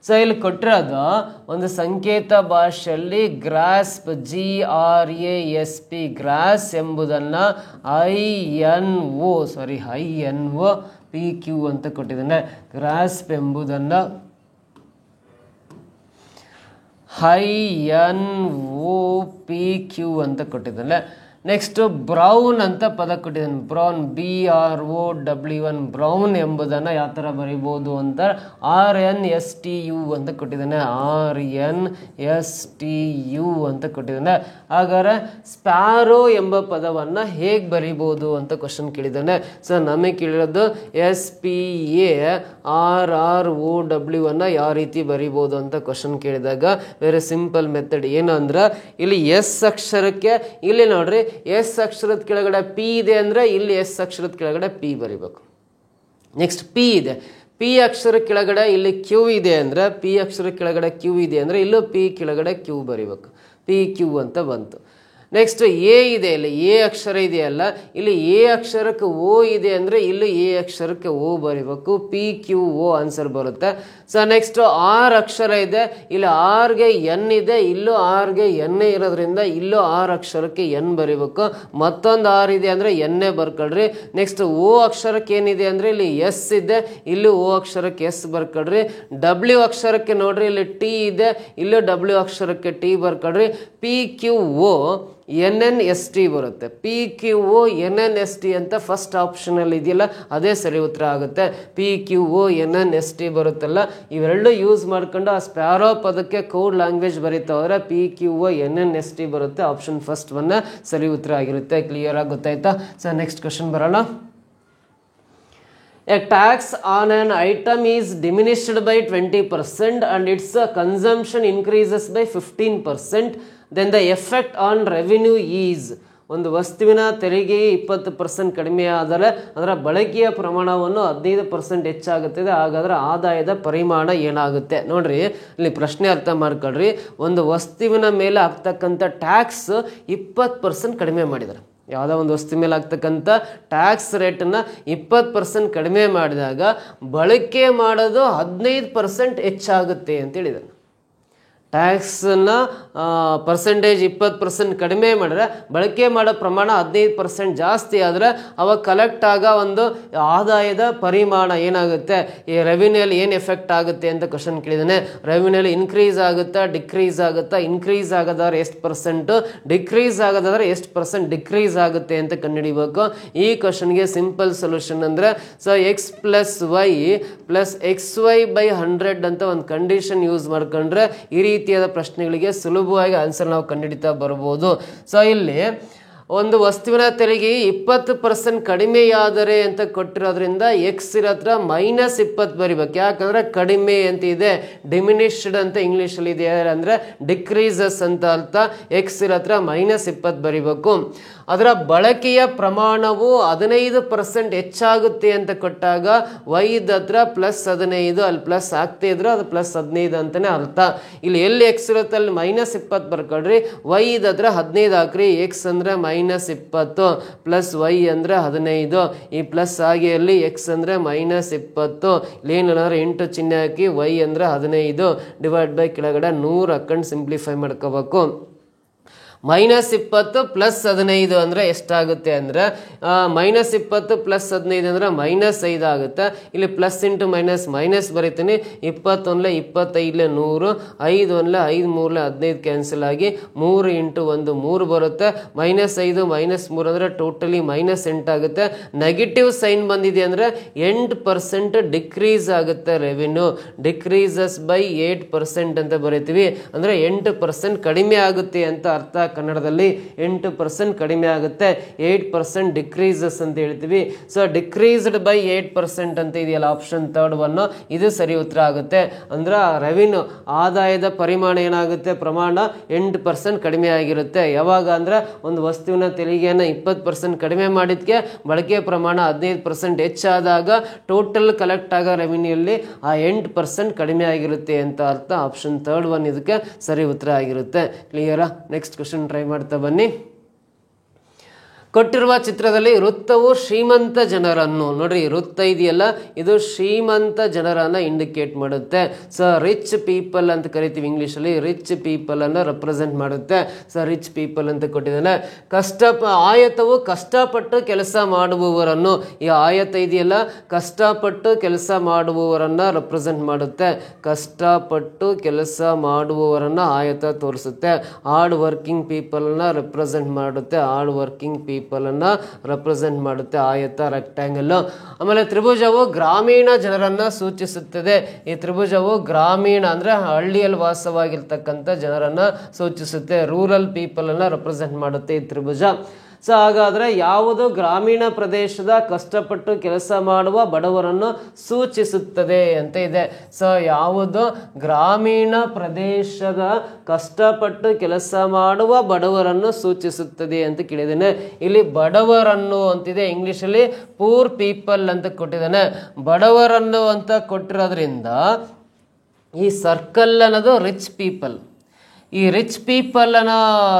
ಸೊ ಇಲ್ಲಿ ಕೊಟ್ಟಿರೋದು ಒಂದು ಸಂಕೇತ ಭಾಷೆಯಲ್ಲಿ ಗ್ರಾಸ್ಪ್ GRASP ಗ್ರಾಸ್ ಎಂಬುದನ್ನು INOPQ ಅಂತ ಕೊಟ್ಟಿದ್ದಾನೆ. ಗ್ರಾಸ್ಪ್ ಎಂಬುದನ್ನು INOPQ ಅಂತ ಕೊಟ್ಟಿದ್ದಾನೆ. ನೆಕ್ಸ್ಟ್ ಬ್ರೌನ್ ಅಂತ ಪದ ಕೊಟ್ಟಿದ್ದಾನೆ. ಬ್ರೌನ್ BROWN ಬ್ರೌನ್ ಎಂಬುದನ್ನು ಯಾವ ಥರ ಬರಿಬೋದು ಅಂತ RNSTU ಅಂತ ಕೊಟ್ಟಿದ್ದಾನೆ. RNSTU ಅಂತ ಕೊಟ್ಟಿದ್ದಾನೆ. ಹಾಗಾದ್ರೆ ಸ್ಪ್ಯಾರೋ ಎಂಬ ಪದವನ್ನು ಹೇಗೆ ಬರಿಬೋದು ಅಂತ ಕ್ವಶನ್ ಕೇಳಿದ್ದಾನೆ. ಸೊ ನಮಗೆ ಕೇಳಿರೋದು SPARROW ಅನ್ನು ಯಾವ ರೀತಿ ಬರಿಬೋದು ಅಂತ ಕ್ವಶನ್ ಕೇಳಿದಾಗ ವೆರಿ ಸಿಂಪಲ್ ಮೆಥಡ್ ಏನು ಅಂದ್ರೆ, ಇಲ್ಲಿ S ಅಕ್ಷರಕ್ಕೆ ಇಲ್ಲಿ ನೋಡ್ರಿ S ಅಕ್ಷರದ ಕೆಳಗಡೆ P ಇದೆ ಅಂದ್ರೆ ಇಲ್ಲಿ S ಅಕ್ಷರದ ಕೆಳಗಡೆ P ಬರಿಬೇಕು. ನೆಕ್ಸ್ಟ್ P ಇದೆ, P ಅಕ್ಷರ ಕೆಳಗಡೆ ಇಲ್ಲಿ Q ಇದೆ ಅಂದ್ರೆ, P ಅಕ್ಷರ ಕೆಳಗಡೆ Q ಇದೆ ಅಂದ್ರೆ ಇಲ್ಲೂ P ಕೆಳಗಡೆ Q ಬರಿಬೇಕು. PQ ಅಂತ ಬಂತು. ನೆಕ್ಸ್ಟ್ ಎ ಇದೆ, ಇಲ್ಲಿ ಎ ಅಕ್ಷರ ಇದೆಯಲ್ಲ, ಇಲ್ಲಿ ಎ ಅಕ್ಷರಕ್ಕೆ ಓ ಇದೆ ಅಂದರೆ ಇಲ್ಲಿ ಎ ಅಕ್ಷರಕ್ಕೆ ಓ ಬರೀಬೇಕು. ಪಿ ಕ್ಯೂ ಓ ಆನ್ಸರ್ ಬರುತ್ತೆ. ಸೊ ನೆಕ್ಸ್ಟ್ ಆರ್ ಅಕ್ಷರ ಇದೆ, ಇಲ್ಲಿ ಆರ್ಗೆ ಎನ್ ಇದೆ, ಇಲ್ಲೂ ಆರ್ಗೆ ಎನ್ನೇ ಇರೋದ್ರಿಂದ ಇಲ್ಲೂ ಆರ್ ಅಕ್ಷರಕ್ಕೆ ಎನ್ ಬರೀಬೇಕು. ಮತ್ತೊಂದು ಆರ್ ಇದೆ ಅಂದರೆ ಎನ್ನೇ ಬರ್ಕೊಳ್ರಿ. ನೆಕ್ಸ್ಟ್ ಓ ಅಕ್ಷರಕ್ಕೆ ಏನಿದೆ ಅಂದರೆ ಇಲ್ಲಿ ಎಸ್ ಇದೆ, ಇಲ್ಲಿ ಓ ಅಕ್ಷರಕ್ಕೆ ಎಸ್ ಬರ್ಕೊಳ್ರಿ. ಡಬ್ಲ್ಯೂ ಅಕ್ಷರಕ್ಕೆ ನೋಡ್ರಿ ಇಲ್ಲಿ ಟಿ ಇದೆ, ಇಲ್ಲೂ ಡಬ್ಲ್ಯೂ ಅಕ್ಷರಕ್ಕೆ ಟಿ ಬರ್ಕೊಳ್ರಿ. P Q O N N S T ಬರುತ್ತೆ. P Q O N N S T ಅಂತ ಫಸ್ಟ್ ಆಪ್ಷನಲ್ಲಿ ಇದೆಯಲ್ಲ ಅದೇ ಸರಿ ಉತ್ತರ ಆಗುತ್ತೆ. P Q O N N S T ಬರುತ್ತಲ್ಲ, ಇವೆರಡು ಯೂಸ್ ಮಾಡ್ಕೊಂಡು ಆ ಸ್ಪ್ಯಾರೋ ಪದಕ್ಕೆ ಕೋಡ್ ಲ್ಯಾಂಗ್ವೇಜ್ ಬರೀತಾ ಹೋದ್ರೆ P Q O N N S T ಬರುತ್ತೆ. ಆಪ್ಷನ್ ಫಸ್ಟ್ ಒನ್ ಸರಿ ಉತ್ತರ ಆಗಿರುತ್ತೆ. ಕ್ಲಿಯರ್ ಆಗಿ ಗೊತ್ತಾಯ್ತಾ? ಸೊ ನೆಕ್ಸ್ಟ್ ಕ್ವಶನ್ ಬರೋಣ. A tax on an item is diminished by 20% and its consumption increases by 15%. Then the effect on revenue is, ಒಂದು ವಸ್ತುವಿನ ತೆರಿಗೆ 20% ಕಡಿಮೆ ಆದರೆ ಅದರ ಬಳಕೆಯ ಪ್ರಮಾಣವನ್ನು 15% ಹೆಚ್ಚಾಗುತ್ತದೆ. ಹಾಗಾದರೆ ಆದಾಯದ ಪರಿಮಾಣ ಏನಾಗುತ್ತೆ? ನೋಡ್ರಿ, ಇಲ್ಲಿ ಪ್ರಶ್ನೆ ಅರ್ಥ ಮಾಡ್ಕೊಳ್ರಿ. ಒಂದು ವಸ್ತುವಿನ ಮೇಲೆ ಆಗ್ತಕ್ಕಂಥ ಟ್ಯಾಕ್ಸ್ 20% ಕಡಿಮೆ ಮಾಡಿದ್ದಾರೆ. ಯಾವುದೋ ಒಂದು ವಸ್ತು ಮೇಲೆ ಆಗ್ತಕ್ಕಂಥ ಟ್ಯಾಕ್ಸ್ ರೇಟನ್ನು 20% ಕಡಿಮೆ ಮಾಡಿದಾಗ ಬಳಕೆ ಮಾಡೋದು 15% ಹೆಚ್ಚಾಗುತ್ತೆ ಅಂತ ಹೇಳಿದ್ದಾರೆ. ಟ್ಯಾಕ್ಸನ್ನು ಪರ್ಸೆಂಟೇಜ್ 20% ಕಡಿಮೆ ಮಾಡಿದ್ರೆ ಬಳಕೆ ಮಾಡೋ ಪ್ರಮಾಣ 15% ಜಾಸ್ತಿ ಆದರೆ ಅವಾಗ ಕಲೆಕ್ಟ್ ಆಗೋ ಒಂದು ಆದಾಯದ ಪರಿಮಾಣ ಏನಾಗುತ್ತೆ, ಈ ರೆವಿನ್ಯೂಲಿ ಏನು ಎಫೆಕ್ಟ್ ಆಗುತ್ತೆ ಅಂತ ಕ್ವಶನ್ ಕೇಳಿದ್ದಾನೆ. ರೆವಿನ್ಯೂಲಿ ಇನ್ಕ್ರೀಸ್ ಆಗುತ್ತಾ ಡಿಕ್ರೀಸ್ ಆಗುತ್ತಾ? ಇನ್ಕ್ರೀಸ್ ಆಗೋದಾದ್ರೆ ಎಷ್ಟು ಪರ್ಸೆಂಟು, ಡಿಕ್ರೀಸ್ ಆಗೋದಾದ್ರೆ ಎಷ್ಟು ಪರ್ಸೆಂಟ್ ಡಿಕ್ರೀಸ್ ಆಗುತ್ತೆ ಅಂತ ಕಂಡುಹಿಡಿಬೇಕು. ಈ ಕ್ವಶನ್ಗೆ ಸಿಂಪಲ್ ಸೊಲ್ಯೂಷನ್ ಅಂದರೆ so x plus y plus x y by 100 ಅಂತ ಒಂದು ಕಂಡೀಷನ್ ಯೂಸ್ ಮಾಡ್ಕೊಂಡ್ರೆ ಈ ರೀತಿಯಾದ ಪ್ರಶ್ನೆಗಳಿಗೆ ಸುಲಭವಾಗಿ ಆನ್ಸರ್ ನಾವು ಕಂಡುಹಿಡಿತಾ ಬರ್ಬೋದು. ಸೊ ಇಲ್ಲಿ ಒಂದು ವಸ್ತುವಿನ ತೆರಿಗೆ 20% ಕಡಿಮೆಯಾದರೆ ಅಂತ ಕೊಟ್ಟಿರೋದ್ರಿಂದ ಎಕ್ಸ್ ಇರತ್ರ -20 ಬರಿಬೇಕು. ಯಾಕಂದ್ರೆ ಕಡಿಮೆ ಅಂತ ಇದೆ, ಡಿಮಿನಿಷ್ಡ್ ಅಂತ ಇಂಗ್ಲೀಷಲ್ಲಿ ಇದೆ ಅಂದರೆ ಡಿಕ್ರೀಸಸ್ ಅಂತ ಅರ್ಥ. ಎಕ್ಸ್ ಇರತ್ರ -20 ಬರಿಬೇಕು. ಅದರ ಬಳಕೆಯ ಪ್ರಮಾಣವು 15% ಹೆಚ್ಚಾಗುತ್ತೆ ಅಂತ ಕೊಟ್ಟಾಗ ವೈದ ಹತ್ರ +15, ಅಲ್ಲಿ ಪ್ಲಸ್ ಆಗ್ತಾ ಇದ್ರೆ ಅದು +15 ಅಂತಾನೆ ಅರ್ಥ. ಇಲ್ಲಿ ಎಲ್ಲಿ ಎಕ್ಸ್ ಇರುತ್ತೆ ಅಲ್ಲಿ -20 ಬರ್ಕೊಳ್ರಿ, ವೈದ ಹತ್ರ 15 ಹಾಕ್ರಿ. ಎಕ್ಸ್ ಅಂದ್ರೆ -20 ಪ್ಲಸ್ ವೈ ಅಂದ್ರೆ 15, ಈ ಪ್ಲಸ್ ಆಗಿ ಅಲ್ಲಿ ಎಕ್ಸ್ ಅಂದ್ರೆ -20, ಇಲ್ಲೇನಾದ್ರೆ 8 ಚಿಹ್ನೆ ಹಾಕಿ ವೈ ಅಂದ್ರೆ 15 ಡಿವೈಡ್ ಬೈ ಕೆಳಗಡೆ 100 ಹಾಕೊಂಡು ಸಿಂಪ್ಲಿಫೈ ಮಾಡ್ಕೋಬೇಕು. -20 ಪ್ಲಸ್ 15 ಅಂದರೆ ಎಷ್ಟಾಗುತ್ತೆ ಅಂದರೆ -20 ಪ್ಲಸ್ 15 ಅಂದರೆ -5 ಆಗುತ್ತೆ. ಇಲ್ಲಿ ಪ್ಲಸ್ ಇಂಟು ಮೈನಸ್ ಬರೀತೀನಿ. 20 1 25 100, 5 1 5 3 15 ಕ್ಯಾನ್ಸಲ್ ಆಗಿ 3 ಇಂಟು 1 3 ಬರುತ್ತೆ. -5 -3 ಅಂದರೆ ಟೋಟಲಿ -8 ಆಗುತ್ತೆ. ನೆಗೆಟಿವ್ ಸೈನ್ ಬಂದಿದೆ ಅಂದರೆ 8% ಡಿಕ್ರೀಸ್ ಆಗುತ್ತೆ. ರೆವಿನ್ಯೂ ಡಿಕ್ರೀಸಸ್ ಬೈ 8% ಅಂತ ಬರೀತೀವಿ. ಅಂದರೆ 8% ಕಡಿಮೆ ಆಗುತ್ತೆ ಅಂತ ಅರ್ಥ. ಕನ್ನಡದಲ್ಲಿ 8% ಕಡಿಮೆ ಆಗುತ್ತೆ, 8% ಡಿಕ್ರೀಸಸ್ ಅಂತ ಹೇಳ್ತೀವಿ. ಸೊ ಡಿಕ್ರೀಸ್ಡ್ ಬೈ 8% ಅಂತ ಇದೆಯಲ್ಲ ಆಪ್ಷನ್ ಥರ್ಡ್ ಒನ್, ಇದು ಸರಿ ಉತ್ತರ ಆಗುತ್ತೆ. ಅಂದ್ರೆ ರೆವಿನ್ಯೂ ಆದಾಯದ ಪರಿಮಾಣ ಏನಾಗುತ್ತೆ, ಪ್ರಮಾಣ 8% ಕಡಿಮೆ ಆಗಿರುತ್ತೆ. ಯಾವಾಗ ಅಂದ್ರೆ ಒಂದು ವಸ್ತುವಿನ ತೆರಿಗೆಯನ್ನು 20% ಕಡಿಮೆ ಮಾಡಿದ್ಕೆ ಬಳಕೆ ಪ್ರಮಾಣ 15% ಹೆಚ್ಚಾದಾಗ ಟೋಟಲ್ ಕಲೆಕ್ಟ್ ಆಗೋ ರೆವಿನ್ಯೂಲ್ಲಿ ಆ 8% ಕಡಿಮೆ ಆಗಿರುತ್ತೆ ಅಂತ ಅರ್ಥ. ಆಪ್ಷನ್ ಥರ್ಡ್ ಒನ್ ಇದಕ್ಕೆ ಸರಿ ಉತ್ತರ ಆಗಿರುತ್ತೆ. ಕ್ಲಿಯರಾ? ನೆಕ್ಸ್ಟ್ ಕ್ವಶನ್ ಟ್ರೈ ಮಾಡ್ತಾ ಬನ್ನಿ. ಕೊಟ್ಟಿರುವ ಚಿತ್ರದಲ್ಲಿ ವೃತ್ತವು ಶ್ರೀಮಂತ ಜನರನ್ನು, ನೋಡ್ರಿ ವೃತ್ತ ಇದೆಯಲ್ಲ ಇದು ಶ್ರೀಮಂತ ಜನರನ್ನ ಇಂಡಿಕೇಟ್ ಮಾಡುತ್ತೆ. ಸೊ ರಿಚ್ ಪೀಪಲ್ ಅಂತ ಕರಿತೀವಿ ಇಂಗ್ಲಿಷಲ್ಲಿ, ರಿಚ್ ಪೀಪಲ್ ಅನ್ನ ರೆಪ್ರೆಸೆಂಟ್ ಮಾಡುತ್ತೆ. ಸೊ ರಿಚ್ ಪೀಪಲ್ ಅಂತ ಕೊಟ್ಟಿದ್ದಾನೆ. ಆಯತವು ಕಷ್ಟಪಟ್ಟು ಕೆಲಸ ಮಾಡುವವರನ್ನು, ಈ ಆಯತ ಇದೆಯಲ್ಲ ಕಷ್ಟಪಟ್ಟು ಕೆಲಸ ಮಾಡುವವರನ್ನ ರೆಪ್ರೆಸೆಂಟ್ ಮಾಡುತ್ತೆ. ಕಷ್ಟಪಟ್ಟು ಕೆಲಸ ಮಾಡುವವರನ್ನ ಆಯತ ತೋರಿಸುತ್ತೆ. ಹಾರ್ಡ್ ವರ್ಕಿಂಗ್ ಪೀಪಲ್ ಅನ್ನ ರೆಪ್ರೆಸೆಂಟ್ ಮಾಡುತ್ತೆ. ಹಾರ್ಡ್ ವರ್ಕಿಂಗ್ ಪೀಪಲ್ ಅನ್ನ ರೆಪ್ರೆಸೆಂಟ್ ಮಾಡುತ್ತೆ ಆಯತ, ರೆಕ್ಟ್ಯಾಂಗಲ್. ಆಮೇಲೆ ತ್ರಿಭುಜವು ಗ್ರಾಮೀಣ ಜನರನ್ನ ಸೂಚಿಸುತ್ತದೆ. ಈ ತ್ರಿಭುಜವು ಗ್ರಾಮೀಣ ಅಂದ್ರೆ ಹಳ್ಳಿಯಲ್ಲಿ ವಾಸವಾಗಿರ್ತಕ್ಕಂಥ ಜನರನ್ನ ಸೂಚಿಸುತ್ತೆ. ರೂರಲ್ ಪೀಪಲ್ ಅನ್ನ ರೆಪ್ರೆಸೆಂಟ್ ಮಾಡುತ್ತೆ ಈ ತ್ರಿಭುಜ. ಸೊ ಹಾಗಾದ್ರೆ ಯಾವುದು ಗ್ರಾಮೀಣ ಪ್ರದೇಶದ ಕಷ್ಟಪಟ್ಟು ಕೆಲಸ ಮಾಡುವ ಬಡವರನ್ನು ಸೂಚಿಸುತ್ತದೆ ಅಂತ ಇದೆ. ಸೊ ಯಾವುದು ಗ್ರಾಮೀಣ ಪ್ರದೇಶದ ಕಷ್ಟಪಟ್ಟು ಕೆಲಸ ಮಾಡುವ ಬಡವರನ್ನು ಸೂಚಿಸುತ್ತದೆ ಅಂತ ಕೇಳಿದ್ದೇನೆ. ಇಲ್ಲಿ ಬಡವರನ್ನು ಅಂತಿದೆ, ಇಂಗ್ಲಿಷಲ್ಲಿ ಪೂರ್ ಪೀಪಲ್ ಅಂತ ಕೊಟ್ಟಿದ್ದಾನೆ. ಬಡವರನ್ನು ಅಂತ ಕೊಟ್ಟಿರೋದ್ರಿಂದ ಈ ಸರ್ಕಲ್ ಅನ್ನೋದು ರಿಚ್ ಪೀಪಲ್, ಈ ರಿಚ್ ಪೀಪಲ್ನ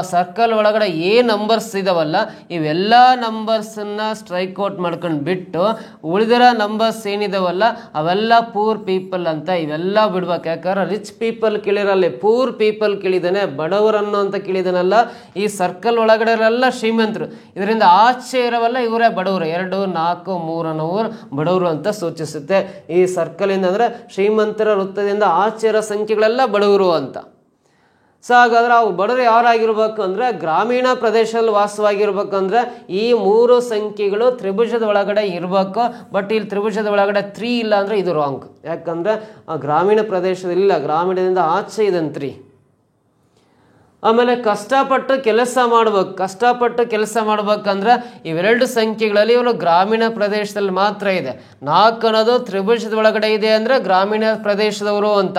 ಸರ್ಕಲ್ ಒಳಗಡೆ ನಂಬರ್ಸ್ ಇದಾವಲ್ಲ ಇವೆಲ್ಲ ನಂಬರ್ಸನ್ನ ಸ್ಟ್ರೈಕ್ ಔಟ್ ಮಾಡ್ಕೊಂಡು ಬಿಟ್ಟು ಉಳಿದಿರೋ ನಂಬರ್ಸ್ ಏನಿದಾವಲ್ಲ ಅವೆಲ್ಲ ಪೂರ್ ಪೀಪಲ್ ಅಂತ ಇವೆಲ್ಲ ಬಿಡ್ಬೇಕು. ಯಾಕಂದ್ರೆ ರಿಚ್ ಪೀಪಲ್ ಕೇಳಿರಲ್ಲಿ ಪೂರ್ ಪೀಪಲ್ ಕೇಳಿದಾನೆ, ಬಡವರನ್ನು ಅಂತ ಕೇಳಿದಾನಲ್ಲ. ಈ ಸರ್ಕಲ್ ಒಳಗಡೆ ಎಲ್ಲ ಶ್ರೀಮಂತರು, ಇದರಿಂದ ಆಚೆ ಇರೋವಲ್ಲ ಇವರೇ ಬಡವರು. 2, 4, 3 ಅನ್ನೋರು ಬಡವರು ಅಂತ ಸೂಚಿಸುತ್ತೆ. ಈ ಸರ್ಕಲ್ ಇಂದ ಅಂದ್ರೆ ಶ್ರೀಮಂತರ ವೃತ್ತದಿಂದ ಆಚೆ ಇರೋ ಸಂಖ್ಯೆಗಳೆಲ್ಲ ಬಡವರು ಅಂತ. ಸೊ ಹಾಗಾದ್ರೆ ಅವು ಬಡವರು ಯಾರಾಗಿರ್ಬೇಕು ಅಂದರೆ ಗ್ರಾಮೀಣ ಪ್ರದೇಶದಲ್ಲಿ ವಾಸವಾಗಿರ್ಬೇಕಂದ್ರೆ ಈ 3 ಸಂಖ್ಯೆಗಳು ತ್ರಿಭುಜದ ಒಳಗಡೆ ಇರಬೇಕು. ಬಟ್ ಇಲ್ಲಿ ತ್ರಿಭುಜದ ಒಳಗಡೆ 3 ಇಲ್ಲ ಅಂದರೆ ಇದು ರಾಂಗ್. ಯಾಕಂದರೆ ಆ ಗ್ರಾಮೀಣ ಪ್ರದೇಶದಲ್ಲಿಲ್ಲ, ಗ್ರಾಮೀಣದಿಂದ ಆಚೆ ಇದನ್ನು 3. ಆಮೇಲೆ ಕಷ್ಟಪಟ್ಟು ಕೆಲಸ ಮಾಡ್ಬೇಕಂದ್ರೆ ಇವೆರಡು ಸಂಖ್ಯೆಗಳಲ್ಲಿ ಇವರು ಗ್ರಾಮೀಣ ಪ್ರದೇಶದಲ್ಲಿ ಮಾತ್ರ ಇದೆ. 4 ಅನ್ನೋದು ತ್ರಿಭುಜದ ಒಳಗಡೆ ಇದೆ ಅಂದರೆ ಗ್ರಾಮೀಣ ಪ್ರದೇಶದವರು ಅಂತ.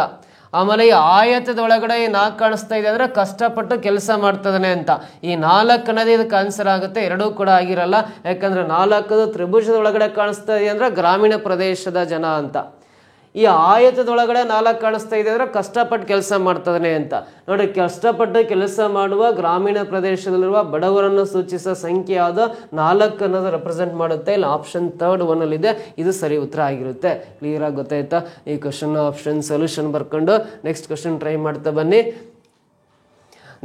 ಆಮೇಲೆ ಈ ಆಯತದ ಒಳಗಡೆ 4 ಕಾಣಿಸ್ತಾ ಇದೆ ಅಂದರೆ ಕಷ್ಟಪಟ್ಟು ಕೆಲಸ ಮಾಡ್ತದಾನೆ ಅಂತ. ಈ 4 ಅನ್ನೋದು ಇದಕ್ಕೆ ಆನ್ಸರ್ ಆಗುತ್ತೆ, ಎರಡೂ ಕೂಡ ಆಗಿರಲ್ಲ. ಯಾಕಂದ್ರೆ 4 ತ್ರಿಭುಜದ ಒಳಗಡೆ ಕಾಣಿಸ್ತಾ ಇದೆ ಅಂದರೆ ಗ್ರಾಮೀಣ ಪ್ರದೇಶದ ಜನ ಅಂತ. ಈ ಆಯತದೊಳಗಡೆ 4 ಕಾಣಿಸ್ತಾ ಇದೆ ಅಂದರೆ ಕಷ್ಟಪಟ್ಟು ಕೆಲಸ ಮಾಡ್ತದಾನೆ ಅಂತ. ನೋಡಿ, ಕಷ್ಟಪಟ್ಟು ಕೆಲಸ ಮಾಡುವ ಗ್ರಾಮೀಣ ಪ್ರದೇಶದಲ್ಲಿರುವ ಬಡವರನ್ನು ಸೂಚಿಸೋ ಸಂಖ್ಯೆ ಯಾವುದು? 4 ಅನ್ನೋದು ರೆಪ್ರೆಸೆಂಟ್ ಮಾಡುತ್ತೆ. ಇಲ್ಲಿ ಆಪ್ಷನ್ 3 1 ಇದು ಸರಿ ಉತ್ತರ ಆಗಿರುತ್ತೆ. ಕ್ಲಿಯರ್ ಆಗಿ ಗೊತ್ತಾಯ್ತಾ? ಈ ಕ್ವಶನ್ ಆಪ್ಷನ್ ಸೊಲ್ಯೂಷನ್ ಬರ್ಕೊಂಡು ನೆಕ್ಸ್ಟ್ ಕ್ವಶನ್ ಟ್ರೈ ಮಾಡ್ತಾ ಬನ್ನಿ.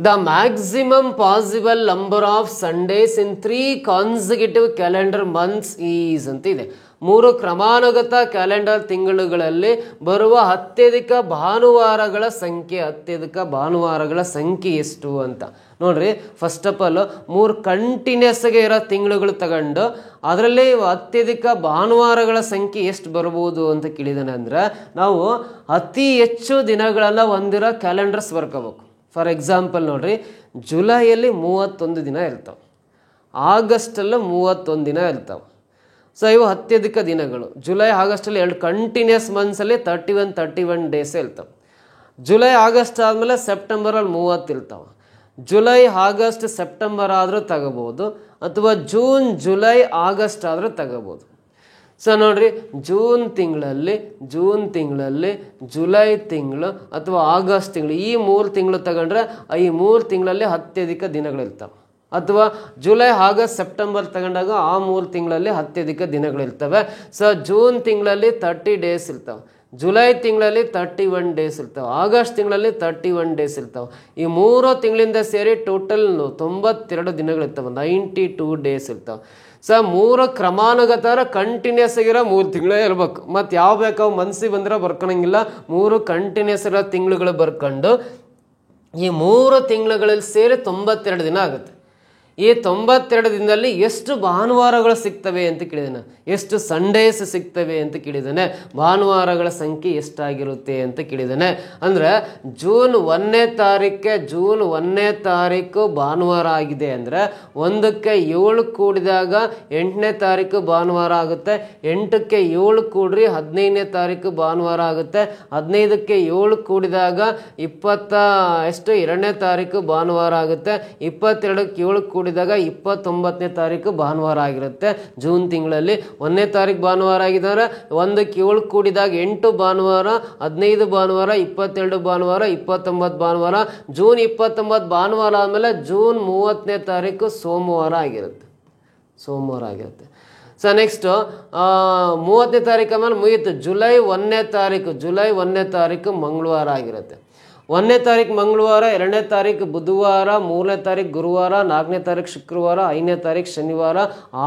The maximum possible number of Sundays in 3 consecutive calendar months is ಅಂತ ಇದೆ. 3 ಕ್ರಮಾನುಗತ ಕ್ಯಾಲೆಂಡರ್ ತಿಂಗಳುಗಳಲ್ಲಿ ಬರುವ ಅತ್ಯಧಿಕ ಭಾನುವಾರಗಳ ಸಂಖ್ಯೆ ಎಷ್ಟು ಅಂತ ನೋಡ್ರಿ. ಫಸ್ಟ್ ಆಫ್ ಆಲ್ 3 ಕಂಟಿನ್ಯೂಸ್ ಆಗಿ ಇರೋ ತಿಂಗಳುಗಳು ತಗೊಂಡು ಅದರಲ್ಲಿ ಅತ್ಯಧಿಕ ಭಾನುವಾರಗಳ ಸಂಖ್ಯೆ ಎಷ್ಟು ಬರ್ಬೋದು ಅಂತ ಕೇಳಿದಾನೆ. ಅಂದ್ರೆ ನಾವು ಅತಿ ಹೆಚ್ಚು ದಿನಗಳನ್ನು ಹೊಂದಿರೋ ಕ್ಯಾಲೆಂಡರ್ಸ್ ಬರ್ಕೋಬೇಕು. ಫಾರ್ ಎಕ್ಸಾಂಪಲ್ ನೋಡ್ರಿ, ಜುಲೈಯಲ್ಲಿ 31 ದಿನ ಇರ್ತಾವೆ, ಆಗಸ್ಟಲ್ಲೂ 31 ದಿನ ಇರ್ತಾವೆ. ಸೊ ಇವು ಅತ್ಯಧಿಕ ದಿನಗಳು. ಜುಲೈ ಆಗಸ್ಟಲ್ಲಿ 2 ಕಂಟಿನ್ಯೂಸ್ ಮಂತ್ಸಲ್ಲಿ 31 ಡೇಸೇ ಇರ್ತಾವೆ. ಜುಲೈ ಆಗಸ್ಟ್ ಆದಮೇಲೆ ಸೆಪ್ಟೆಂಬರಲ್ಲಿ 30 ಇರ್ತಾವೆ. ಜುಲೈ ಆಗಸ್ಟ್ ಸೆಪ್ಟೆಂಬರ್ ಆದರೂ ತಗೋಬೋದು, ಅಥವಾ ಜೂನ್ ಜುಲೈ ಆಗಸ್ಟ್ ಆದರೂ ತಗೋಬೋದು. ಸೊ ನೋಡ್ರಿ, ಜೂನ್ ತಿಂಗಳಲ್ಲಿ ಜುಲೈ ತಿಂಗಳು ಅಥವಾ ಆಗಸ್ಟ್ ತಿಂಗಳು, ಈ 3 ತಿಂಗಳು ತಗೊಂಡ್ರೆ ಈ 3 ತಿಂಗಳಲ್ಲಿ ಅತ್ಯಧಿಕ ದಿನಗಳಿರ್ತವೆ. ಅಥವಾ ಜುಲೈ ಆಗಸ್ಟ್ ಸೆಪ್ಟೆಂಬರ್ ತಗೊಂಡಾಗ ಆ 3 ತಿಂಗಳಲ್ಲಿ ಅತ್ಯಧಿಕ ದಿನಗಳಿರ್ತವೆ. ಸೊ ಜೂನ್ ತಿಂಗಳಲ್ಲಿ 30 ಡೇಸ್ ಇರ್ತವೆ, ಜುಲೈ ತಿಂಗಳಲ್ಲಿ 31 ಡೇಸ್ ಇರ್ತವೆ, ಆಗಸ್ಟ್ ತಿಂಗಳಲ್ಲಿ 31 ಡೇಸ್ ಇರ್ತವೆ. ಈ 3 ತಿಂಗಳಿಂದ ಸೇರಿ ಟೋಟಲ್ 92 ದಿನಗಳಿರ್ತವೆ, 92 ಡೇಸ್ ಇರ್ತವೆ. ಸೊ 3 ಕ್ರಮಾನುಗತ ಕಂಟಿನ್ಯೂಸ್ ಆಗಿರೋ 3 ತಿಂಗಳೇ ಇರ್ಬೇಕು. ಮತ್ತು ಯಾವ ಬೇಕಾವು ಮನಸ್ಸಿಗೆ ಬಂದ್ರೆ ಬರ್ಕೊಳಂಗಿಲ್ಲ. 3 ಕಂಟಿನ್ಯೂಸ್ ಇರೋ ತಿಂಗಳುಗಳು ಬರ್ಕೊಂಡು ಈ 3 ತಿಂಗಳುಗಳಲ್ಲಿ ಸೇರಿ 92 ದಿನ ಆಗುತ್ತೆ. ಈ 92 ದಿನದಲ್ಲಿ ಎಷ್ಟು ಭಾನುವಾರಗಳು ಸಿಗ್ತವೆ ಅಂತ ಕೇಳಿದಾನೆ, ಎಷ್ಟು ಸಂಡೇಸ್ ಸಿಗ್ತವೆ ಅಂತ ಕೇಳಿದಾನೆ, ಭಾನುವಾರಗಳ ಸಂಖ್ಯೆ ಎಷ್ಟಾಗಿರುತ್ತೆ ಅಂತ ಕೇಳಿದಾನೆ. ಅಂದರೆ ಜೂನ್ 1ನೇ ತಾರೀಕು ಭಾನುವಾರ ಆಗಿದೆ ಅಂದರೆ 1ಕ್ಕೆ 7 ಕೂಡಿದಾಗ 8ನೇ ತಾರೀಕು ಭಾನುವಾರ ಆಗುತ್ತೆ. 8ಕ್ಕೆ 7 ಕೂಡ್ರಿ 15ನೇ ತಾರೀಕು ಭಾನುವಾರ ಆಗುತ್ತೆ. 15ಕ್ಕೆ 7 ಕೂಡಿದಾಗ 2ನೇ ತಾರೀಕು ಭಾನುವಾರ ಆಗುತ್ತೆ. 22ಕ್ಕೆ 7 ಕೂಡಿದಾಗ 29ನೇ ತಾರೀಕು ಭಾನುವಾರ ಆಗಿರುತ್ತೆ. ಜೂನ್ ತಿಂಗಳಲ್ಲಿ 1ನೇ ತಾರೀಕು ಭಾನುವಾರ ಆಗಿದ್ದಾರೆ. 1ಕ್ಕೆ 7 ಕೂಡಿದಾಗ 8 ಭಾನುವಾರ, 15 ಭಾನುವಾರ, 22 ಭಾನುವಾರ, 29 ಭಾನುವಾರ. ಜೂನ್ 29 ಭಾನುವಾರ ಆದಮೇಲೆ ಜೂನ್ 30ನೇ ತಾರೀಕು ಸೋಮವಾರ ಆಗಿರುತ್ತೆ. ಸೊ ನೆಕ್ಸ್ಟ್ 30ನೇ ತಾರೀಕು ಆಮೇಲೆ ಮುಗೀತು. ಜುಲೈ 1ನೇ ತಾರೀಕು ಮಂಗಳವಾರ ಆಗಿರುತ್ತೆ. 1ನೇ ತಾರೀಕು ಮಂಗಳವಾರ, 2ನೇ ತಾರೀಕು ಬುಧವಾರ, 3ನೇ ತಾರೀಕು ಗುರುವಾರ, 4ನೇ ತಾರೀಕು ಶುಕ್ರವಾರ, 5ನೇ ತಾರೀಕು ಶನಿವಾರ,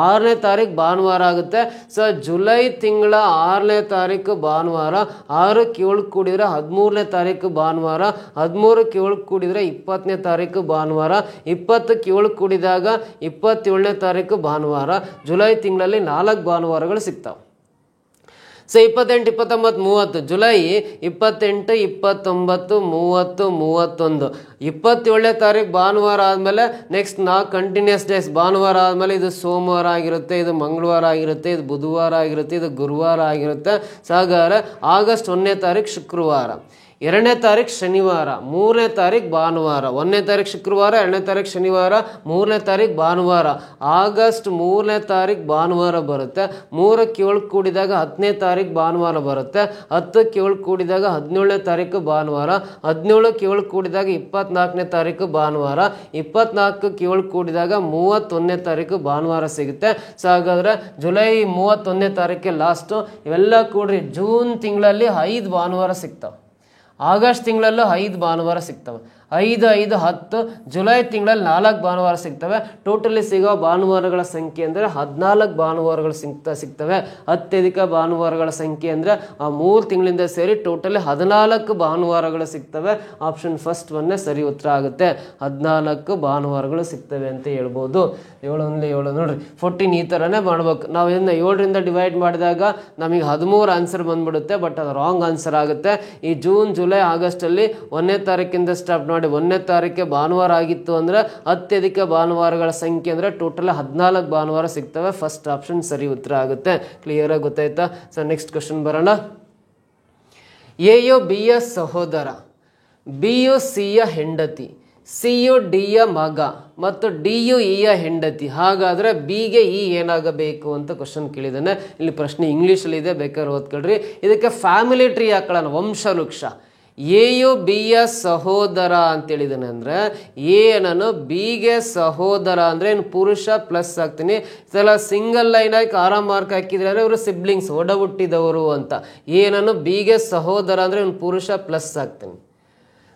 6ನೇ ತಾರೀಕು ಭಾನುವಾರ ಆಗುತ್ತೆ. ಸೊ ಜುಲೈ ತಿಂಗಳ 6ನೇ ತಾರೀಕು ಭಾನುವಾರ, 6ಕ್ಕೆ 7 ಕೂಡಿದ್ರೆ 13ನೇ ತಾರೀಕು ಭಾನುವಾರ, 13ಕ್ಕೆ 7 ಕೂಡಿದ್ರೆ 20ನೇ ತಾರೀಕು ಭಾನುವಾರ, 20ಕ್ಕೆ 7 ಕೂಡಿದಾಗ 27ನೇ ತಾರೀಕು ಭಾನುವಾರ. ಜುಲೈ ತಿಂಗಳಲ್ಲಿ 4 ಭಾನುವಾರಗಳು ಸಿಗ್ತಾವೆ. ಸೊ 28, 29, 30. ಜುಲೈ 28, 29, 30, 31. 27ನೇ ತಾರೀಕು ಭಾನುವಾರ ಆದಮೇಲೆ ನೆಕ್ಸ್ಟ್ 4 ಕಂಟಿನ್ಯೂಸ್ ಡೇಸ್. ಭಾನುವಾರ ಆದಮೇಲೆ ಇದು ಸೋಮವಾರ ಆಗಿರುತ್ತೆ, ಇದು ಮಂಗಳವಾರ ಆಗಿರುತ್ತೆ, ಇದು ಬುಧವಾರ ಆಗಿರುತ್ತೆ, ಇದು ಗುರುವಾರ ಆಗಿರುತ್ತೆ. ಸೊ ಹಾಗಾದ್ರೆ ಆಗಸ್ಟ್ 1ನೇ ತಾರೀಕು ಶುಕ್ರವಾರ. 2ನೇ ತಾರೀಕು ಶನಿವಾರ, 3ನೇ ತಾರೀಕು ಭಾನುವಾರ, 1ನೇ ತಾರೀಕು ಶುಕ್ರವಾರ, 2ನೇ ತಾರೀಕು ಶನಿವಾರ, 3ನೇ ತಾರೀಕು ಭಾನುವಾರ. ಆಗಸ್ಟ್ 3ನೇ ತಾರೀಕು ಭಾನುವಾರ ಬರುತ್ತೆ. 3ಕ್ಕೆ 7 ಕೂಡಿದಾಗ 10ನೇ ತಾರೀಕು ಭಾನುವಾರ ಬರುತ್ತೆ. 10ಕ್ಕೆ 7 ಕೂಡಿದಾಗ 17ನೇ ತಾರೀಕು ಭಾನುವಾರ. 17ಕ್ಕೆ 7 ಕೂಡಿದಾಗ 24ನೇ ತಾರೀಕು ಭಾನುವಾರ. 24ಕ್ಕೆ 7 ಕೂಡಿದಾಗ 31ನೇ ತಾರೀಕು ಭಾನುವಾರ ಸಿಗುತ್ತೆ. ಸೊ ಹಾಗಾದರೆ ಜುಲೈ 31ನೇ ತಾರೀಕೆ ಲಾಸ್ಟು. ಇವೆಲ್ಲ ಕೂಡ್ರಿ ಜೂನ್ ತಿಂಗಳಲ್ಲಿ 5 ಭಾನುವಾರ ಸಿಗ್ತಾವೆ. ಆಗಸ್ಟ್ ತಿಂಗಳಲ್ಲೂ 5 ಭಾನುವಾರ ಸಿಗ್ತವೆ. 5, 5, 10. ಜುಲೈ ತಿಂಗಳಲ್ಲಿ 4 ಭಾನುವಾರ ಸಿಗ್ತವೆ. ಟೋಟಲಿ ಸಿಗೋ ಭಾನುವಾರಗಳ ಸಂಖ್ಯೆ ಅಂದರೆ 14 ಭಾನುವಾರಗಳು ಸಿಗ್ತವೆ. ಅತ್ಯಧಿಕ ಭಾನುವಾರಗಳ ಸಂಖ್ಯೆ ಅಂದರೆ ಆ 3 ತಿಂಗಳಿಂದ ಸೇರಿ ಟೋಟಲಿ 14 ಭಾನುವಾರಗಳು ಸಿಗ್ತವೆ. ಆಪ್ಷನ್ ಫಸ್ಟ್ ಒಂದೇ ಸರಿ ಉತ್ತರ ಆಗುತ್ತೆ. 14 ಭಾನುವಾರಗಳು ಸಿಗ್ತವೆ ಅಂತ ಹೇಳ್ಬೋದು. 7 × 7 ನೋಡ್ರಿ 14 ಈ ಥರನೇ ಮಾಡ್ಬೇಕು. ನಾವು ಇದನ್ನು 7ರಿಂದ ಡಿವೈಡ್ ಮಾಡಿದಾಗ ನಮಗೆ 13 ಆನ್ಸರ್ ಬಂದ್ಬಿಡುತ್ತೆ. ಬಟ್ ಅದು ರಾಂಗ್ ಆನ್ಸರ್ ಆಗುತ್ತೆ. ಈ ಜೂನ್, ಜುಲೈ, ಆಗಸ್ಟಲ್ಲಿ 1ನೇ ತಾರೀಕಿಂದ ಸ್ಟಾರ್ಟ್ ಮಾಡಿ 1ನೇ ತಾರೀಕಿಗೆ ಭಾನುವಾರ ಆಗಿತ್ತು ಅಂದರೆ ಅತ್ಯಧಿಕ ಭಾನುವಾರಗಳ ಸಂಖ್ಯೆ ಅಂದರೆ ಟೋಟಲ್ 14 ಭಾನುವಾರ ಸಿಗ್ತವೆ. ಫಸ್ಟ್ ಆಪ್ಷನ್ ಸರಿ ಉತ್ತರ ಆಗುತ್ತೆ. ಕ್ಲಿಯರ್ ಆಗಿ ಗೊತ್ತಾಯ್ತಾ? ಸೊ ನೆಕ್ಸ್ಟ್ ಕ್ವಶನ್ ಬರೋಣ. ಎಯು ಬಿಯ ಸಹೋದರ, ಬಿಯು ಸಿಯ ಹೆಂಡತಿ, ಸಿಯು ಡಿಯ ಮಗ ಮತ್ತು ಡಿಯು ಇಯ ಹೆಂಡತಿ. ಹಾಗಾದರೆ ಬಿಗೆ ಇ ಏನಾಗಬೇಕು ಅಂತ ಕ್ವಶನ್ ಕೇಳಿದ್ದಾನೆ. ಇಲ್ಲಿ ಪ್ರಶ್ನೆ ಇಂಗ್ಲೀಷಲ್ಲಿ ಇದೆ, ಬೇಕಾದ್ರೆ ಓದ್ಕೊಳ್ರಿ. ಇದಕ್ಕೆ ಫ್ಯಾಮಿಲಿ ಟ್ರೀ ಹಾಕೊಳ್ಳೋಣ, ವಂಶವೃಕ್ಷ. ಎಯು ಬಿಯ ಸಹೋದರ ಅಂತೇಳಿದಾನೆ ಅಂದರೆ ಏನನ್ನು ಬಿಗೆ ಸಹೋದರ ಅಂದರೆ ಏನು ಪುರುಷ ಪ್ಲಸ್ ಹಾಕ್ತೀನಿ. ಇದೆಲ್ಲ ಸಿಂಗಲ್ ಲೈನ್ ಆಗಿ ಆರಾಮ್ ಮಾರ್ಕ್ ಹಾಕಿದ್ರೆ ಇವರು ಸಿಬ್ಲಿಂಗ್ಸ್, ಒಡ ಹುಟ್ಟಿದವರು ಅಂತ. ಏನನ್ನು ಬಿಗೆ ಸಹೋದರ ಅಂದರೆ ಏನು ಪುರುಷ ಪ್ಲಸ್ ಹಾಕ್ತೀನಿ.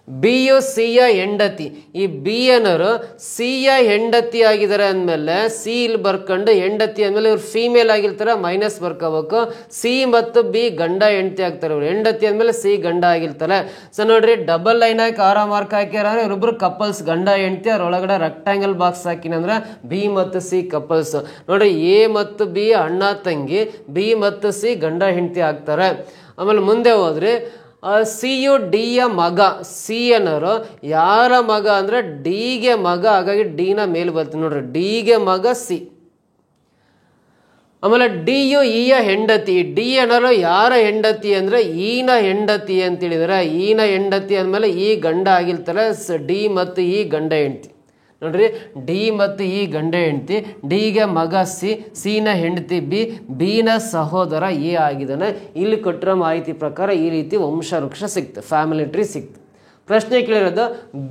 ಬಿಯು ಸಿಯ ಹೆಂಡತಿ, ಈ ಬಿ ಅನ್ನೋರು ಸಿಯ ಹೆಂಡತಿ ಆಗಿದ್ದಾರೆ ಅಂದಮೇಲೆ ಸಿ ಇಲ್ಲಿ ಬರ್ಕೊಂಡು ಹೆಂಡತಿ ಅಂದಮೇಲೆ ಇವ್ರು ಫೀಮೇಲ್ ಆಗಿರ್ತಾರೆ, ಮೈನಸ್ ಬರ್ಕೋಬೇಕು. ಸಿ ಮತ್ತು ಬಿ ಗಂಡ ಹೆಂಡತಿ ಆಗ್ತಾರೆ. ಇವ್ರು ಹೆಂಡತಿ ಅಂದಮೇಲೆ ಸಿ ಗಂಡ ಆಗಿರ್ತಾರೆ. ಸೊ ನೋಡ್ರಿ, ಡಬಲ್ ಲೈನ್ ಹಾಕಿ ಆರ ಮಾರ್ಕ್ ಹಾಕ್ಯಾರ ಇವ್ರಿಬ್ರು ಕಪಲ್ಸ್, ಗಂಡ ಹೆಂಡತಿ. ಅವ್ರೊಳಗಡೆ ರೆಕ್ಟಾಂಗಲ್ ಬಾಕ್ಸ್ ಹಾಕಿನಂದ್ರೆ ಬಿ ಮತ್ತು ಸಿ ಕಪಲ್ಸ್. ನೋಡ್ರಿ, ಎ ಮತ್ತು ಬಿ ಅಣ್ಣ ತಂಗಿ, ಬಿ ಮತ್ತು ಸಿ ಗಂಡ ಹೆಂಡತಿ ಆಗ್ತಾರೆ. ಆಮೇಲೆ ಮುಂದೆ ಹೋದ್ರಿ, ಸಿ ಯು ಡಿಯ ಮಗ. ಸಿ ಅನ್ನೋರು ಯಾರ ಮಗ ಅಂದರೆ ಡಿಗೆ ಮಗ, ಹಾಗಾಗಿ ಡಿನ ಮೇಲೆ ಬರ್ತೀನಿ. ನೋಡ್ರಿ, ಡಿಗೆ ಮಗ ಸಿ. ಆಮೇಲೆ ಡಿ ಯು ಇಯ ಹೆಂಡತಿ. ಡಿ ಅನ್ನೋರು ಯಾರ ಹೆಂಡತಿ ಅಂದರೆ ಈನ ಹೆಂಡತಿ ಅಂತೇಳಿದರೆ, ಈನ ಹೆಂಡತಿ ಅಂದಮೇಲೆ ಈ ಗಂಡ ಆಗಿರ್ತಾರೆ. ಡಿ ಮತ್ತು ಈ ಗಂಡ ಹೆಂಡತಿ. ನೋಡ್ರಿ, ಡಿ ಮತ್ತು ಈ ಗಂಡ ಹೆಂಡತಿ, ಡಿಗೆ ಮಗ ಸಿ, ಸಿನ ಹೆಂಡತಿ ಬಿ, ಬಿನ ಸಹೋದರ ಎ ಆಗಿದ್ದಾನೆ. ಇಲ್ಲಿ ಕೊಟ್ಟಿರೋ ಮಾಹಿತಿ ಪ್ರಕಾರ ಈ ರೀತಿ ವಂಶವೃಕ್ಷ ಸಿಕ್ತು, ಫ್ಯಾಮಿಲಿ ಟ್ರೀ ಸಿಕ್ತು. ಪ್ರಶ್ನೆ ಕೇಳಿರೋದು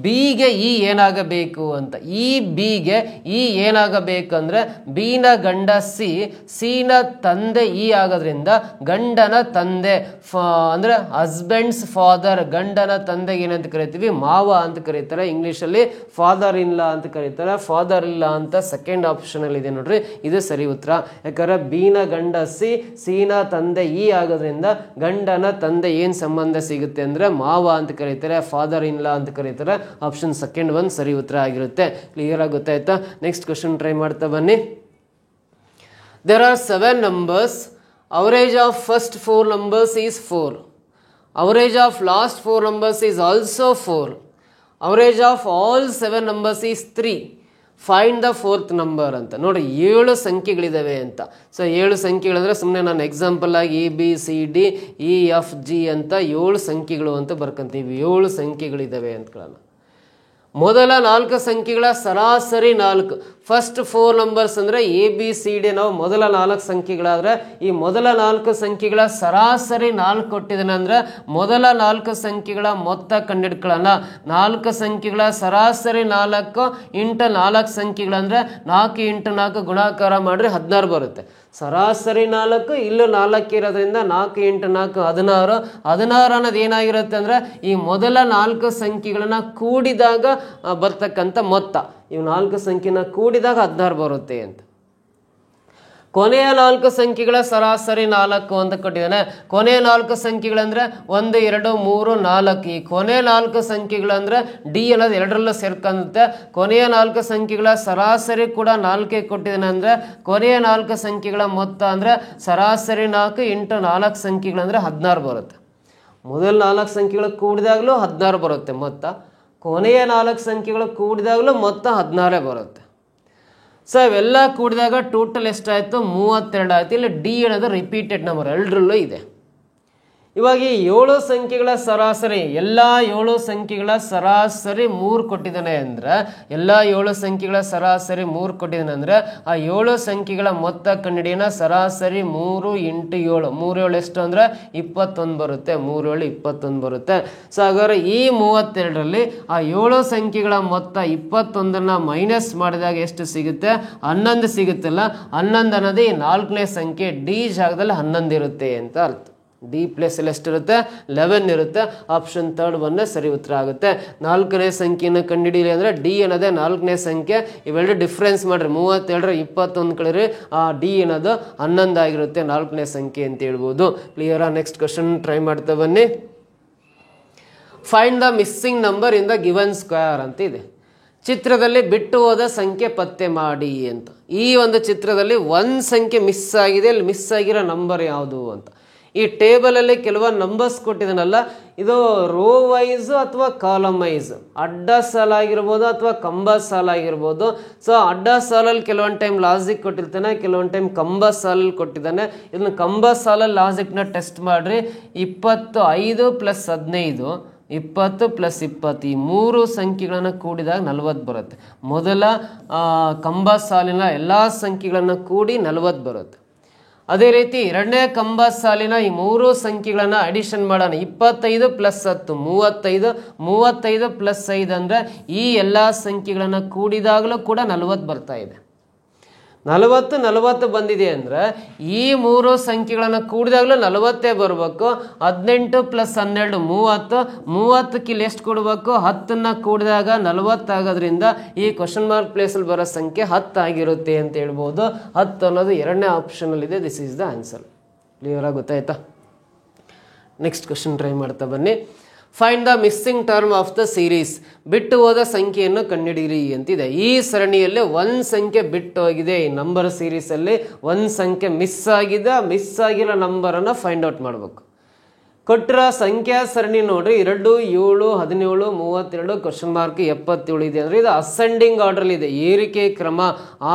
ಬಿಗೆ ಇ ಏನಾಗಬೇಕು ಅಂತ. ಈ ಬಿಗೆ ಇ ಏನಾಗಬೇಕಂದ್ರೆ ಬಿನ ಗಂಡ ಸಿ, ಸಿನ ತಂದೆ ಇ ಆಗೋದ್ರಿಂದ ಗಂಡನ ತಂದೆ ಅಂದರೆ ಹಸ್ಬೆಂಡ್ಸ್ ಫಾದರ್. ಗಂಡನ ತಂದೆಗೆ ಏನಂತ ಕರಿತೀವಿ? ಮಾವ ಅಂತ ಕರೀತಾರೆ. ಇಂಗ್ಲೀಷಲ್ಲಿ ಫಾದರ್ ಇನ್ ಲಾ ಅಂತ ಕರೀತಾರೆ. ಫಾದರ್ ಇಲ್ಲ ಅಂತ ಸೆಕೆಂಡ್ ಆಪ್ಷನಲ್ಲಿ ಇದೆ. ನೋಡ್ರಿ, ಇದು ಸರಿ ಉತ್ತರ. ಯಾಕಂದ್ರೆ ಬಿನ ಗಂಡ ಸಿ, ಸಿನ ತಂದೆ ಇ ಆಗೋದ್ರಿಂದ ಗಂಡನ ತಂದೆ ಏನು ಸಂಬಂಧ ಸಿಗುತ್ತೆ ಅಂದರೆ ಮಾವ ಅಂತ ಕರೀತಾರೆ, ಫಾದರ್ ಇನ್ ಲಾ ಅಂತ ಕರೀತಾರೆ. ಆಪ್ಷನ್ ಸೆಕೆಂಡ್ ಒನ್ ಸರಿ ಉತ್ತರ ಆಗಿರುತ್ತೆ. ಕ್ಲಿಯರ್ ಆಗಿ ಗೊತ್ತಾಯ್ತಾ? ನೆಕ್ಸ್ಟ್ ಕ್ವಶನ್ ಟ್ರೈ ಮಾಡ್ತಾ ಬನ್ನಿ. There are 7 numbers. Average of first 4 numbers is 4. Average of last 4 numbers is also 4. Average of all 7 numbers is 3. Find the 4th number ಅಂತ. ನೋಡಿ, 7 ಸಂಖ್ಯೆಗಳಿದ್ದಾವೆ ಅಂತ. ಸೊ 7 ಸಂಖ್ಯೆಗಳಂದರೆ ಸುಮ್ಮನೆ ನಾನು ಎಕ್ಸಾಂಪಲ್ ಆಗಿ A B C D E F G ಅಂತ 7 ಸಂಖ್ಯೆಗಳು ಅಂತ ಬರ್ಕೊಂತೀವಿ. 7 ಸಂಖ್ಯೆಗಳಿದ್ದಾವೆ ಅಂದ್ಕೊಳ್ಳೋಣ. ಮೊದಲ 4 ಸಂಖ್ಯೆಗಳ ಸರಾಸರಿ 4. ಫಸ್ಟ್ 4 ನಂಬರ್ಸ್ ಅಂದರೆ ಎ ಬಿ ಸಿ ಡಿ. ನಾವು ಮೊದಲ 4 ಸಂಖ್ಯೆಗಳಾದರೆ ಈ ಮೊದಲ 4 ಸಂಖ್ಯೆಗಳ ಸರಾಸರಿ 4 ಕೊಟ್ಟಿದ್ದಾನೆ ಅಂದರೆ ಮೊದಲ 4 ಸಂಖ್ಯೆಗಳ ಮೊತ್ತ ಕಂಡಿಡ್ಕೊಳ್ಳೋಣ. 4 ಸಂಖ್ಯೆಗಳ ಸರಾಸರಿ 4 ಇಂಟು 4 ಸಂಖ್ಯೆಗಳಂದರೆ 4 ಇಂಟು 4 ಗುಣಾಕಾರ ಮಾಡಿದ್ರೆ 16 ಬರುತ್ತೆ. ಸರಾಸರಿ 4, ಇಲ್ಲೂ 4 ಇರೋದ್ರಿಂದ 4 ಇಂಟು 4 16. 16 ಅನ್ನೋದು ಏನಾಗಿರುತ್ತೆ ಅಂದರೆ ಈ ಮೊದಲ 4 ಸಂಖ್ಯೆಗಳನ್ನ ಕೂಡಿದಾಗ ಬರ್ತಕ್ಕಂಥ ಮೊತ್ತ. ಇವು 4 ಸಂಖ್ಯೆನ ಕೂಡಿದಾಗ 16 ಬರುತ್ತೆ ಅಂತ. ಕೊನೆಯ 4 ಸಂಖ್ಯೆಗಳ ಸರಾಸರಿ 4 ಅಂತ ಕೊಟ್ಟಿದ್ದಾನೆ. ಕೊನೆಯ 4 ಸಂಖ್ಯೆಗಳಂದ್ರೆ 1 2 3 4. ಈ ಕೊನೆಯ 4 ಸಂಖ್ಯೆಗಳಂದ್ರೆ ಡಿ ಅನ್ನೋದು 2ರಲ್ಲೂ ಸೇರ್ಕೊಂಡುತ್ತೆ. ಕೊನೆಯ 4 ಸಂಖ್ಯೆಗಳ ಸರಾಸರಿ ಕೂಡ 4 ಕೊಟ್ಟಿದ್ದಾನೆ ಅಂದರೆ ಕೊನೆಯ 4 ಸಂಖ್ಯೆಗಳ ಮೊತ್ತ ಅಂದರೆ ಸರಾಸರಿ 4 ಇಂಟು 4 ಸಂಖ್ಯೆಗಳಂದ್ರೆ 16 ಬರುತ್ತೆ. ಮೊದಲ 4 ಸಂಖ್ಯೆಗಳು ಕೂಡಿದಾಗಲೂ 16 ಬರುತ್ತೆ ಮೊತ್ತ. ಕೊನೆಯ 4 ಸಂಖ್ಯೆಗಳು ಕೂಡಿದಾಗಲೂ ಮೊತ್ತ 16 ಬರುತ್ತೆ. ಸೊ ಇವೆಲ್ಲ ಕೂಡಿದಾಗ ಟೋಟಲ್ ಎಷ್ಟಾಯಿತು? 32 ಆಯಿತು. ಇಲ್ಲಿ ಡಿ ಅನ್ನೋದು ರಿಪೀಟೆಡ್ ನಂಬರ್, 2ರಲ್ಲೂ ಇದೆ. ಇವಾಗ ಈ 7 ಸಂಖ್ಯೆಗಳ ಸರಾಸರಿ ಎಲ್ಲ 7 ಸಂಖ್ಯೆಗಳ ಸರಾಸರಿ 3 ಕೊಟ್ಟಿದ್ದಾನೆ ಅಂದ್ರೆ ಎಲ್ಲ 7 ಸಂಖ್ಯೆಗಳ ಸರಾಸರಿ 3 ಕೊಟ್ಟಿದ್ದಾನೆ ಅಂದ್ರೆ ಆ 7 ಸಂಖ್ಯೆಗಳ ಮೊತ್ತ ಕಂಡುಹಿಡಿಯೋಣ. ಸರಾಸರಿ 3 × 7 3 7 ಎಷ್ಟು ಅಂದ್ರೆ 21 ಬರುತ್ತೆ. 3 7 21 ಬರುತ್ತೆ. ಸೊ ಹಾಗಾದ್ರೆ ಈ 32ರಲ್ಲಿ ಆ 7 ಸಂಖ್ಯೆಗಳ ಮೊತ್ತ 21ನ್ನ ಮೈನಸ್ ಮಾಡಿದಾಗ ಎಷ್ಟು ಸಿಗುತ್ತೆ? 11 ಸಿಗುತ್ತಲ್ಲ. 11 ಅನ್ನೋದು ಈ 4ನೇ ಸಂಖ್ಯೆ ಡಿ ಜಾಗದಲ್ಲಿ 11 ಇರುತ್ತೆ ಅಂತ ಅರ್ಥ. ಡಿ ಪ್ಲೇಸ್ ಅಲ್ಲಿ ಎಷ್ಟಿರುತ್ತೆ? 11 ಇರುತ್ತೆ. ಆಪ್ಷನ್ 3 ಸರಿ ಉತ್ತರ ಆಗುತ್ತೆ. 4ನೇ ಸಂಖ್ಯೆಯನ್ನು ಕಂಡುಹಿಡಿಯಲಿ ಅಂದ್ರೆ ಡಿ ಅನ್ನೋದೇ 4ನೇ ಸಂಖ್ಯೆ. ಇವೆರಡು ಡಿಫ್ರೆನ್ಸ್ ಮಾಡ್ರಿ. 37 21 ಕಳಿರಿ ಆ ಡಿ ಅನ್ನೋದು 11 ಆಗಿರುತ್ತೆ 4ನೇ ಸಂಖ್ಯೆ ಅಂತ ಹೇಳ್ಬೋದು. ಕ್ಲಿಯರಾ? ನೆಕ್ಸ್ಟ್ ಕ್ವಶನ್ ಟ್ರೈ ಮಾಡ್ತಾ ಬನ್ನಿ. Find the missing number in the given square ಅಂತ ಇದೆ. ಚಿತ್ರದಲ್ಲಿ ಬಿಟ್ಟು ಹೋದ ಸಂಖ್ಯೆ ಪತ್ತೆ ಮಾಡಿ ಅಂತ. ಈ ಒಂದು ಚಿತ್ರದಲ್ಲಿ ಒಂದು ಸಂಖ್ಯೆ ಮಿಸ್ ಆಗಿದೆ. ಇಲ್ಲಿ ಮಿಸ್ ಆಗಿರೋ ನಂಬರ್ ಯಾವುದು ಅಂತ. ಈ ಟೇಬಲಲ್ಲಿ ಕೆಲವೊಂದು ನಂಬರ್ಸ್ ಕೊಟ್ಟಿದ್ದಾನಲ್ಲ, ಇದು ರೋ ವೈಸ್ ಅಥವಾ ಕಾಲಮ್ ವೈಸ್, ಅಡ್ಡ ಸಾಲ ಆಗಿರ್ಬೋದು ಅಥವಾ ಕಂಬ ಸಾಲ ಆಗಿರ್ಬೋದು. ಸೊ ಅಡ್ಡ ಸಾಲಲ್ಲಿ ಕೆಲವೊಂದು ಟೈಮ್ ಲಾಜಿಕ್ ಕೊಟ್ಟಿರ್ತಾನೆ, ಕೆಲವೊಂದು ಟೈಮ್ ಕಂಬ ಸಾಲಲ್ಲಿ ಕೊಟ್ಟಿದ್ದಾನೆ. ಇದನ್ನು ಕಂಬ ಸಾಲಲ್ಲಿ ಲಾಜಿಕ್ನ ಟೆಸ್ಟ್ ಮಾಡಿರಿ. 25 + 15 20 + 20 ಈ 3 ಸಂಖ್ಯೆಗಳನ್ನು ಕೂಡಿದಾಗ 40 ಬರುತ್ತೆ. ಮೊದಲ ಕಂಬ ಸಾಲಿನ ಎಲ್ಲ ಸಂಖ್ಯೆಗಳನ್ನು ಕೂಡಿ 40 ಬರುತ್ತೆ. ಅದೇ ರೀತಿ ಎರಡನೇ ಕಂಬ ಸಾಲಿನ ಈ 3 ಸಂಖ್ಯೆಗಳನ್ನು ಅಡಿಷನ್ ಮಾಡೋಣ. 25 + 10 35 35 + 5 ಅಂದರೆ ಈ ಎಲ್ಲ ಸಂಖ್ಯೆಗಳನ್ನು ಕೂಡಿದಾಗಲೂ ಕೂಡ 40 ಬರ್ತಾ ಇದೆ. 40 ಬಂದಿದೆ ಅಂದರೆ ಈ 3 ಸಂಖ್ಯೆಗಳನ್ನು ಕೂಡಿದಾಗಲೂ 40 ಬರಬೇಕು. 18 + 12 30 30ಕ್ಕೆ ಇಲ್ಲಿ ಎಷ್ಟು ಕೊಡಬೇಕು? 10ನ್ನ ಕೂಡಿದಾಗ 40 ಆಗೋದ್ರಿಂದ ಈ ಕ್ವಶನ್ ಮಾರ್ಕ್ ಪ್ಲೇಸಲ್ಲಿ ಬರೋ ಸಂಖ್ಯೆ 10 ಆಗಿರುತ್ತೆ ಅಂತ ಹೇಳ್ಬೋದು. 10 ಅನ್ನೋದು 2ನೇ ಆಪ್ಷನಲ್ಲಿದೆ. This is the answer. Clear ಆಗಿ ಗೊತ್ತಾಯ್ತಾ? ನೆಕ್ಸ್ಟ್ ಕ್ವಶನ್ ಟ್ರೈ ಮಾಡ್ತಾ ಬನ್ನಿ. Find the missing term of the series. ಬಿಟ್ಟು ಹೋದ ಸಂಖ್ಯೆಯನ್ನು ಕಂಡುಹಿಡಿಯಿರಿ ಅಂತಿದೆ. ಈ ಸರಣಿಯಲ್ಲಿ ಒಂದು ಸಂಖ್ಯೆ ಬಿಟ್ಟು ಹೋಗಿದೆ. ಈ ನಂಬರ್ ಸೀರೀಸಲ್ಲಿ ಒಂದು ಸಂಖ್ಯೆ ಮಿಸ್ ಆಗಿದೆ. ಮಿಸ್ ಆಗಿರೋ ನಂಬರನ್ನು ಫೈಂಡ್ ಔಟ್ ಮಾಡಬೇಕು. ಕೊಟ್ಟರ ಸಂಖ್ಯಾ ಸರಣಿ ನೋಡ್ರಿ 2 7 17 32 ಕ್ವಶನ್ ಮಾರ್ಕ್ 77 ಇದೆ ಅಂದರೆ ಇದು ಅಸೆಂಡಿಂಗ್ ಆರ್ಡರ್ ಇದೆ. ಏರಿಕೆ ಕ್ರಮ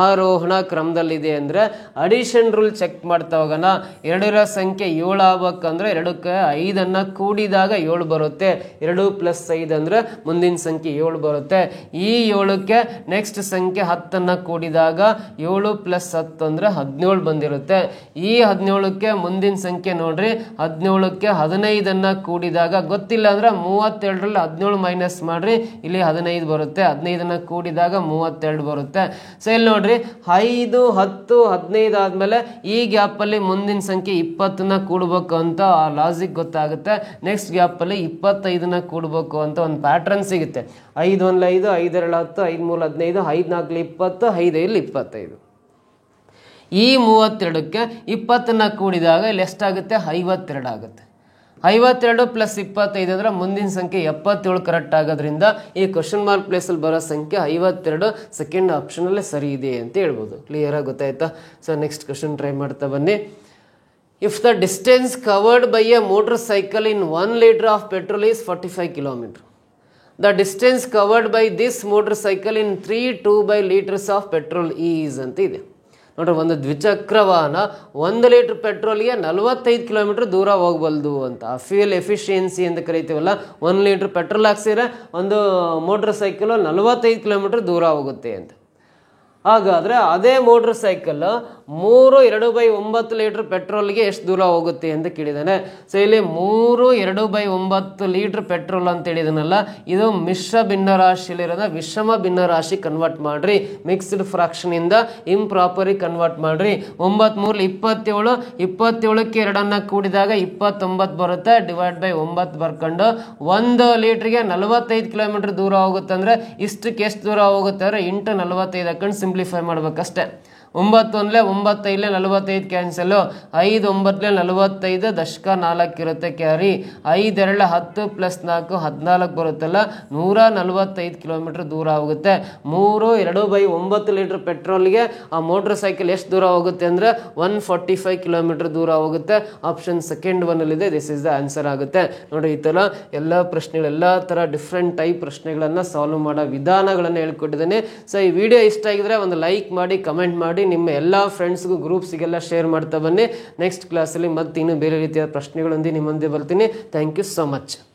ಆರೋಹಣ ಕ್ರಮದಲ್ಲಿದೆ ಅಂದರೆ ಅಡಿಷನ್ ರೂಲ್ ಚೆಕ್ ಮಾಡ್ತಾ ಹೋಗೋಣ. 2ರ ಸಂಖ್ಯೆ 7 ಆಗ್ಬೇಕಂದ್ರೆ 2ಕ್ಕೆ 5ಅನ್ನು ಕೂಡಿದಾಗ 7 ಬರುತ್ತೆ. 2 + 5 ಅಂದರೆ ಮುಂದಿನ ಸಂಖ್ಯೆ 7 ಬರುತ್ತೆ. ಈ 7ಕ್ಕೆ ನೆಕ್ಸ್ಟ್ ಸಂಖ್ಯೆ 10ಅನ್ನು ಕೂಡಿದಾಗ 7 + 10 ಅಂದರೆ 17 ಬಂದಿರುತ್ತೆ. ಈ 17ಕ್ಕೆ ಮುಂದಿನ ಸಂಖ್ಯೆ ನೋಡ್ರಿ 17ಕ್ಕೆ 15ಅನ್ನು ಕೂಡಿದಾಗ ಗೊತ್ತಿಲ್ಲ ಅಂದ್ರೆ 32ರಲ್ಲಿ 17 ಮೈನಸ್ ಮಾಡ್ರಿ, ಇಲ್ಲಿ 15 ಬರುತ್ತೆ. 15ಅನ್ನು ಕೂಡಿದಾಗ 32 ಬರುತ್ತೆ. ಸೊ ಇಲ್ಲಿ ನೋಡ್ರಿ 5 10 15 ಆದ್ಮೇಲೆ ಈ ಗ್ಯಾಪಲ್ಲಿ ಮುಂದಿನ ಸಂಖ್ಯೆ 20ನ್ನ ಕೂಡಬೇಕು ಅಂತ ಆ ಲಾಜಿಕ್ ಗೊತ್ತಾಗುತ್ತೆ. ನೆಕ್ಸ್ಟ್ ಗ್ಯಾಪಲ್ಲಿ 25ನ್ನ ಕೂಡಬೇಕು ಅಂತ ಒಂದು ಪ್ಯಾಟ್ರನ್ ಸಿಗುತ್ತೆ. 5 1 5 5 2 10 5 3 15 5 4 20 5 5 25. ಈ 32ಕ್ಕೆ 20ನ್ನ ಕೂಡಿದಾಗ ಇಲ್ಲಿ ಎಷ್ಟಾಗುತ್ತೆ? 52 ಆಗುತ್ತೆ. 52 + 25 ಅಂದರೆ ಮುಂದಿನ ಸಂಖ್ಯೆ 77 ಕರೆಕ್ಟ್ ಆಗೋದ್ರಿಂದ ಈ ಕ್ವಶನ್ ಮಾರ್ಕ್ ಪ್ಲೇಸಲ್ಲಿ ಬರೋ ಸಂಖ್ಯೆ 52 ಸೆಕೆಂಡ್ ಆಪ್ಷನಲ್ಲೇ ಸರಿ ಇದೆ ಅಂತ ಹೇಳ್ಬೋದು. ಕ್ಲಿಯರ್ ಆಗಿ ಗೊತ್ತಾಯ್ತಾ? ಸೊ ನೆಕ್ಸ್ಟ್ ಕ್ವಶನ್ ಟ್ರೈ ಮಾಡ್ತಾ ಬನ್ನಿ. If the distance covered by A motor cycle in 1 litre of petrol is 45 kilometre, the distance covered by this motor cycle in 3 2 litres of petrol is ಅಂತ ಇದೆ. ನೋಡ್ರಿ, ಒಂದು ದ್ವಿಚಕ್ರ ವಾಹನ 1 ಲೀಟರ್ ಪೆಟ್ರೋಲ್ಗೆ 45 ಕಿಲೋಮೀಟರ್ ದೂರ ಹೋಗ್ಬಲ್ದು ಅಂತ. ಫ್ಯೂಯಲ್ ಎಫಿಷಿಯನ್ಸಿ ಅಂತ ಕರಿತೀವಲ್ಲ, 1 ಲೀಟರ್ ಪೆಟ್ರೋಲ್ ಹಾಕ್ಸಿದ್ರೆ ಒಂದು ಮೋಟರ್ ಸೈಕಲ್ 45 ಕಿಲೋಮೀಟರ್ ದೂರ ಹೋಗುತ್ತೆ ಅಂತ. ಹಾಗಾದರೆ ಅದೇ ಮೋಟರ್ ಸೈಕಲ್ 3 2/9 ಲೀಟರ್ ಪೆಟ್ರೋಲ್ಗೆ ಎಷ್ಟು ದೂರ ಹೋಗುತ್ತೆ ಅಂತ ಕೇಳಿದ್ದಾನೆ. ಸೊ ಇಲ್ಲಿ 3 2/9 ಲೀಟರ್ ಪೆಟ್ರೋಲ್ ಅಂತ ಹೇಳಿದನಲ್ಲ, ಇದು ಮಿಶ್ರ ಭಿನ್ನರಾಶಿಯಲ್ಲಿರೋದ ವಿಷಮ ಭಿನ್ನರಾಶಿ ಕನ್ವರ್ಟ್ ಮಾಡ್ರಿ. ಮಿಕ್ಸ್ಡ್ ಫ್ರಾಕ್ಷನಿಂದ ಇಂಪ್ರಾಪರಿ ಕನ್ವರ್ಟ್ ಮಾಡ್ರಿ. 9 3 27 27ಕ್ಕೆ 2ಅನ್ನು ಕೂಡಿದಾಗ 29 ಬರುತ್ತೆ. /9 ಬರ್ಕೊಂಡು 1 ಲೀಟ್ರಿಗೆ 45 ಕಿಲೋಮೀಟರ್ ದೂರ ಹೋಗುತ್ತೆ ಅಂದರೆ ಇಷ್ಟಕ್ಕೆ ಎಷ್ಟು ದೂರ ಹೋಗುತ್ತೆ ಅಂದರೆ × 45 ಹಾಕೊಂಡು ಸಿಂಪ್ಲಿಫೈ ಮಾಡ್ಬೇಕಷ್ಟೆ. 9 1 9 5 45 ಕ್ಯಾನ್ಸಲು, 5 9 45 ದಶಕ 4 ಇರುತ್ತೆ ಕ್ಯಾರಿ, 5 2 10 + 4 14 ಬರುತ್ತಲ್ಲ, 145 ಕಿಲೋಮೀಟರ್ ದೂರ ಹೋಗುತ್ತೆ. 3 2/9 ಲೀಟರ್ ಪೆಟ್ರೋಲ್ಗೆ ಆ ಮೋಟರ್ ಸೈಕಲ್ ಎಷ್ಟು ದೂರ ಹೋಗುತ್ತೆ ಅಂದರೆ 145 ಕಿಲೋಮೀಟರ್ ದೂರ ಹೋಗುತ್ತೆ. ಆಪ್ಷನ್ ಸೆಕೆಂಡ್ ಒನ್ನಲ್ಲಿದೆ. ದಿಸ್ ಇಸ್ ದ ಆನ್ಸರ್ ಆಗುತ್ತೆ. ನೋಡಿ, ಈ ಥರ ಎಲ್ಲ ಪ್ರಶ್ನೆಗಳು, ಎಲ್ಲ ಥರ ಡಿಫ್ರೆಂಟ್ ಟೈಪ್ ಪ್ರಶ್ನೆಗಳನ್ನು ಸಾಲ್ವ್ ಮಾಡೋ ವಿಧಾನಗಳನ್ನು ಹೇಳ್ಕೊಟ್ಟಿದ್ದೇನೆ. ಸೊ ಈ ವಿಡಿಯೋ ಇಷ್ಟ ಆಗಿದ್ರೆ ಒಂದು ಲೈಕ್ ಮಾಡಿ, ಕಮೆಂಟ್ ಮಾಡಿ. ನಿಮ್ಮ ಎಲ್ಲ ಫ್ರೆಂಡ್ಸ್ಗೂ ಗ್ರೂಪ್ಸಿಗೆಲ್ಲ ಶೇರ್ ಮಾಡ್ತಾ ಬನ್ನಿ. ನೆಕ್ಸ್ಟ್ ಕ್ಲಾಸಲ್ಲಿ ಮತ್ತೆ ಇನ್ನೂ ಬೇರೆ ರೀತಿಯ ಪ್ರಶ್ನೆಗಳೊಂದಿಗೆ ನಿಮ್ಮ ಮುಂದೆ ಬರ್ತೀನಿ. Thank you so much.